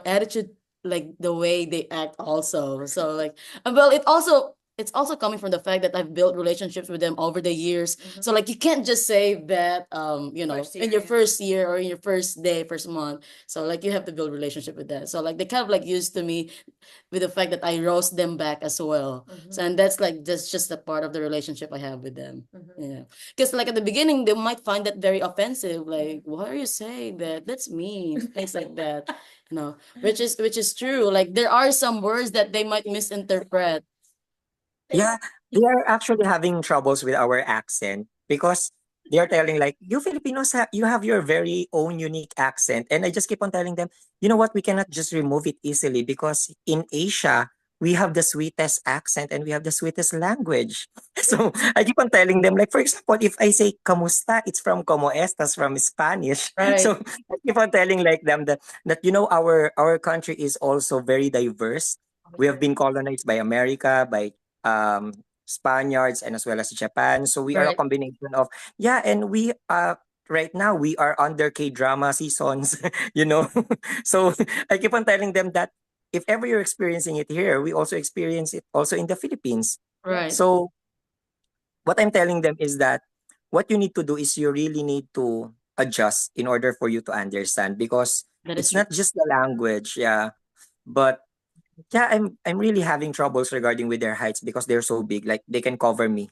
attitude like the way they act also. So like well, it's also coming from the fact that I've built relationships with them over the years. So like you can't just say that in your first year or in your first day, first month. So like you have to build relationship with that. So like they kind of like used to me with the fact that I roast them back as well. So and that's just a part of the relationship I have with them. Yeah. Because like at the beginning they might find that very offensive. Like, why are you saying that? That's mean. Things like that. Which is true. Like there are some words that they might misinterpret. Yeah, they are actually having troubles with our accent because they are telling like, you Filipinos you have your very own unique accent, and I just keep on telling them, you know what, we cannot just remove it easily because in Asia we have the sweetest accent and we have the sweetest language. So I keep on telling them, like, for example, if I say kamusta, it's from como estas, from Spanish. Right. So I keep on telling like them that our country is also very diverse. We have been colonized by America, by um Spaniards, and as well as Japan. So we are a Right. combination of, yeah, and we right now we are under K-drama seasons, you know. So I keep on telling them that if ever you're experiencing it here, we also experience it also in the Philippines. Right. So what I'm telling them is that what you need to do is you really need to adjust in order for you to understand, because That is it's true. not just the language, yeah, but yeah, I'm really having troubles regarding with their heights because they're so big. Like they can cover me.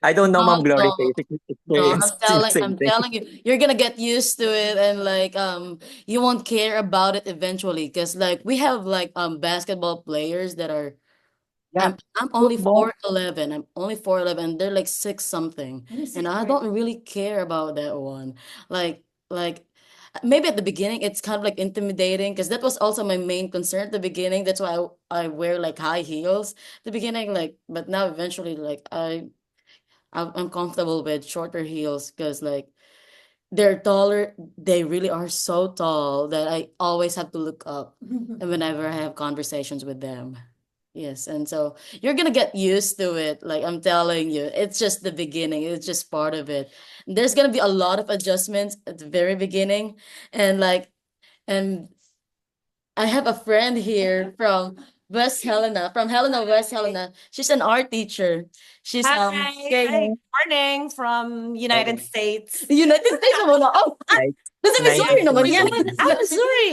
I don't know, Mom Glory, No, if you no, experience the same I'm thing. telling you, you're gonna get used to it, and like you won't care about it eventually, because like we have like basketball players that are, Yeah, I'm only football. 4'11". I'm only 4'11". They're like six something, and I don't really care about that one. Like maybe at the beginning it's kind of like intimidating, because that was also my main concern at the beginning. That's why I wear like high heels at the beginning. Like, but now eventually like I'm comfortable with shorter heels, because like they're taller. They really are so tall that I always have to look up and whenever I have conversations with them. Yes, and so you're gonna get used to it. Like I'm telling you, it's just the beginning. It's just part of it. There's gonna be a lot of adjustments at the very beginning, and and I have a friend here from West Helena, from Helena, West Helena. She's an art teacher. She's Hi, Kaya. morning from United States. United States naman na. Oh, Nice, nasa nice Missouri to naman meet yan. you. Missouri.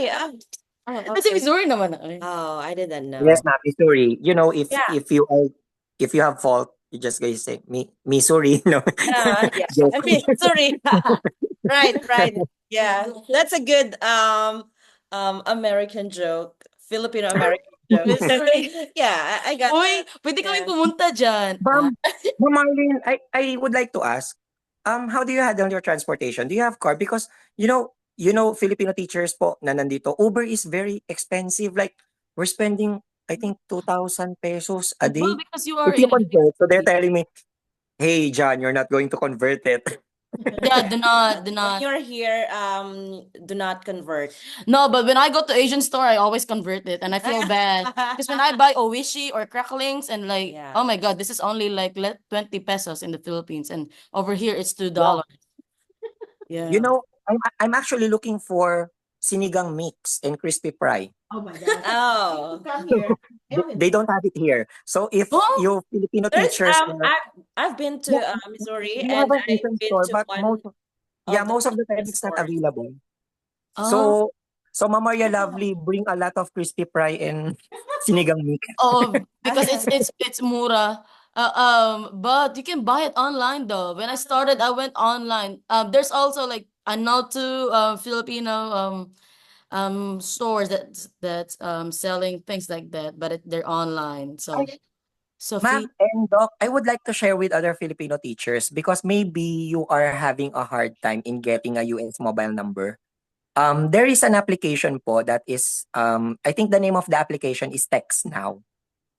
Nasa Missouri naman na. Ay. Oh, I didn't Yes, know. ma'am, Missouri. You know, Yeah, if you have fault, you just guys say Missouri. No, yeah. Joke. I mean, sorry. Right, right. Yeah, that's a good American joke, Filipino American joke. Missouri. Yeah, I got Uy, that. pwede kaming Yeah. pumunta dyan. Ma'am Marlene, I would like to ask, how do you handle your transportation? Do you have car? Because Filipino teachers po na nandito, Uber is very expensive. Like we're spending, I think, 2,000 pesos a Well, day. because you are If you in a big convert, so they're city. telling me, hey, John, you're not going to convert it. Yeah, do not. When you're here, do not convert. No, but when I go to Asian store, I always convert it, and I feel bad because when I buy owishi or cracklings, and like, Yeah. oh my God, this is only like 20 pesos in the Philippines, and over here it's $2. Wow. Yeah. You know, I'm actually looking for sinigang mix and crispy fry. Oh my God. Oh, Come here. They don't have it here. So if Oh, you Filipino there's teachers are, I've been to yeah, Missouri, we have and an I've Asian been store, to but one of the most of the time Philippine it's not stores. available. oh, So Mama Maria Lovely, bring a lot of crispy fry and sinigang mix. oh, because it's mura. But you can buy it online though. When I started, I went online. There's also like I know two Filipino stores that's selling things like that, but they're online. So Ay, Sophie, Ma'am and Doc, I would like to share with other Filipino teachers because maybe you are having a hard time in getting a US mobile number. There is an application po that is, I think the name of the application is Text Now.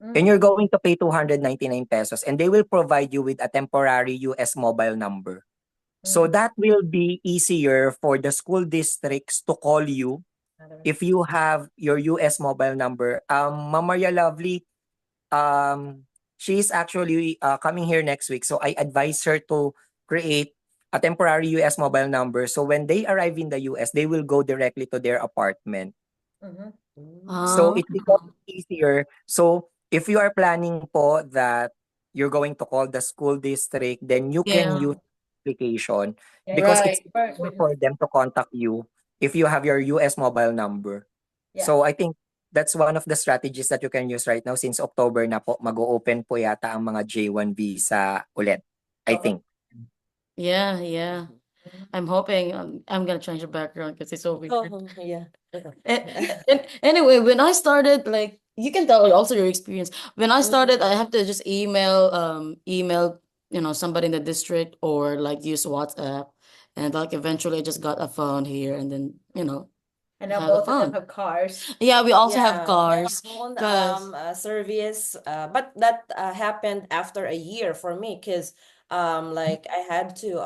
And you're going to pay 299 pesos and they will provide you with a temporary US mobile number. So that will be easier for the school districts to call you if you have your US mobile number. Ma'am Maria Lovely, she is actually coming here next week. So I advise her to create a temporary US mobile number. So when they arrive in the US, they will go directly to their apartment. So ah, it becomes easier. So if you are planning po that you're going to call the school district, then you can yeah, use application because it's right. easier for them to contact you if you have your US mobile number. So I think that's one of the strategies that you can use right now since October na po, mag-o-open po yata ang mga J1 visa ulit, I think. Yeah, yeah. I'm hoping I'm gonna change the background because it's so weird. Oh, yeah. And anyway, when I started, like you can tell also your experience. When I started, I have to just email, somebody in the district or like use WhatsApp. And like eventually I just got a phone here and then, And now have a both of them phone. have cars. Yeah, we also have Yeah, cars. phone 'Cause service. But that happened after a year for me because like I had to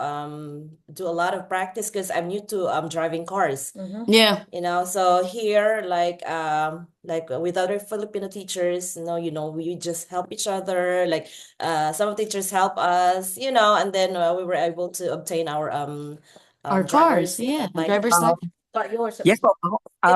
do a lot of practice because I'm new to driving cars. yeah, So here like with other Filipino teachers, we just help each other. Like some teachers help us, and then we were able to obtain our our cars, driver's yeah, driver's license. Um, license. But yours. yes po.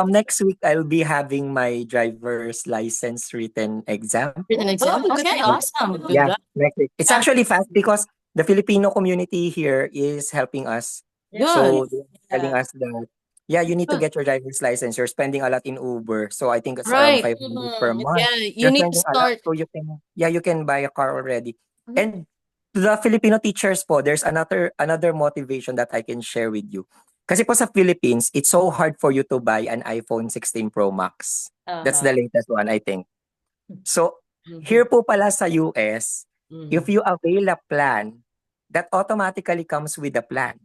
Next week I'll be having my driver's license written exam. Written exam. Oh, good Okay, for you. awesome. Good Yeah, luck. next week. It's actually fast because the Filipino community here is helping us. Good. So they're telling Yeah. us that, yeah, you need to get your driver's license. You're spending a lot in Uber. So I think it's around Right. 500 per month. Yeah, you You're need to spending a lot. start. So you can buy a car already. And to the Filipino teachers po, there's another motivation that I can share with you. Kasi po sa Philippines, it's so hard for you to buy an iPhone 16 Pro Max. That's the latest one, I think. So here po pala sa US, if you avail a plan, that automatically comes with the plan.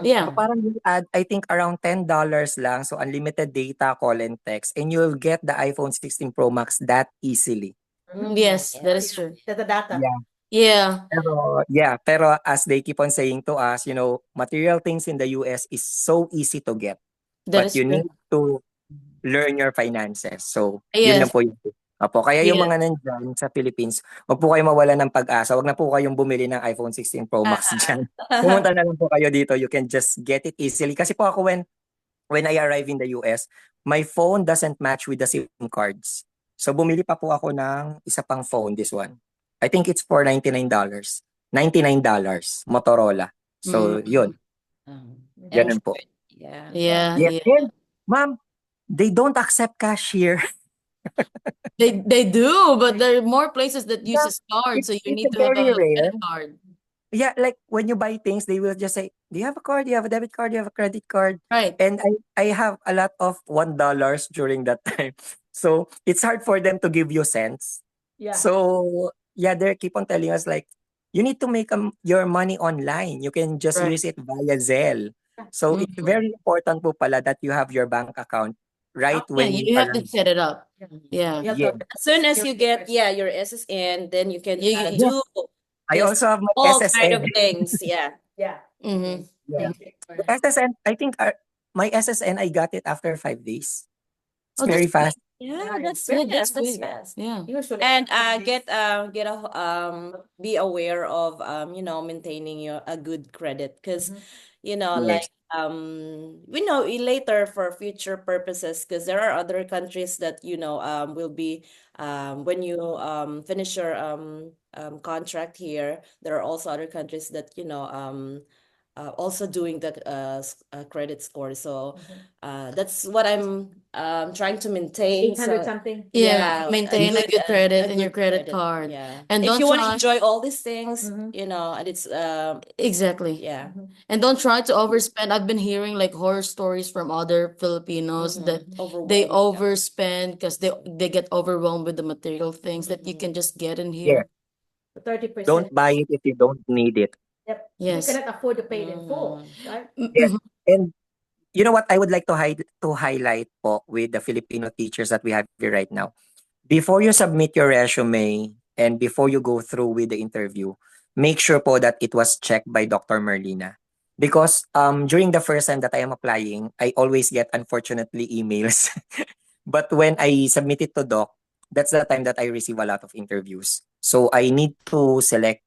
Yeah, So parang you add, I think around $10 lang, so unlimited data, call and text, and you'll get the iPhone 16 Pro Max that easily. yes, that is true. The data. Yeah. Yeah, Pero as they keep on saying to us, material things in the US is so easy to get, that but is you true. need to learn your finances. So, yun lang Yes. po yun. Opo, kaya yung Yes. mga nandyan sa Philippines, wag po kayo mawala ng pag-asa. Wag na po kayong bumili ng iPhone 16 Pro Max dyan. Pumunta na lang po kayo dito. You can just get it easily. Kasi po ako when I arrive in the US, my phone doesn't match with the SIM cards. So bumili pa po ako ng isa pang phone, this one. I think it's for $99. $99, Motorola. So yun, ganun po. Android. Yeah. Yeah, Yes, yeah. and ma'am, they don't accept cash here. They do, but there are more places that Yeah, uses cards, so you it's need to have very a rare. credit card. Yeah, like when you buy things, they will just say, "Do you have a card? Do you have a debit card? Do you have a credit card?" Right. And I have a lot of $1 during that time. So it's hard for them to give you cents. Yeah. So yeah, they keep on telling us like, you need to make your money online. You can just Right. use it via Zelle. So it's very important po pala that you have your bank account right Yeah, when you you have to arrive. set it up. Yeah. Yeah. As soon as you get your SSN, then you can You- Yeah. do I this also have my all kind SSN. of things. Yeah. Yeah. Mhm. Yeah. SSN, I think my SSN, I got it after 5 days. It's Oh, very that's fast. Yeah, that's Yeah, that's that's sweet. fast. Yeah. Usually. And be aware of maintaining a good credit, because Yes. like we know later for future purposes, because there are other countries that will be when you finish your contract here, there are also other countries that also doing the credit score. So that's what I'm trying to maintain. 800 So something. Yeah, yeah, maintain a good credit in your good credit card. Yeah. And If don't you want to try enjoy all these things, Mhm. and it's exactly. yeah. And don't try to overspend. I've been hearing like horror stories from other Filipinos that they Overwhelmed. overspend because they get overwhelmed with the material things that you can just get in Yeah. here. 30%. Don't buy it if you don't need it. Yep. Yes. You cannot afford to pay it in full, right? Yes. Mhm. And you know what I would like to highlight po with the Filipino teachers that we have here right now. Before you submit your resume and before you go through with the interview, make sure po that it was checked by Dr. Merlina. Because during the first time that I am applying, I always get unfortunately emails. But when I submit it to Doc, that's the time that I receive a lot of interviews. So I need to select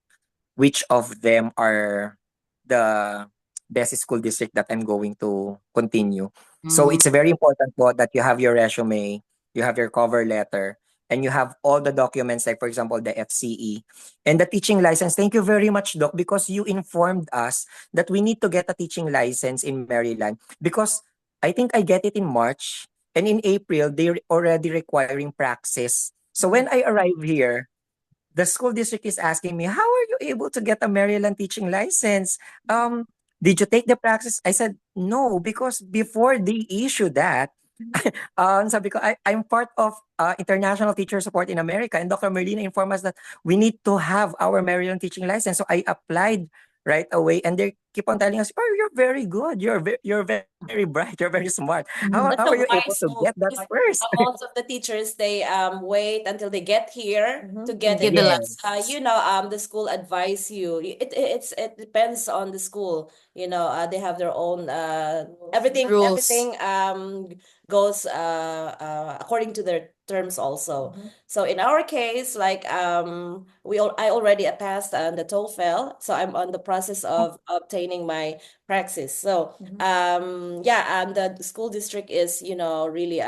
which of them are the best school district that I'm going to continue. So it's very important po that you have your resume, you have your cover letter, and you have all the documents, like for example, the FCE and the teaching license. Thank you very much, Doc, because you informed us that we need to get a teaching license in Maryland, because I think I get it in March, and in April, they're already requiring praxis. So when I arrive here, the school district is asking me, "How are you able to get a Maryland teaching license? Did you take the praxis?" I said, "No, because before they issue that, sabi ko, I'm part of International Teacher Support in America, and Dr. Merlina informed us that we need to have our Maryland teaching license." So I applied right away, and they keep on telling us, "Oh, you're very good. You're very bright. You're very smart. That's How a are you able wise to move, get that because first?" most of the teachers, they wait until they get here to get Get it, the because license. the school advise you. It depends on the school. They have their own Rules. everything goes according to their terms also. So in our case, like I already passed the TOEFL, so I'm on the process of obtaining my praxis. So yeah, and the school district is really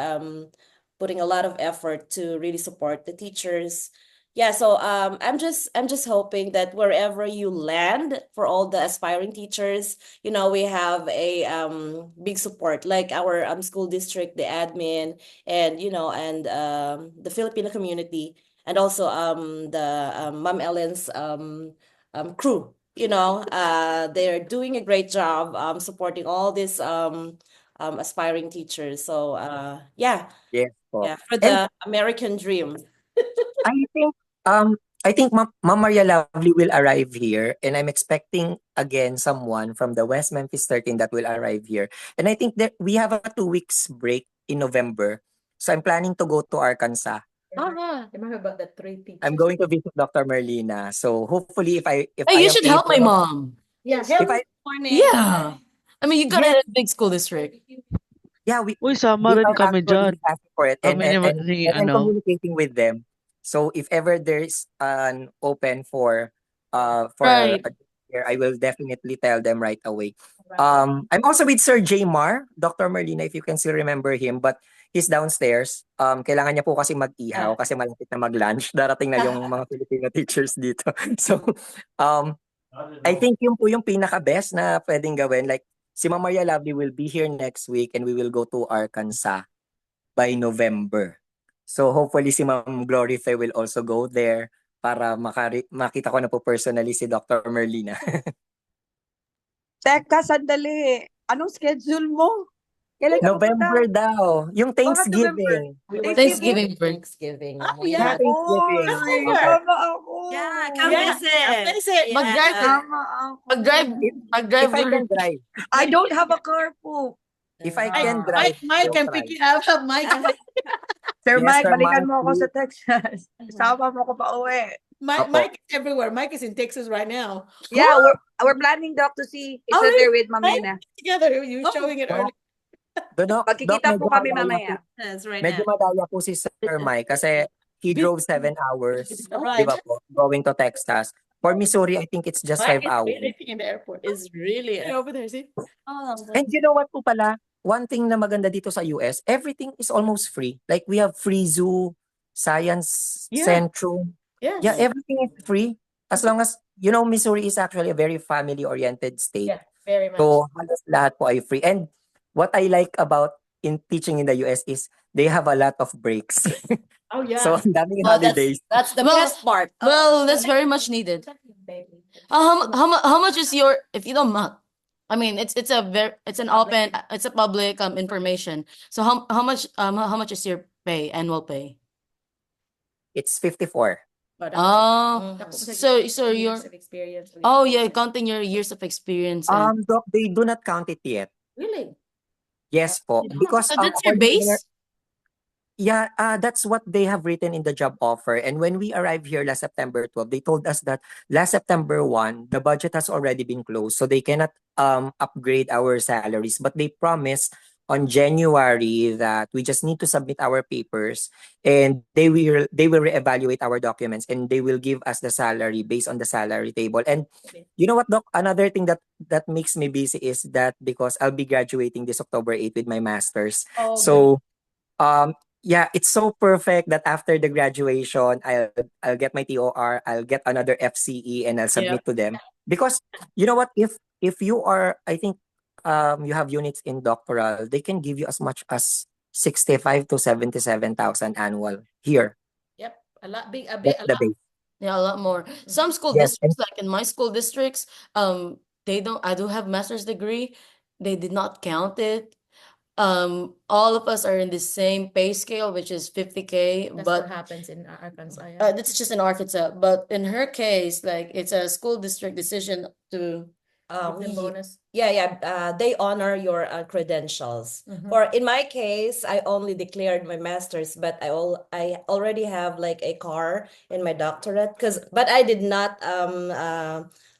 putting a lot of effort to really support the teachers. Yeah, so I'm just hoping that wherever you land, for all the aspiring teachers, we have a big support, like our school district, the admin, and the Filipino community, and also the Ma'am Ellen's crew. They're doing a great job supporting all these aspiring teachers. So yeah, Yes po. for And the American dream. I think Ma'am Maria Lovely will arrive here, and I'm expecting again someone from the West Memphis 13 that will arrive here. And I think that we have a 2 weeks break in November. So I'm planning to go to Arkansas. Remember about the 3 I'm teachers? going to visit Dr. Merlina. So hopefully if Hey, I you am should help my able, mom. Yeah, if I Morning. Yeah. I mean, you got yes, a big school district. Yeah, we Uy, sama we rin are kami dyan. actually asking for it, Kami ni, and I'm communicating with them. So if ever there's an open for Right. a year, I will definitely tell them right away. I'm also with Sir J. Mar, Dr. Merlina, if you can still remember him, but he's downstairs. Kailangan niya po kasi mag-ihaw kasi malapit na mag-lunch. Darating na yung mga Filipino teachers dito. So, um, I think yun po yung pinaka-best na pwedeng gawin. Like, si Ma'am Maria Lovely will be here next week and we will go to Arkansas by November. So hopefully si Ma'am Glory Faye will also go there para makita ko na po personally si Dr. Merlina. Teka, sandali. Anong schedule mo? Kailan ka November pupunta? daw. Yung Bakit November? Thanksgiving. Thanksgiving break. Thanksgiving. Ah, Yeah, yeah. Thanksgiving. Oy, sama ako. Yeah, come Yeah. visit. Visit. Mag-drive. Sama ako. Mag-drive. If I can drive. I don't have a car po. If I can drive. Mike I'll can try. pick you up. Mike, Sir Yes, Mike, Sir balikan Mike, mo ako please. sa Texas. Sama mo ako pa uwi. Mike, Apo. Mike is everywhere. Mike is in Texas right now. Yeah, we're planning, Doc, to see each Oh, other really? with Mamena. Together, you showing it early. Doc, Magkikita po kami mamaya. Yes, right medyo now. madaya po si Sir Mike kasi he drove 7 hours, di Right. ba po, going to Texas. For Missouri, I think it's just 5 hours. Anything in the airport. It's really You're over there, see? oh, And you know what po pala? One thing na maganda dito sa US, everything is almost free. Like we have free zoo, science Yeah. centrum. Yes. Yeah, everything is free. As long as, Missouri is actually a very family-oriented state. Yeah, very much. So, halos lahat po ay free. And what I like about in teaching in the US is they have a lot of breaks. Oh, yeah. So, ang daming well, holidays. that's the Well, best part. Well, that's very much needed. How much is your, if you don't mind? I mean, it's an open, it's a public information. So how much is your pay, annual pay? It's 54. Oh, so you're, experience. oh yeah, counting your years of experience. Doc, they do not count it yet. Really? Yes po. Because So that's your according to their- base? Yeah, that's what they have written in the job offer. And when we arrived here last September 12, they told us that last September 1, the budget has already been closed. So they cannot upgrade our salaries. But they promised on January that we just need to submit our papers and they will reevaluate our documents and they will give us the salary based on the salary table. And you know what, Doc? Another thing that makes me busy is that because I'll be graduating this October 8 with my master's. Oh, So yeah, it's so perfect that after the graduation, I'll get my TOR, I'll get another FCE, and I'll submit to them. Because you know what, if you are, I think, you have units in doctoral, they can give you as much as 65 to 77,000 annual here. Yep. A lot big, a That's bit, a the lot. base. Yeah, a lot more. Some school Yes, districts, like in my school districts, they don't, I do have master's degree. They did not count it. All of us are in the same pay scale, which is 50K, That's but what happens in Arkansas. Yeah. that's just in Arkansas. But in her case, like it's a school district decision to Give them bonus. They honor your credentials. For in my case, I only declared my master's, but I already have like a car in my doctorate but I did not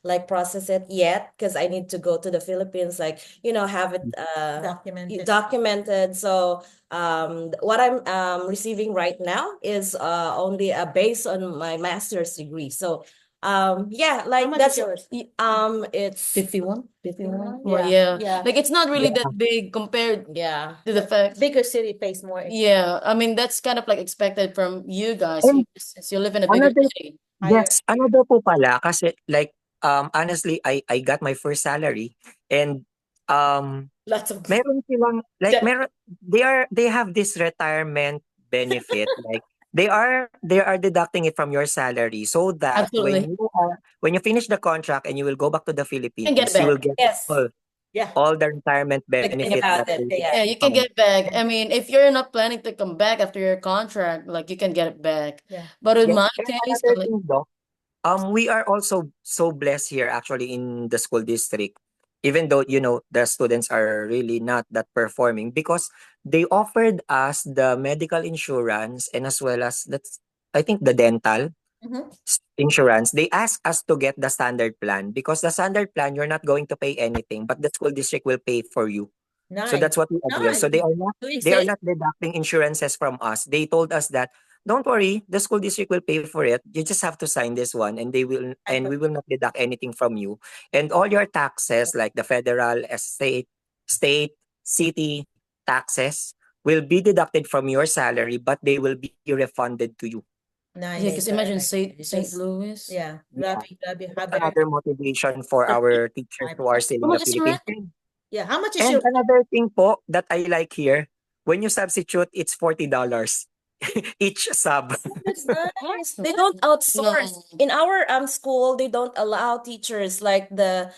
like process it yet because I need to go to the Philippines, like have it documented. So what I'm receiving right now is only based on my master's degree. So yeah, like much that's is yours? it's 51? Well, Yeah. yeah. Like it's not really that big compared yeah. to the fact. Bigger city pays more. Yeah, I mean that's kind of like expected from you guys And since you live in a bigger another, city. yes, another po pala, kasi like, honestly, I got my first salary and Lots of meron silang like Yeah. they have this retirement benefit like they are deducting it from your salary so that Absolutely. when you finish the contract and you will go back to the Philippines, get you will back. get Yes. all the retirement Think benefit about that it. they Yeah. Yeah, you can get back. I mean, if you're not planning to come back after your contract, like you can get it back. Yeah. But in Yes, my and case, another like, thing, Doc, we are also so blessed here actually in the school district, even though the students are really not that performing because they offered us the medical insurance and as well as that's I think the dental insurance. They asked us to get the standard plan because the standard plan you're not going to pay anything, but the school district will pay for you. So that's what we address. So Nice. they are not deducting insurances from us. They told us that don't worry, the school district will pay for it. You just have to sign this one and we will not deduct anything from you. And all your taxes like the federal, state, city taxes will be deducted from your salary, but they will be refunded to you. Nice. Yeah, because imagine St. Just- Louis. Yeah. Yeah. Grabe. That's another motivation for our teachers who are still in How the much is your Philippines. rent? Yeah. How much is And your another thing po that I like here, when you substitute, it's $40 each sub. That's nice. They don't outsource. No. In our school, they don't allow teachers like the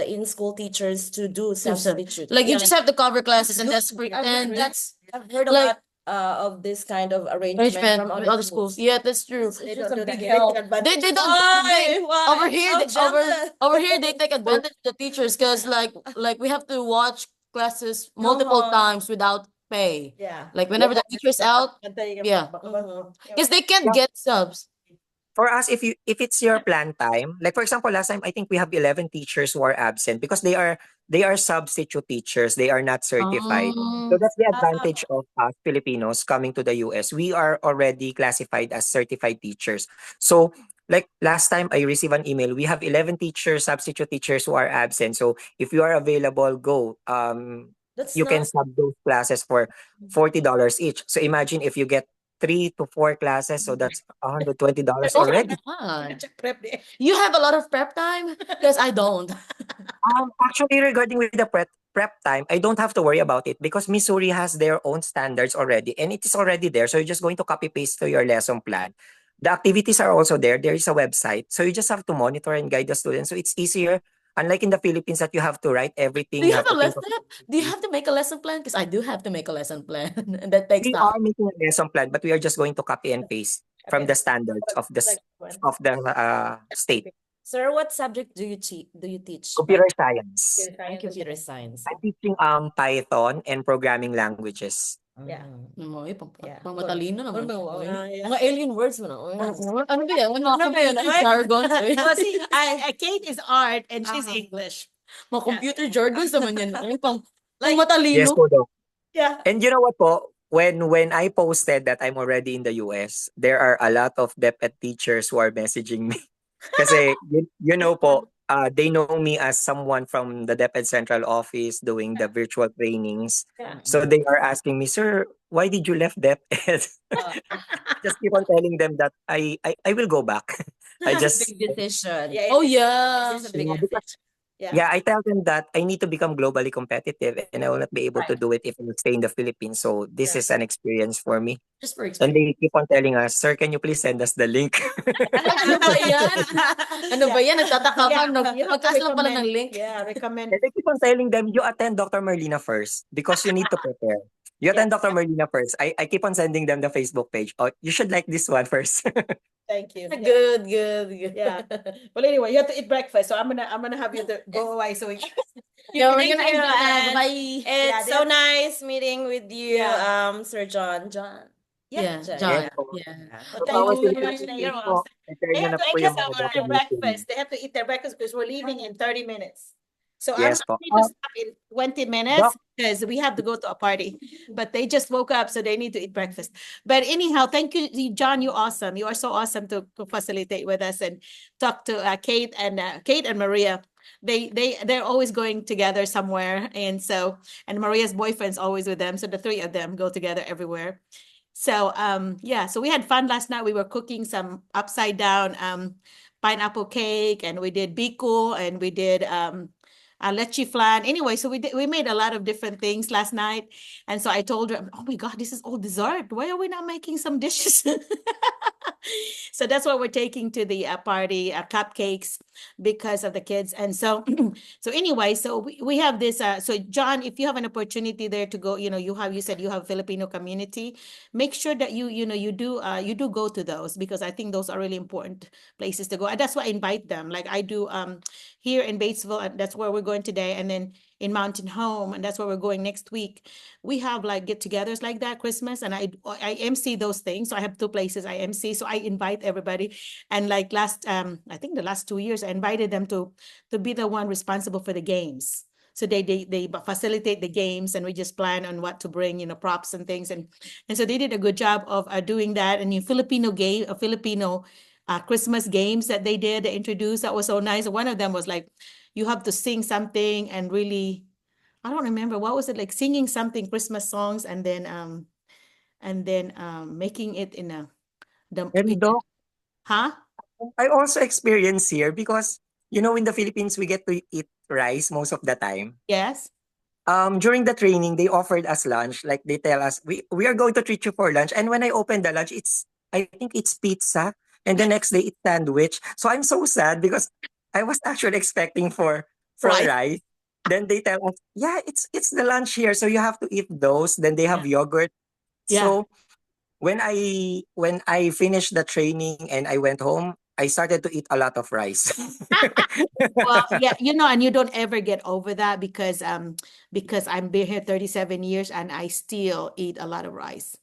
in-school teachers to do substitute. Like you Yeah. just have to cover classes and that's free. I've And heard- that's I've heard a like- lot of this kind of arrangement arrangement from with other schools. Yeah, that's true. They It's don't a do that big here. help. But They don't why? over here How they, jealous. over here they take advantage of the teachers because like we have to watch classes multiple times without pay. Yeah. Like whenever the teacher's out, yeah. Mhm. Because they can't get subs. For us, if it's your plan time, like for example, last time I think we have 11 teachers who are absent because they are substitute teachers. They are not certified. So that's the advantage of us Filipinos coming to the US. We are already classified as certified teachers. So like last time I received an email, we have 11 teachers, substitute teachers who are absent. So if you are available, go. That's You can nice. sub those classes for $40 each. So imagine if you get 3 to 4 classes, so that's $120 Oh my already. God. You have a lot of prep time? Because I don't. Actually, regarding with the prep time, I don't have to worry about it because Missouri has their own standards already, and it is already there. So you're just going to copy paste to your lesson plan. The activities are also there. There is a website, so you just have to monitor and guide the students. So it's easier. Unlike in the Philippines, that you have to write everything. Do you have a to think lesson? of Do you have to make a lesson plan? Because I do have to make a lesson plan. And that takes We time. are making a lesson plan, but we are just going to copy and paste from the standards of the state. Sir, what subject do you teach? Computer science. Computer science. I'm teaching Python and programming languages. Yeah. Pang matalino naman. Mga alien words mo na. Ano ba yan? Ano ba yan? Jargon. See, Kate is art and she's English. Mga computer jargons naman yan. Ay, pang Yes matalino. po daw. Yeah. And you know what po? When I posted that I'm already in the US, there are a lot of DepEd teachers who are messaging me. Kasi you know po, they know me as someone from the DepEd Central Office doing the virtual trainings. Yeah. So they are asking me, sir, why did you left DepEd? Just keep on telling them that I will go back. I just Big decision. Oh, yeah. It's a big Yeah, because- decision. Yeah. Yeah, I tell them that I need to become globally competitive and I will not be able to do it if I stay in the Philippines. So this is an experience for me. Just for And experience. they keep on telling us, sir, can you please send us the link? Ano ba yan? Ano ba yan? Nagtataka ka. You have to Magkas lang pala ng recommend. link. Yeah, recommend. And they keep on telling them, you attend Dr. Merlina first because you need to prepare. You attend Dr. Merlina first. I keep on sending them the Facebook page. Oh, you should like this one first. Thank you. Good. Yeah. Well, anyway, you have to eat breakfast, so I'm gonna have you to go away. So Yeah, we're Thank gonna you, end and Bye. It's Yeah, so nice meeting with you, Yeah. Sir John. Yeah, John. John. Yes, po. Yeah. So, thank our you. Philippine You're students po, prepare They nyo have na to po eat yung mga their documents. breakfast. They have to eat their breakfast because we're leaving in 30 minutes. So Yes, I'm po. going to stop in 20 minutes because we have to go to a party. But they just woke up, so they need to eat breakfast. But anyhow, thank you, John. You're awesome. You are so awesome to facilitate with us and talk to Kate and Maria. They're always going together somewhere, and Maria's boyfriend's always with them. So the three of them go together everywhere. So so we had fun last night. We were cooking some upside down pineapple cake, and we did biko, and we did leche flan. Anyway, so we made a lot of different things last night, and so I told her, "Oh my God, this is all dessert. Why are we not making some dishes?" So that's why we're taking to the party cupcakes because of the kids, and so anyway, so we have this. So John, if you have an opportunity there to go, you said you have Filipino community. Make sure that you do go to those because I think those are really important places to go. And that's why I invite them. Like I do here in Batesville, and that's where we're going today, and then in Mountain Home, and that's where we're going next week. We have like get-togethers like that, Christmas, and I MC those things. So I have two places I MC, so I invite everybody. And like I think the last 2 years, I invited them to be the one responsible for the games. So they facilitate the games, and we just plan on what to bring, props and things, and so they did a good job of doing that. And Filipino Christmas games that they introduced, that was so nice. One of them was like, you have to sing something and really, I don't remember what was it, like singing something Christmas songs, and then making it in a And Doc, huh? I also experience here because in the Philippines we get to eat rice most of the time. Yes. During the training they offered us lunch. Like they tell us we are going to treat you for lunch. And when I open the lunch, I think it's pizza. And the next day it's sandwich. So I'm so sad because I was actually expecting for Right. rice. Then they tell us, yeah, it's the lunch here, so you have to eat those. Then they have yogurt. Yeah. So when I finished the training and I went home, I started to eat a lot of rice. Well, yeah, and you don't ever get over that because I'm been here 37 years and I still eat a lot of rice.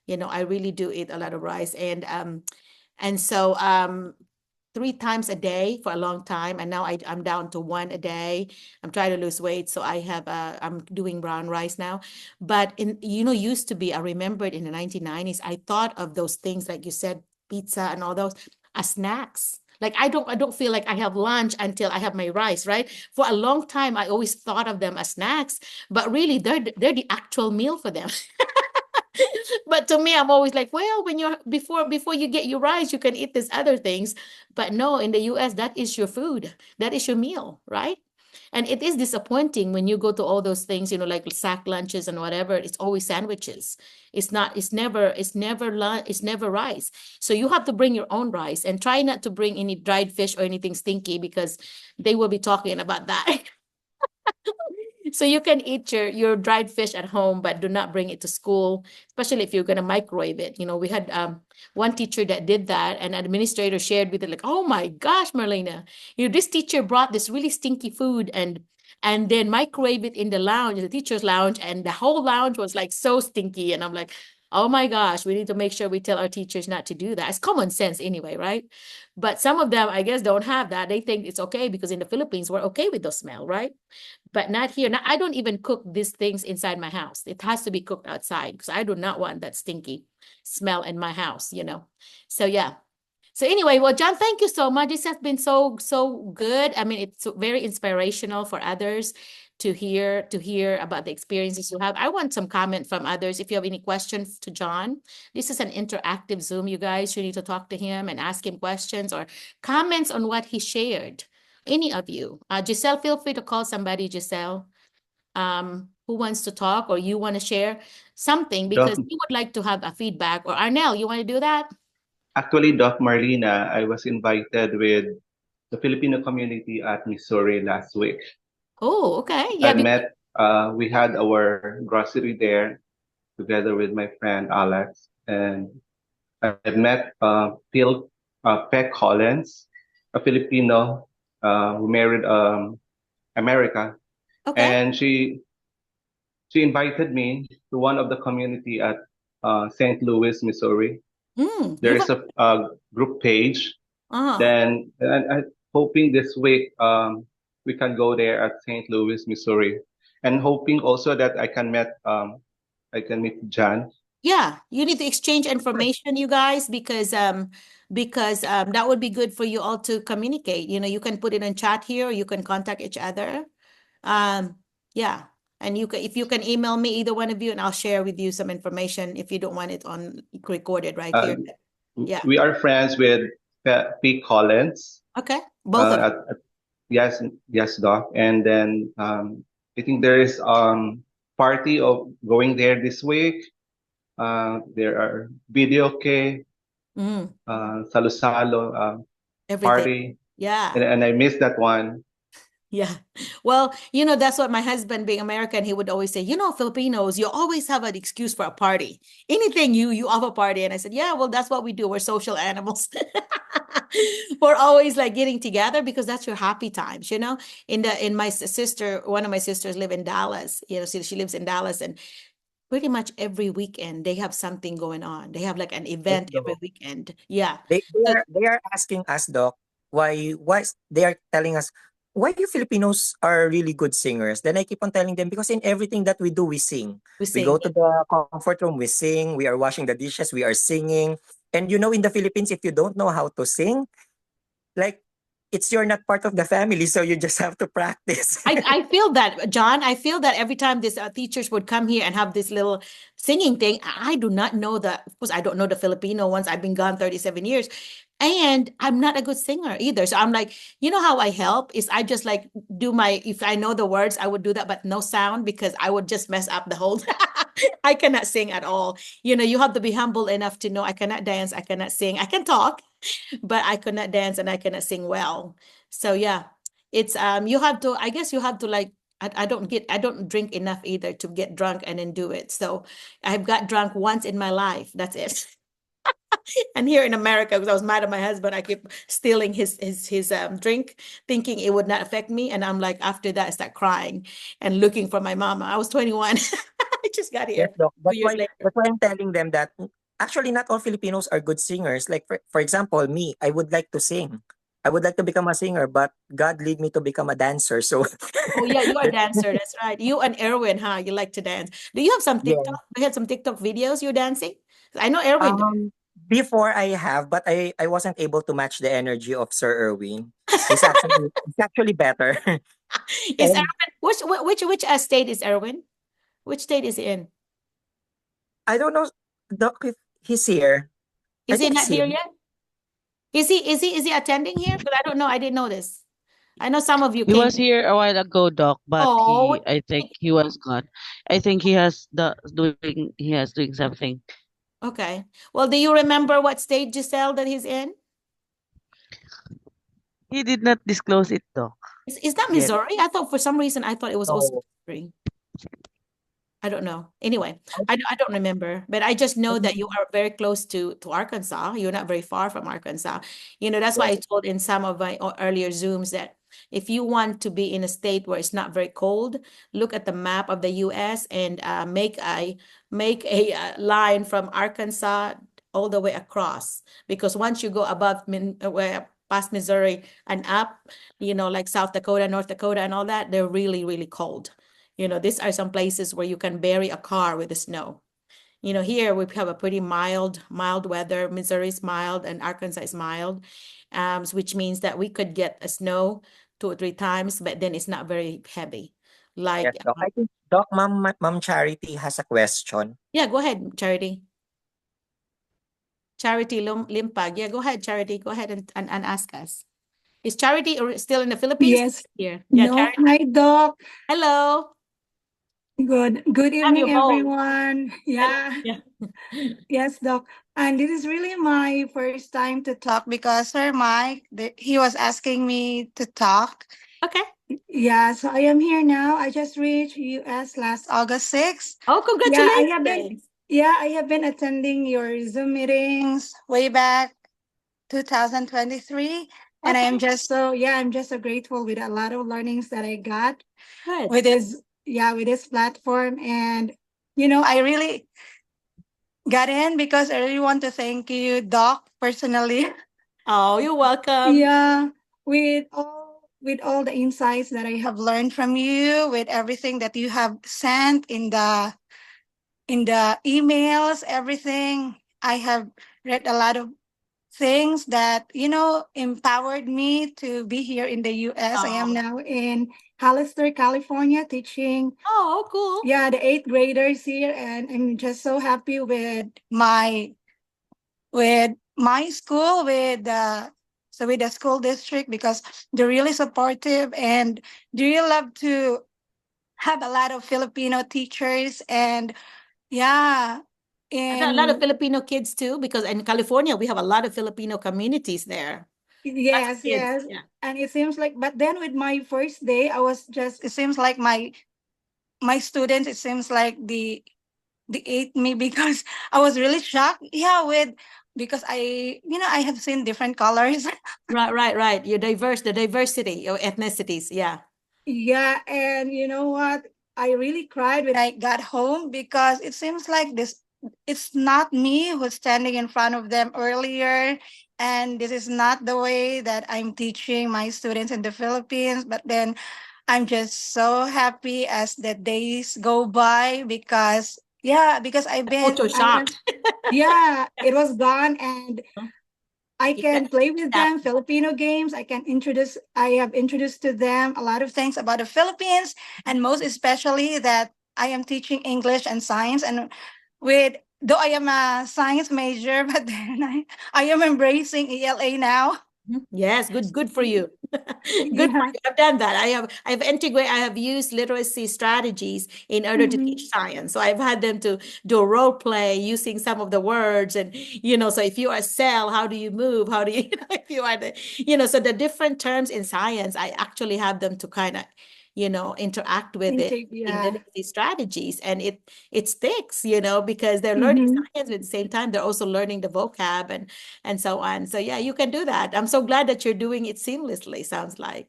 I really do eat a lot of rice, and so 3 times a day for a long time, and now I'm down to one a day. I'm trying to lose weight, so I'm doing brown rice now. But used to be, I remembered in the 1990s, I thought of those things like you said, pizza and all those as snacks. Like I don't feel like I have lunch until I have my rice, right? For a long time, I always thought of them as snacks, but really they're the actual meal for them. But to me, I'm always like, well, when you're before you get your rice, you can eat these other things. But no, in the US, that is your food. That is your meal, right? And it is disappointing when you go to all those things, like sack lunches and whatever. It's always sandwiches. It's never rice. So you have to bring your own rice and try not to bring any dried fish or anything stinky because they will be talking about that. So you can eat your dried fish at home, but do not bring it to school, especially if you're going to microwave it. We had one teacher that did that, and an administrator shared with it like, oh my gosh, Merlina, this teacher brought this really stinky food and then microwave it in the lounge, the teacher's lounge, and the whole lounge was like so stinky. And I'm like, oh my gosh, we need to make sure we tell our teachers not to do that. It's common sense anyway, right? But some of them, I guess, don't have that. They think it's okay because in the Philippines, we're okay with the smell, right? But not here. Now, I don't even cook these things inside my house. It has to be cooked outside because I do not want that stinky smell in my house, So yeah. So anyway, well, John, thank you so much. This has been so good. I mean, it's very inspirational for others to hear about the experiences you have. I want some comment from others. If you have any questions to John, this is an interactive Zoom, you guys. You need to talk to him and ask him questions or comments on what he shared. Any of you. Giselle, feel free to call somebody, Giselle, who wants to talk or you want to share something because you would like to have a feedback. Or Arnell, you want to do that? Actually, Doc Marlina, I was invited with the Filipino community at Missouri last week. Oh, okay. Yeah. We had our grocery there together with my friend Alex, and I met Peck Collins, a Filipino who married America, Okay. and she invited me to one of the community at St. Louis, Missouri. There is a group page. Then I'm hoping this week we can go there at St. Louis, Missouri, and hoping also that I can meet John. Yeah, you need to exchange information, you guys, because that would be good for you all to communicate. You can put it in chat here, or you can contact each other. Yeah, and if you can email me, either one of you, and I'll share with you some information if you don't want it on recorded right here. Yeah. We are friends with P. Collins. Okay, both of them. Yes, Doc. And then I think there is party of going there this week. There are video salo-salo party. Yeah. And I missed that one. Yeah. Well, that's what my husband, being American, he would always say, Filipinos, you always have an excuse for a party. Anything you have a party. And I said, yeah, well, that's what we do. We're social animals. We're always like getting together because that's your happy times, in my sister, one of my sisters live in Dallas, so she lives in Dallas, and pretty much every weekend they have something going on. They have like an event every weekend. Yeah. They are asking us, Doc, why they are telling us, why you Filipinos are really good singers? Then I keep on telling them, because in everything that we do, we sing. We go to the comfort room, we sing. We are washing the dishes, we are singing. And in the Philippines, if you don't know how to sing, like, you're not part of the family, so you just have to practice. I feel that, John. I feel that every time these teachers would come here and have this little singing thing, I do not know of course, I don't know the Filipino ones. I've been gone 37 years. And I'm not a good singer either. So I'm like, how I help is I just like if I know the words, I would do that, but no sound, because I would just mess up the whole, I cannot sing at all. You have to be humble enough to know I cannot dance, I cannot sing, I can talk, but I cannot dance and I cannot sing well. So yeah, it's you have to, I guess you have to like, I don't drink enough either to get drunk and then do it. So I've got drunk once in my life. That's it. And here in America, because I was mad at my husband, I kept stealing his drink, thinking it would not affect me. And I'm like, after that, I start crying and looking for my mama. I was 21. I just got here Yes, Doc. 2 years later. That's why I'm telling them that actually not all Filipinos are good singers. Like, for example, me, I would like to sing. I would like to become a singer, but God lead me to become a dancer. So Oh yeah, you are a dancer. That's right. You and Erwin, huh? You like to dance. Do you have some yeah. TikTok? Do you have some TikTok videos you're dancing? I know Erwin does. Before I have, but I wasn't able to match the energy of Sir Erwin. He's actually better. Is And Erwin which state is Erwin? Which state is he in? I don't know, Doc, if he's here. I Is he think he's not here here. yet? Is he attending here? Because I don't know. I didn't know this. I know some of you He came. was here a while ago, Doc, but Oh, I think he was gone. I think he has doing something. okay. Well, do you remember what state, Giselle, that he's in? He did not disclose it, Doc. Is that Yet. Missouri? I thought for some reason I thought it was also No. Missouri. I don't know. Anyway, I don't remember, but I just know that you are very close to Arkansas. You're not very far from Arkansas. That's why I told in some of my earlier Zooms that if you want to be in a state where it's not very cold, look at the map of the U.S. and make a line from Arkansas all the way across. Because once you go above past Missouri and up, like South Dakota, North Dakota, and all that, they're really, really cold. These are some places where you can bury a car with the snow. Here we have a pretty mild weather. Missouri is mild and Arkansas is mild, which means that we could get a snow 2 or 3 times, but then it's not very heavy. Like, Yes, Doc. I think Doc, Ma'am Charity has a question. yeah, go ahead, Charity. Charity Limpag. Yeah, go ahead, Charity. Go ahead and ask us. Is Charity still in the Philippines? Yes. Here. Yeah, No, Charity. hi, Doc. Hello. Good Have your evening, phone. everyone. Yeah. Yeah. Yes, Doc. And this is really my first time to talk because Sir Mike, he was asking me to talk. Okay. Yeah, so I am here now. I just reached US last August 6th. Oh, congratulations. I have been attending your Zoom meetings way back 2023. And I am just I'm just so grateful with a lot of learnings that I got with this platform. And I really got in because I really want to thank you, Doc, personally. Oh, you're welcome. Yeah, with all the insights that I have learned from you, with everything that you have sent in the emails, everything. I have read a lot of things that empowered me to be here in the US. I am now in Hollister, California, teaching cool. the 8th graders here, and I'm just so happy with my school, with the school district, because they're really supportive and they really love to have a lot of Filipino teachers. And a lot of Filipino kids too, because in California we have a lot of Filipino communities there. Yes. Yeah. And it seems like, but then with my first day, it seems like my students, it seems like they ate me because I was really shocked. Because I have seen different colors. Right. You're diverse, the diversity of ethnicities. Yeah. Yeah. And you know what? I really cried when I got home because it seems like it's not me who's standing in front of them earlier. and this is not the way that I'm teaching my students in the Philippines. But then I'm just so happy as the days go by because because Culture shock. it was gone, and I can play with them Filipino games. I have introduced to them a lot of things about the Philippines, and most especially that I am teaching English and science. And though I am a science major, but then I am embracing ELA now. Yes, good for you. Good for Yeah. you. I've done that. I have used literacy strategies in order to teach science. So I've had them to do a role play using some of the words, and so if you are a cell, how do you move? How do you, if you are so the different terms in science, I actually have them to kind of interact with it in literacy strategies, and it sticks, because they're learning science at the same time. They're also learning the vocab and so on. So yeah, you can do that. I'm so glad that you're doing it seamlessly, sounds like.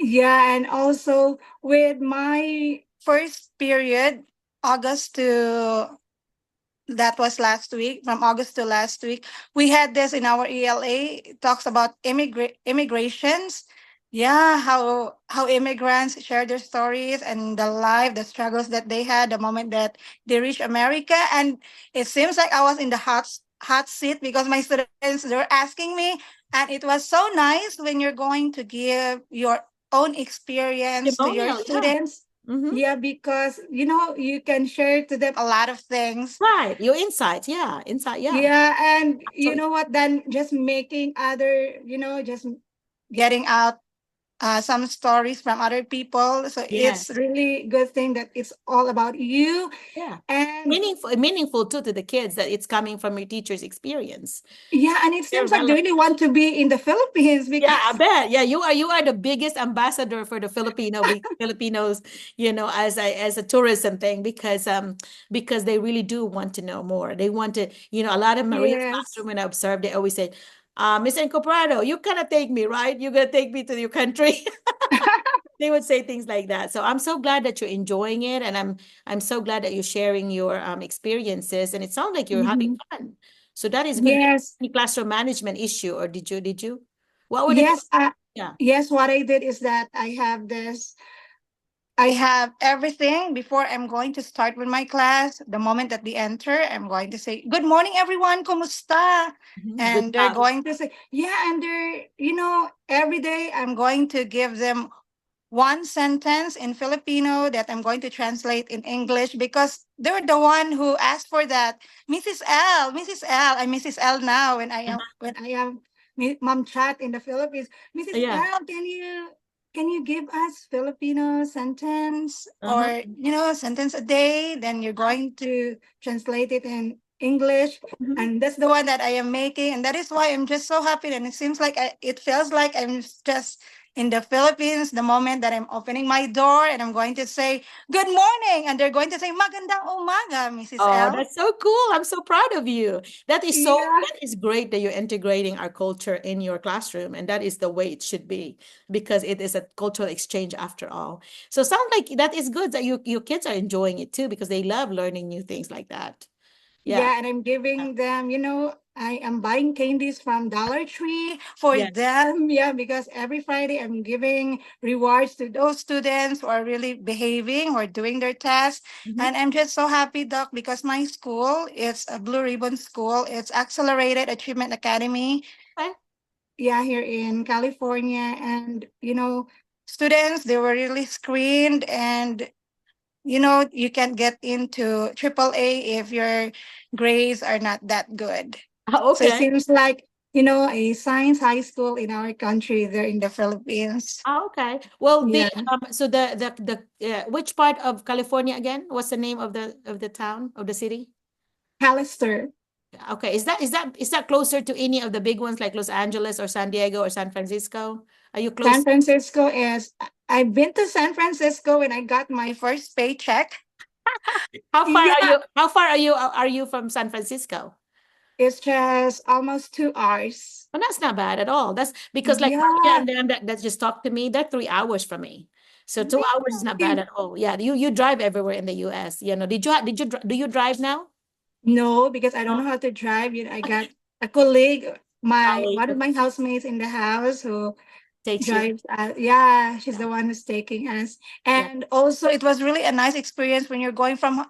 Yeah, and also with my first period, August to that was last week, from August to last week, we had this in our ELA. It talks about immigrations. Yeah, how immigrants share their stories and the struggles that they had the moment that they reach America. And it seems like I was in the hot seat because my students, they were asking me, and it was so nice when you're going to give your own experience to your Testimonial, yeah. students. Yeah, because you can share to them a lot of things. Right, your insights, yeah, insight, yeah. Yeah, and you know what? Then just making just getting out some stories from other people. So it's really good thing that it's all about you. Yeah, and meaningful too to the kids, that it's coming from your teacher's experience. Yeah, and it seems like they really want to be in the Philippines because yeah, I bet. Yeah, you are the biggest ambassador for the Filipinos, as a tourism thing, because they really do want to know more. They want to, a lot of Maria's classroom, when I observed, they always say, Miss Encoprado, you cannot take me, right? You're gonna take me to your country. They would say things like that. So I'm so glad that you're enjoying it, and I'm so glad that you're sharing your experiences, and it sounds like you're having fun. So that is good. Yes. Any classroom management issue, or did you? What were Yes, yeah. Yes, what I did is that I have everything before I'm going to start with my class. The moment that they enter, I'm going to say, "Good morning, everyone. Kumusta?" And they're going to say, yeah, and every day I'm going to give them one sentence in Filipino that I'm going to translate in English because they're the one who asked for that. Mrs. L, I'm Mrs. L now when I am mom chat in the Philippines. Mrs. L, can you give us Filipino sentence or sentence a day? Then you're going to translate it in English, and that's the one that I am making, and that is why I'm just so happy. And it seems like it feels like I'm just in the Philippines the moment that I'm opening my door and I'm going to say good morning, and they're going to say magandang umaga, Mrs. Oh, L. that's so cool. I'm so proud of you. That is great that you're integrating our culture in your classroom, and that is the way it should be, because it is a cultural exchange after all. So sounds like that is good that your kids are enjoying it too, because they love learning new things like that. Yeah, and I'm giving them, I am buying candies from Dollar Tree for them. Yeah, because every Friday I'm giving rewards to those students who are really behaving or doing their tasks. And I'm just so happy, Doc, because my school is a Blue Ribbon school. It's Accelerated Achievement Academy. Okay. Yeah, here in California. And, students, they were really screened, and you can get into AAA if your grades are not that good. Oh, So it okay. seems like, a science high school in our country, they're in the Philippines. Oh, okay. Well, Yeah. so the which part of California again? What's the name of the town, of the city? Callister. Okay. Is that closer to any of the big ones like Los Angeles or San Diego or San Francisco? Are you close? San Francisco I've been to San Francisco when I got my first paycheck. How far are you from San Francisco? It's just almost 2 hours. Well, that's not bad at all. That's because like Maria and them that just talked to me, they're 3 hours from me. So 2 hours is not bad at all. Yeah, you drive everywhere in the US. Do you drive now? No, because I don't know how to drive. I got a colleague one of my housemates in the house who Takes you. drives yeah, she's the one who's taking us. And also it was really a nice experience when you're going from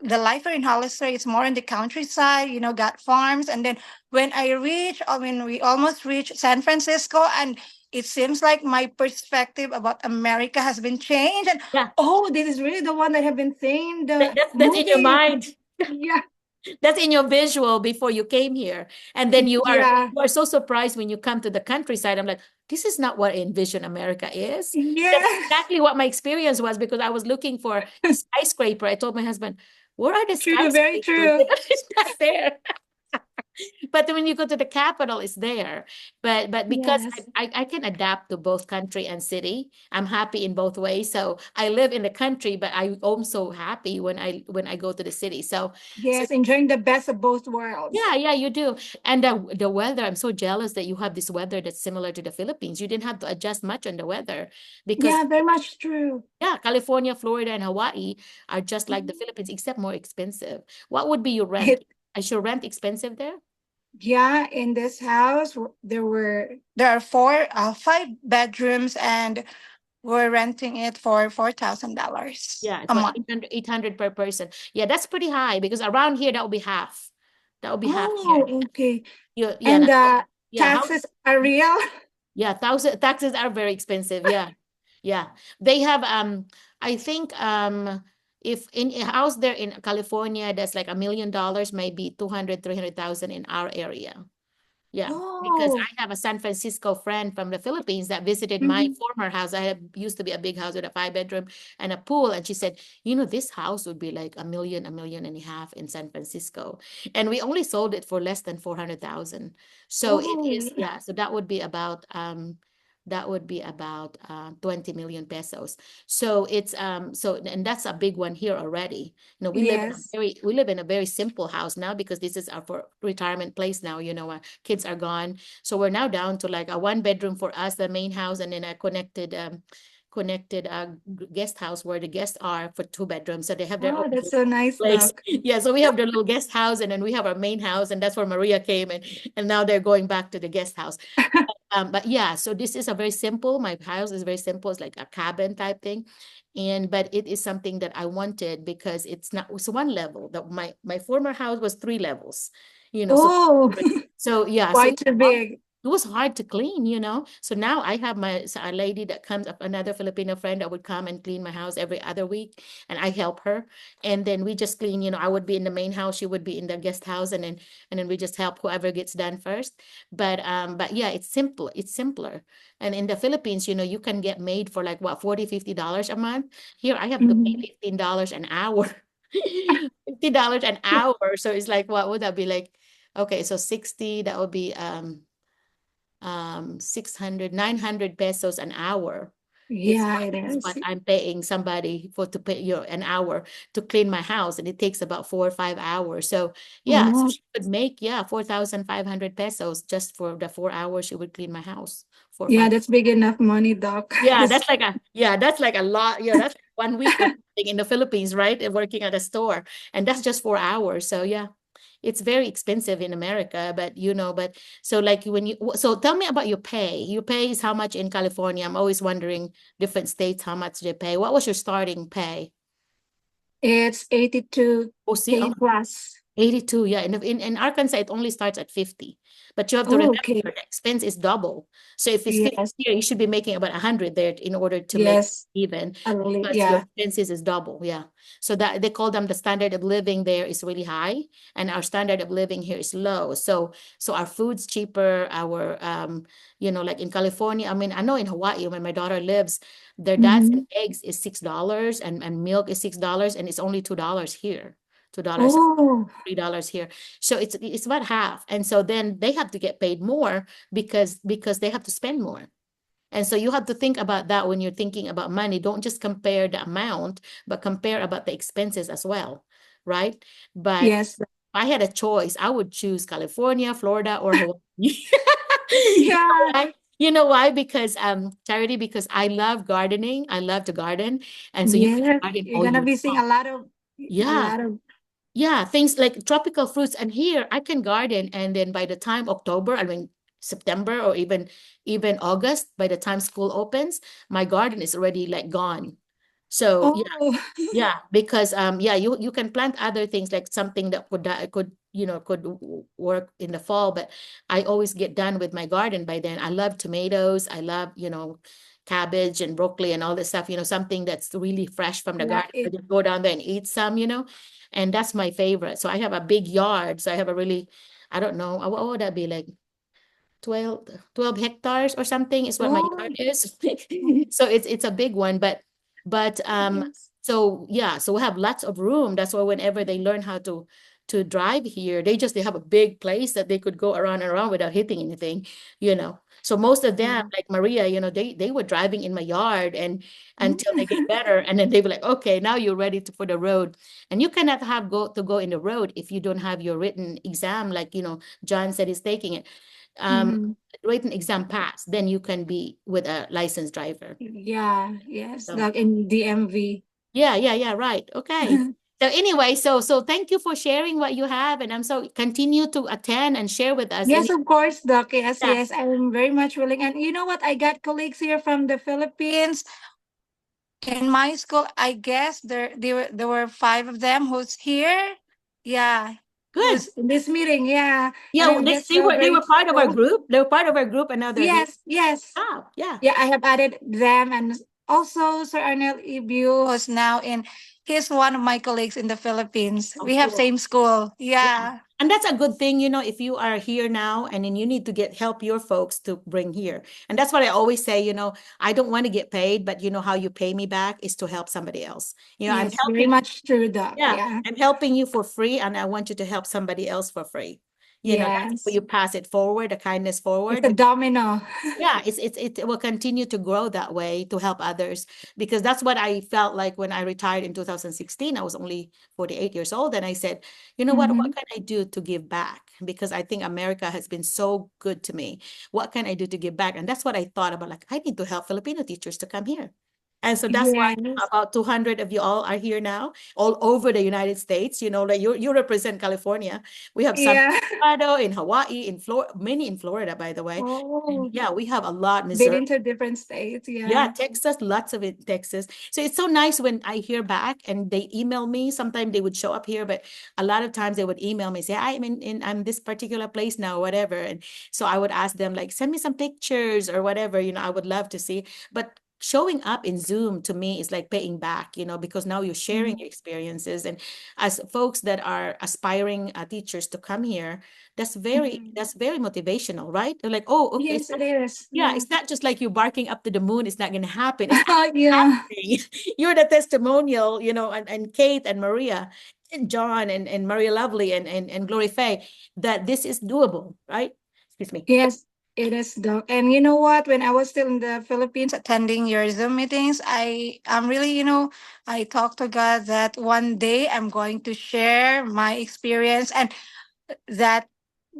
the life here in Hollister. It's more in the countryside, you know, got farms. And then when we almost reached San Francisco, and it seems like my perspective about America has been changed. And Yeah. oh, this is really the one that I have been seeing the That's in your movie. mind. Yeah. That's in your visual before you came here. And then you Yeah. are so surprised when you come to the countryside. I'm like, this is not what I envision America is. Yeah. That's exactly what my experience was, because I was looking for a skyscraper. I told my husband, where are the True, very skyscrapers? true. It's not there. But when you go to the capital, it's there. But because Yes. I can adapt to both country and city, I'm happy in both ways. So I live in the country, but I'm also happy when I go to the city. So Yes, enjoying the best of both worlds. yeah, you do. And the weather, I'm so jealous that you have this weather that's similar to the Philippines. You didn't have to adjust much on the weather because Yeah, very much true. yeah, California, Florida, and Hawaii are just like the Philippines, except more expensive. What would be your rent? Is your rent expensive there? Yeah, in this house there are five bedrooms, and we're renting it for $4,000 Yeah, it's a what month. 800 per person. Yeah, that's pretty high because around here that will be half. That will be half here. Oh, okay. Yeah, And the yeah, taxes are real. yeah, taxes are very expensive. Yeah. Yeah. They have I think if in a house there in California that's like $1 million, maybe 200,000-300,000 in our area. Yeah, because Oh. I have a San Francisco friend from the Philippines that visited my former house. I used to be a big house with a 5-bedroom and a pool. And she said, you know, this house would be like $1 million, $1.5 million in San Francisco. And we only sold it for less than 400,000. So it is, yeah. So that would be about 20 million pesos. So it's and that's a big one here already. You know, we Yes. live in a very simple house now because this is our retirement place now. You know, kids are gone, so we're now down to like a 1 bedroom for us, the main house, and then a connected guest house where the guests are for 2 bedrooms. So they have their own Oh, that's so nice, place. Doc. Yeah, so we have the little guest house, and then we have our main house, and that's where Maria came, and now they're going back to the guest house. But yeah, so this is a very simple. My house is very simple. It's like a cabin type thing, but it is something that I wanted because it's one level. That my former house was 3 levels, you know. Oh, so yeah, quite too big. it was hard to clean, you know. So now I have a lady that comes up, another Filipino friend that would come and clean my house every other week, and I help her. And then we just clean, you know, I would be in the main house, she would be in the guest house, and then we just help whoever gets done first. But yeah, it's simple, it's simpler. And in the Philippines, you know, you can get made for like what, $40-$50 a month. Here I have to pay $15 an hour. $50 an hour. So it's like, what would that be like? Okay, so 60, that would be 600, 900 pesos an hour. Yeah, it Is is. what I'm paying somebody to pay an hour to clean my house, and it takes about 4 or 5 hours. So yeah, so she would make 4,500 pesos just for the 4 hours she would clean my house. Yeah, that's big enough money, Doc. Yeah, that's like a lot. Yeah, that's 1 week or something in the Philippines, right? And working at a store, and that's just 4 hours. So yeah, it's very expensive in America, but you know, so like so tell me about your pay. Your pay is how much in California? I'm always wondering different states how much they pay. What was your starting pay? It's 82 K plus. 82, yeah. In Arkansas, it only starts at 50. But you have to remember the expense is double. So if it's 50 here, you should be making about 100 there in order to make even. Because your expenses is double, yeah. So that they call them the standard of living there is really high, and our standard of living here is low. So our food's cheaper, our you know, like in California, I mean, I know in Hawaii, when my daughter lives, their dozen eggs is $6 and milk is $6, and it's only $2 here. $2, $3 here. So it's about half. And so then they have to get paid more because they have to spend more. And so you have to think about that when you're thinking about money. Don't just compare the amount, but compare about the expenses as well, right? But yes, if I had a choice, I would choose California, Florida, or Hawaii. Yeah. You know why? Because Charity, because I love gardening. I love to garden. And so you can garden you're all gonna year be seeing long. a lot of yeah, things like tropical fruits. And here I can garden, and then by the time October, I mean September, or even August, by the time school opens, my garden is already like gone. So yeah, Oh, yeah, because yeah, you can plant other things, like something that could work in the fall, but I always get done with my garden by then. I love tomatoes. I love, cabbage and broccoli and all this stuff, something that's really fresh from the yeah, garden. I just go down there and eat some, and that's my favorite. So I have a big yard. So I have a really, I don't know, what would that be, like 12 hectares or something is what my yard is. So it's a big one, but yes. so yeah, so we have lots of room. That's why whenever they learn how to drive here, they have a big place that they could go around and around without hitting anything. So most of them, like Maria, they were driving in my yard and until they get better, and then they were like, okay, now you're ready for the road. And you cannot go in the road if you don't have your written exam, like John said he's taking it. Written exam pass, then you can be with a licensed driver. Yeah, yes, So like in DMV. yeah, right. Okay. So anyway, so thank you for sharing what you have, and I'm so continue to attend and share with us. Yes, of course, Doc. Yes, Yeah. yes, I'm very much willing. And you know what? I got colleagues here from the Philippines. In my school, I guess there were 5 of them who's here. Yeah, Good. who's in this meeting. Yeah, and Yeah, I'm just they so were part of our grateful. group. They were part of our group, and now they're here. Yes, yes. Oh, yeah. Yeah, I have added them, and also Sir Arnel Ibiu, who's now in. He's one of my colleagues in the Philippines. Oh, We have cool. same school. Yeah. Yeah. And that's a good thing, if you are here now and then you need to help your folks to bring here. And that's what I always say, I don't want to get paid, but how you pay me back is to help somebody else. I'm Yes, very helping, much true, Doc. yeah, Yeah. I'm helping you for free, and I want you to help somebody else for free. That's Yes. how you pass it forward, the kindness It's forward. a domino. Yeah, it will continue to grow that way to help others, because that's what I felt like when I retired in 2016. I was only 48 years old, and I said, what Mhm. can I do to give back? Because I think America has been so good to me. What can I do to give back? And that's what I thought about, like, I need to help Filipino teachers to come here. And so that's why Yes. about 200 of you all are here now, all over the United States. Like you represent California. We have some Yeah. in Colorado, in Hawaii, in Florida, many in Florida, by the way. Oh, Yeah, we have a lot. been Missouri. into different states. Yeah, Yeah. Texas, lots of it, Texas. So it's so nice when I hear back and they email me. Sometimes they would show up here, but a lot of times they would email me, say, I'm I'm this particular place now, whatever. And so I would ask them, like, send me some pictures or whatever, I would love to see. But showing up in Zoom to me is like paying back, because now you're sharing your experiences. And as folks that are aspiring teachers to come here, that's very motivational, right? They're like, oh, okay, Yes, it is. yeah, Yeah. it's not just like you barking up to the moon. It's not going to happen. It's Yeah. happening. You're the testimonial, and Kate and Maria and John and Maria Lovely and Glory Faye, that this is doable, right? Excuse me. Yes, it is, Doc. And you know what? When I was still in the Philippines attending your Zoom meetings, I'm really, I talked to God that one day I'm going to share my experience. And that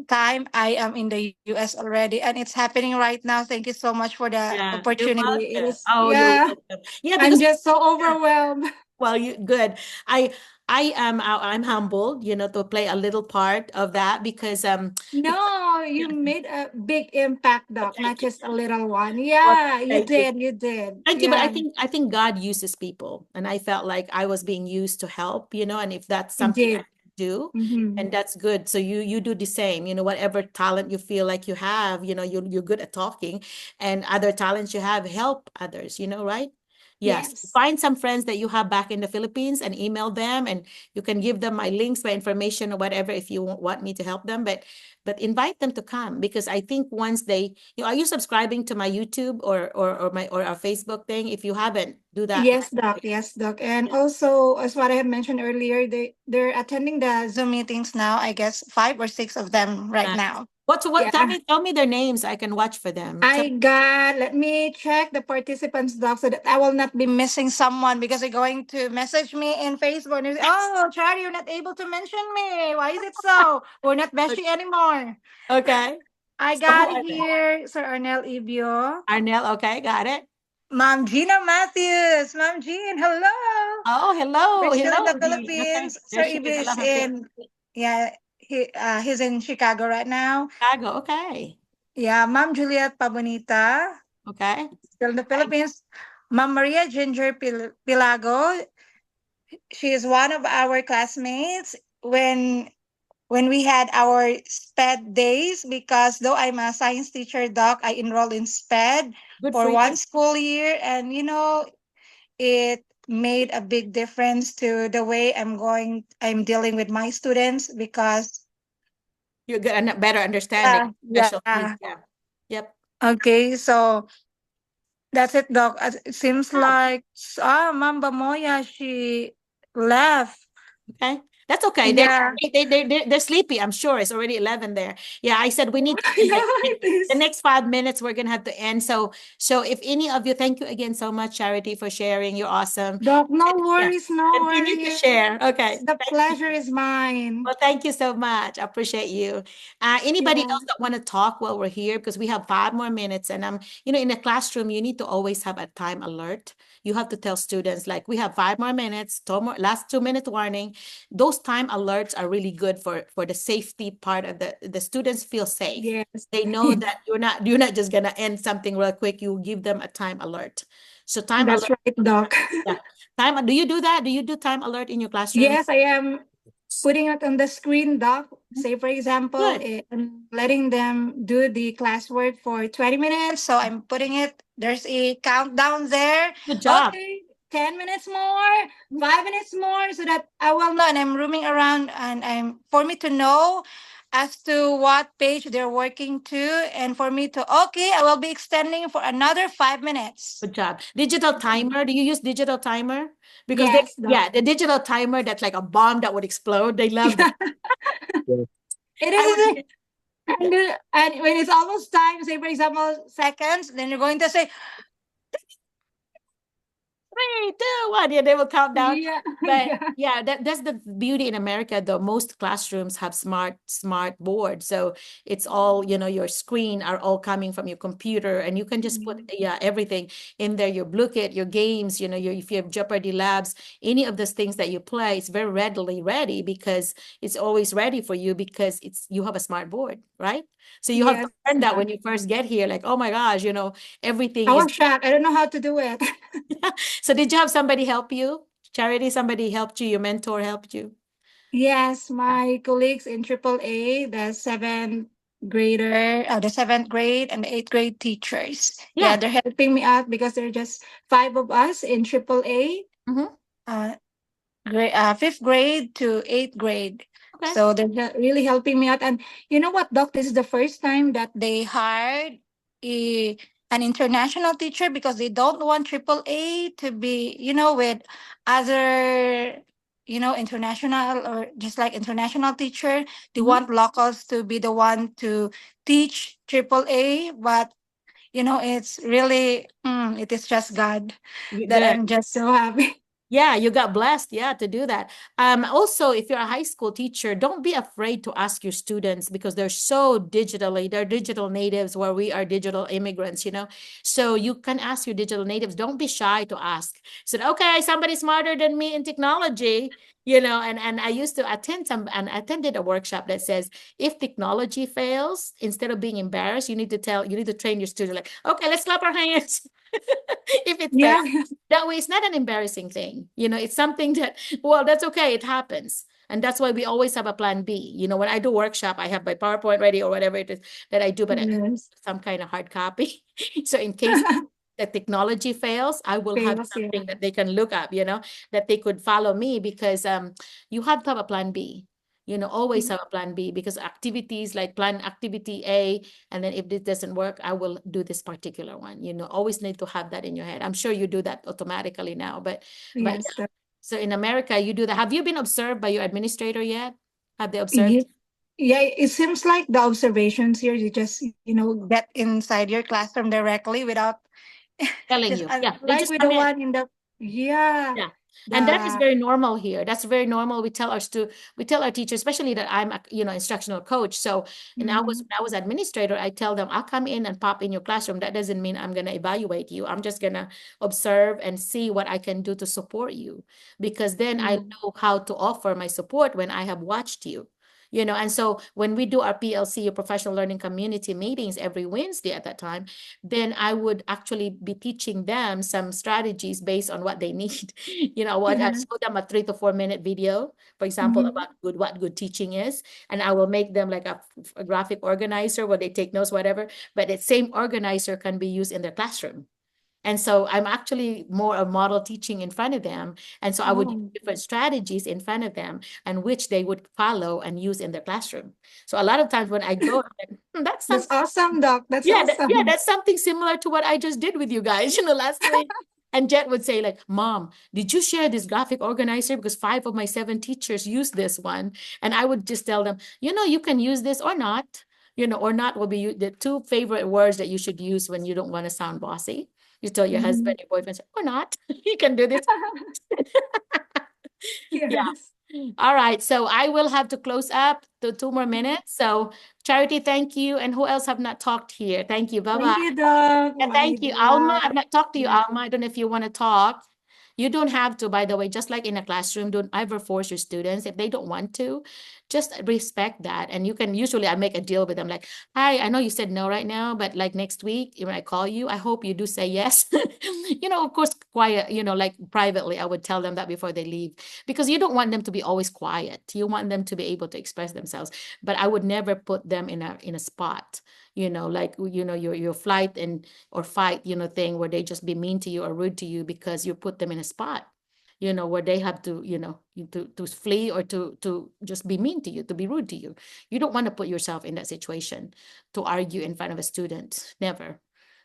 time I am in the US already, and it's happening right now. Thank you so much for the Yeah, you're opportunity. It welcome. is, Oh, you're yeah, welcome. Yeah, I'm because just so overwhelmed. well, you good. I I'm humbled, to play a little part of that because No, you yeah, made a big impact, Doc, not thank you. just a little one. Well, Yeah, you thank you. did. You did. Thank you, but Yeah, I think God uses people, and I felt like I was being used to help, and if that's you something I did. can do, Mm-hmm. and that's good. So you do the same, whatever talent you feel like you have, you're good at talking, and other talents you have, help others, right? Yes, Yes. find some friends that you have back in the Philippines and email them, and you can give them my links, my information, or whatever if you want me to help them. But invite them to come, because I think once they, are you subscribing to my YouTube or our Facebook thing? If you haven't, do that. Yes, Doc. Yes, Doc. And also, as what I have mentioned earlier, they're attending the Zoom meetings now. I guess 5 or 6 of them right Nice. now. What? Yeah. Tell me their names. I can watch for them. Let me check the participants, Doc, so that I will not be missing someone because they're going to message me in Facebook. And say, oh, Charlie, you're not able to mention me. Why is it so? We're not bestie anymore. Okay. I So got who it are they? here, Sir Arnel Ibio. Arnel. Okay, got it. Ma'am Gina Matthews. Ma'am Jean, hello. Oh, hello, We're still in hello, the Dee. Okay, Philippines. there Sir she is. Ibi is Hello, okay. in, yeah, he's in Chicago right now. Chicago, okay. Yeah, Ma'am Juliet Pabonita, Okay. still in the Philippines. Ma'am Maria Ginger Pilago, she is one of our classmates when we had our SPED days, because though I'm a science teacher, doc, I enrolled in SPED Good for for you. one school year, and it made a big difference to the way I'm dealing with my students, because You get a better understanding special needs. Yeah. Yep. okay, so that's it, doc. It seems Oh. like Mamba Moya, she left. Okay. That's okay. Yeah. They're sleepy. I'm sure it's already 11 there. Yeah, I said we need to end Yeah, it. it is. The next 5 minutes we're gonna have to end. So if any of you, thank you again so much, Charity, for sharing. You're awesome. Doc, no Yeah. worries, no Continue to worries. share. Okay. The pleasure is mine. Well, thank you so much. I appreciate you. Anybody Yeah. else that want to talk while we're here? Because we have 5 more minutes, and in a classroom, you need to always have a time alert. You have to tell students like we have 5 more minutes, last 2 minute warning. Those time alerts are really good for the safety part of the students feel safe. Yes. They know that you're not just gonna end something real quick. You give them a time alert. So time That's alert. right, doc. Yeah. Do you do that? Do you do time alert in your classroom? Yes, I am putting it on the screen, doc. Say, for example, Good. I'm letting them do the classwork for 20 minutes. So I'm putting it, there's a countdown there. Good job. Okay, 10 minutes more, 5 minutes more, so that I will know. And I'm roaming around, and for me to know as to what page they're working to, and for me to, okay, I will be extending for another 5 minutes. Good job. Digital timer. Do you use digital timer? Because Yes, doc. the digital timer that's like a bomb that would explode. They love that. It I would- is. And when it's almost time, say for example, seconds, then you're going to say, 3, 2, 1. Yeah, they will count down. yeah, But yeah, that's the beauty in America, though. Most classrooms have smart boards. So it's all, your screen are all coming from your computer, and you can just put everything in there. Your Blue-Kit, your games, if you have Jeopardy Labs, any of those things that you play, it's very readily ready because it's always ready for you because you have a smart board, right? So you have to learn that when you first get here, like, oh my gosh, everything I is. was shocked. I don't know how to do it. So did you have somebody help you? Charity, somebody helped you, your mentor helped you? Yes, my colleagues in AAA, the seventh grade and the eighth grade teachers. Yeah, they're helping me out because there are just 5 of us in AAA. Fifth grade to eighth grade. Okay. So they're really helping me out. And you know what, Doc? This is the first time that they hired an international teacher, because they don't want AAA to be, with other, international, or just like international teacher. They want locals to be the one to teach AAA, but it's really, it is just God that I'm just so happy. Yeah, you got blessed, to do that. Also, if you're a high school teacher, don't be afraid to ask your students because they're digital natives, where we are digital immigrants, So you can ask your digital natives. Don't be shy to ask. Said, okay, somebody smarter than me in technology, and I used to attended a workshop that says, if technology fails, instead of being embarrassed, you need to train your student like, okay, let's clap our hands. If it fails. That way, it's not an embarrassing thing. It's something that, well, that's okay. It happens. And that's why we always have a plan B. When I do workshop, I have my PowerPoint ready or whatever it is that I do, but some kind of hard copy. So in case the technology fails, I will have something that they can look up, that they could follow me, because you have to have a plan B. Always have a plan B, because activities like plan activity A, and then if this doesn't work, I will do this particular one. Always need to have that in your head. I'm sure you do that automatically now, but yeah. So in America, you do that. Have you been observed by your administrator yet? Have they observed? Yeah, it seems like the observations here, you just, get inside your classroom directly without telling you. Yeah, they like just with come the in. one in the, Yeah, And that is very normal here. That's very normal. We tell our teachers, especially that I'm a, instructional coach. So, and when I was administrator, I tell them, I'll come in and pop in your classroom. That doesn't mean I'm going to evaluate you. I'm just going to observe and see what I can do to support you, because then I know how to offer my support when I have watched you. And so when we do our PLC, or professional learning community meetings every Wednesday at that time, then I would actually be teaching them some strategies based on what they need. I show them a 3 to 4 minute video, for example, about what good teaching is. And I will make them like a graphic organizer where they take notes, whatever, but that same organizer can be used in their classroom. And so I'm actually more a model teaching in front of them. And so I would use different strategies in front of them, and which they would follow and use in their classroom. So a lot of times when I go, That's awesome, Doc. That's yeah, awesome. that's something similar to what I just did with you guys, last week. And Jet would say, like, Mom, did you share this graphic organizer? Because 5 of my 7 teachers use this one. And I would just tell them, you can use this or not. Or not will be the 2 favorite words that you should use when you don't want to sound bossy. You tell your husband, your boyfriend, or not. You can do this. Yes. Yeah. All right. So I will have to close up to 2 more minutes. So Charity, thank you. And who else have not talked here? Thank you. Bye-bye. Thank you, Doc. Yeah, thank you. Alma, I've not talked to you, Alma. I don't know if you want to talk. You don't have to, by the way, just like in a classroom, don't ever force your students. If they don't want to, just respect that. And you can usually, I make a deal with them like, hi, I know you said no right now, but like next week, when I call you, I hope you do say yes. Of course, quiet, like privately, I would tell them that before they leave, because you don't want them to be always quiet. You want them to be able to express themselves. But I would never put them in a spot, like, your flight or fight, thing where they just be mean to you or rude to you because you put them in a spot, where they have to, to flee or to just be mean to you, to be rude to you. You don't want to put yourself in that situation to argue in front of a student, never.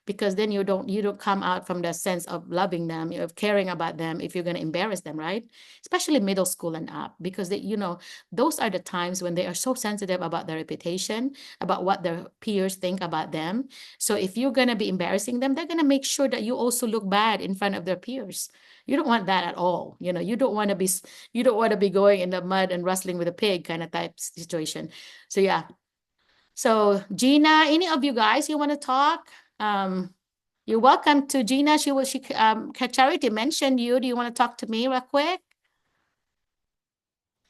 Because then you don't come out from the sense of loving them, of caring about them, if you're going to embarrass them, right? Especially middle school and up, because those are the times when they are so sensitive about their reputation, about what their peers think about them. So if you're going to be embarrassing them, they're going to make sure that you also look bad in front of their peers. You don't want that at all. You don't want to be going in the mud and wrestling with a pig kind of type situation. So yeah. So Gina, any of you guys, you want to talk? You're welcome to Gina. Charity mentioned you. Do you want to talk to me real quick?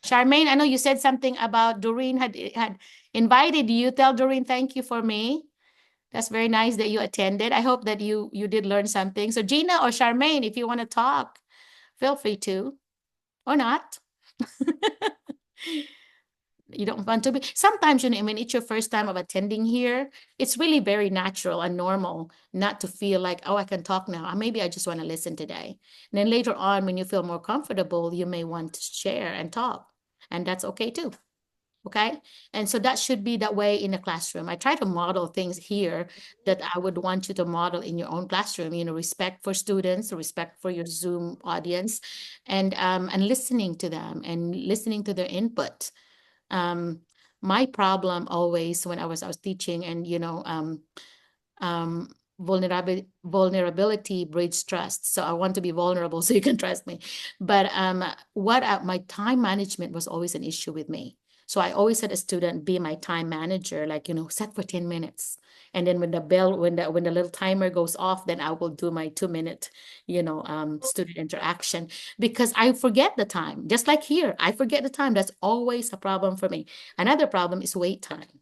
Charmaine, I know you said something about Doreen had invited you. Tell Doreen thank you for me. That's very nice that you attended. I hope that you did learn something. So Gina or Charmaine, if you want to talk, feel free to, or not. You don't want to be. Sometimes, when it's your first time of attending here, it's really very natural and normal not to feel like, oh, I can talk now. Maybe I just want to listen today. And then later on, when you feel more comfortable, you may want to share and talk. And that's okay too. Okay. And so that should be that way in the classroom. I try to model things here that I would want you to model in your own classroom, respect for students, respect for your Zoom audience, and listening to them and listening to their input. My problem always when I was teaching, and vulnerability breeds trust. So I want to be vulnerable so you can trust me. But my time management was always an issue with me. So I always had a student be my time manager, like, set for 10 minutes. And then when the little timer goes off, then I will do my 2-minute, student interaction, because I forget the time. Just like here, I forget the time. That's always a problem for me. Another problem is wait time.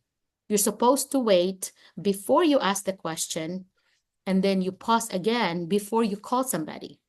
You're supposed to wait before you ask the question, and then you pause again before you call somebody.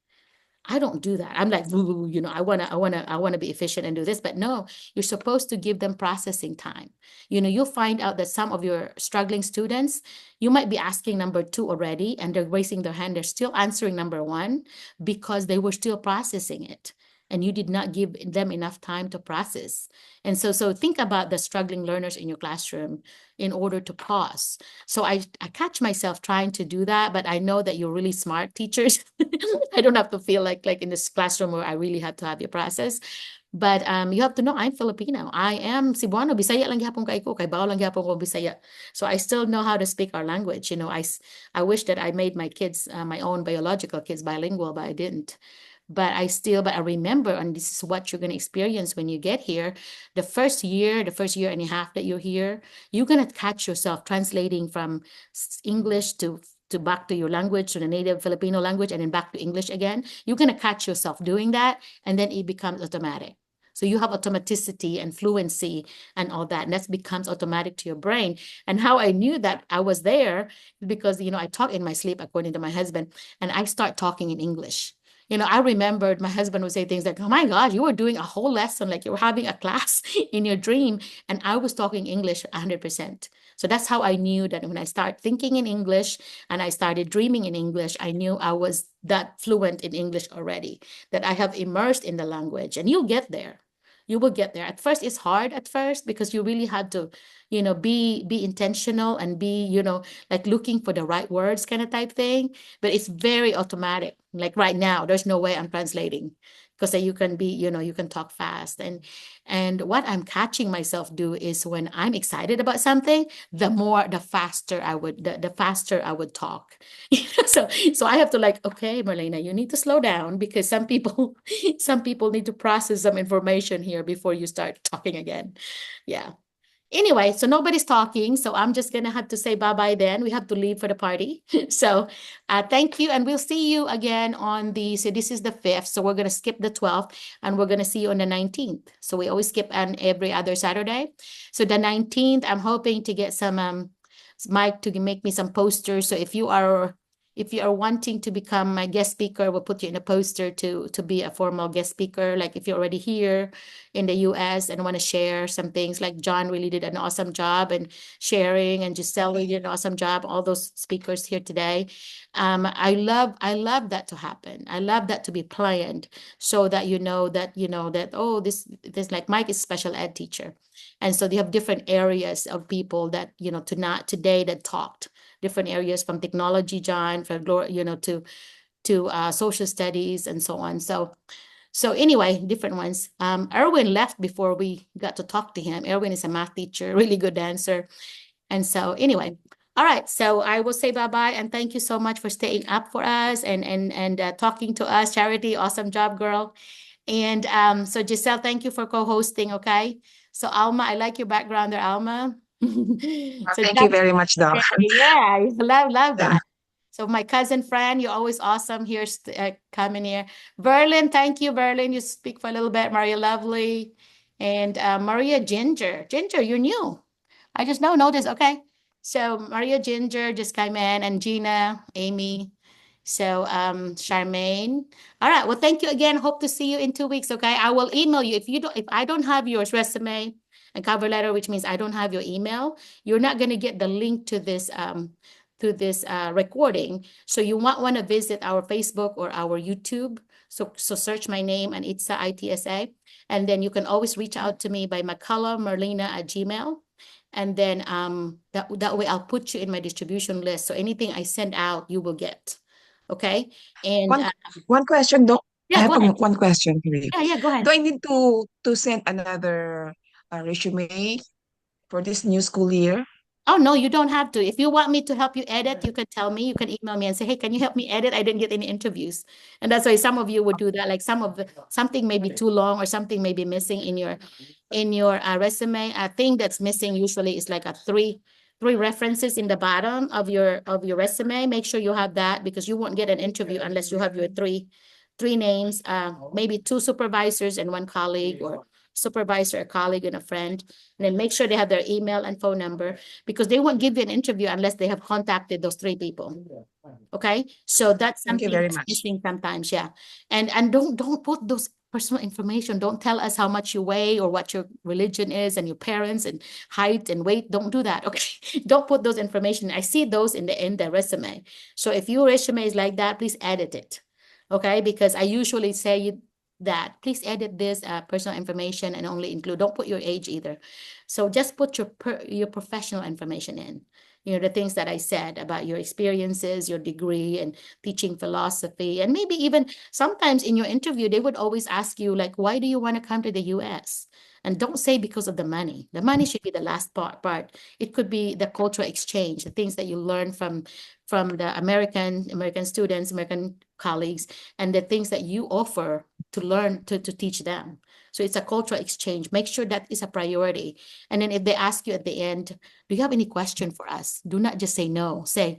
I don't do that. I'm like, I want to be efficient and do this, but no, you're supposed to give them processing time. You'll find out that some of your struggling students, you might be asking number 2 already, and they're raising their hand. They're still answering number 1 because they were still processing it, and you did not give them enough time to process. And so think about the struggling learners in your classroom in order to pause. So I catch myself trying to do that, but I know that you're really smart teachers. I don't have to feel like in this classroom where I really have to have your process. But you have to know, I'm Filipino. I am Cebuano. Bisaya lang gyapon kay ko, kay bao lang gyapon ko Bisaya. So I still know how to speak our language. I wish that I made my kids, my own biological kids, bilingual, but I didn't. but I remember, and this is what you're going to experience when you get here. The first year and a half that you're here, you're going to catch yourself translating from English to back to your language, to the native Filipino language, and then back to English again. You're going to catch yourself doing that, and then it becomes automatic. So you have automaticity and fluency and all that, and that becomes automatic to your brain. And how I knew that I was there, because, I talk in my sleep, according to my husband, and I start talking in English. I remembered my husband would say things like, oh my gosh, you were doing a whole lesson, like you were having a class in your dream. And I was talking English 100%. So that's how I knew that when I started thinking in English and I started dreaming in English, I knew I was that fluent in English already, that I have immersed in the language. And you'll get there. You will get there. At first, it's hard at first because you really had to, be intentional and be, like looking for the right words kind of type thing. But it's very automatic. Like right now, there's no way I'm translating because you can be, you can talk fast. And what I'm catching myself do is when I'm excited about something, the faster I would talk. So I have to like, okay, Merlina, you need to slow down because some people need to process some information here before you start talking again. Yeah. Anyway, so nobody's talking, so I'm just gonna have to say bye-bye then. We have to leave for the party. So thank you, and we'll see you again so this is the 5th, so we're gonna skip the 12th, and we're gonna see you on the 19th. So we always skip on every other Saturday. So the 19th, I'm hoping to get some Mike to make me some posters. So if you are wanting to become my guest speaker, we'll put you in a poster to be a formal guest speaker. Like if you're already here in the US and want to share some things, like John really did an awesome job and sharing, and Giselle really did an awesome job, all those speakers here today. I love that to happen. I love that to be planned so that oh, this like Mike is special ed teacher. And so they have different areas of people that, today that talked. Different areas from technology, John, from to social studies and so on. So anyway, different ones. Erwin left before we got to talk to him. Erwin is a math teacher, really good dancer. And so anyway, all right. So I will say bye-bye and thank you so much for staying up for us and talking to us. Charity, awesome job, girl. And so Giselle, thank you for co-hosting, okay? So Alma, I like your background there, Alma. So Thank you very much, Doc. yeah, love that. So my cousin Fran, you're always awesome here, coming here. Berlin, thank you, Berlin. You speak for a little bit. Maria Lovely and Maria Ginger. Ginger, you're new. I just now noticed. Okay. So Maria Ginger just came in, and Gina, Amy. So Charmaine. All right. Well, thank you again. Hope to see you in 2 weeks. Okay. I will email you if I don't have your resume and cover letter, which means I don't have your email, you're not going to get the link to this recording. So you might want to visit our Facebook or our YouTube. So search my name and Itza, ITSA. And then you can always reach out to me by McCulloughMerlina@gmail. And then that way I'll put you in my distribution list. So anything I send out, you will get. Okay. And one question, Doc. Yeah, I have go ahead. one question for you. Yeah, go ahead. Do I need to send another resume for this new school year? Oh, no, you don't have to. If you want me to help you edit, you can tell me. You can email me and say, hey, can you help me edit? I didn't get any interviews. And that's why some of you would do that. Like something may be too long or something may be missing in your resume. A thing that's missing usually is like three references in the bottom of your resume. Make sure you have that because you won't get an interview unless you have your three names, maybe 2 supervisors and 1 colleague, or supervisor, a colleague, and a friend. And then make sure they have their email and phone number because they won't give you an interview unless they have contacted those 3 people. Okay, so that's something that's missing sometimes. Yeah, and don't put those personal information. Don't tell us how much you weigh or what your religion is and your parents and height and weight. Don't do that. Okay, don't put those information. I see those in the resume. So if your resume is like that, please edit it. Okay, because I usually say that please edit this personal information and only include, don't put your age either. So just put your professional information in. You know, the things that I said about your experiences, your degree and teaching philosophy. And maybe even sometimes in your interview, they would always ask you, like, why do you want to come to the US? And don't say because of the money. The money should be the last part. It could be the cultural exchange, the things that you learn from the American students, American colleagues, and the things that you offer to learn to teach them. So it's a cultural exchange. Make sure that is a priority. And then if they ask you at the end, do you have any question for us? Do not just say no. Say,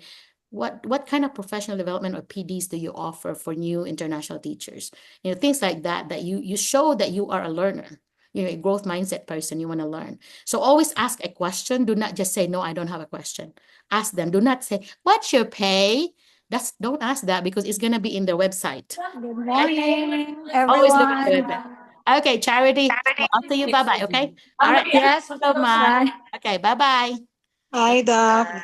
what kind of professional development or PDs do you offer for new international teachers? You know, things like that, that you show that you are a learner, you know, a growth mindset person, you want to learn. So always ask a question. Do not just say, no, I don't have a question. Ask them. Do not say, what's your pay? Don't ask that, because it's going to be in their website. Good morning, Always look at the everyone. website. Okay, Charity. So after you, bye-bye, okay? All right. Yes, Thank you so much. bye. Okay, bye-bye. Hi, Doc.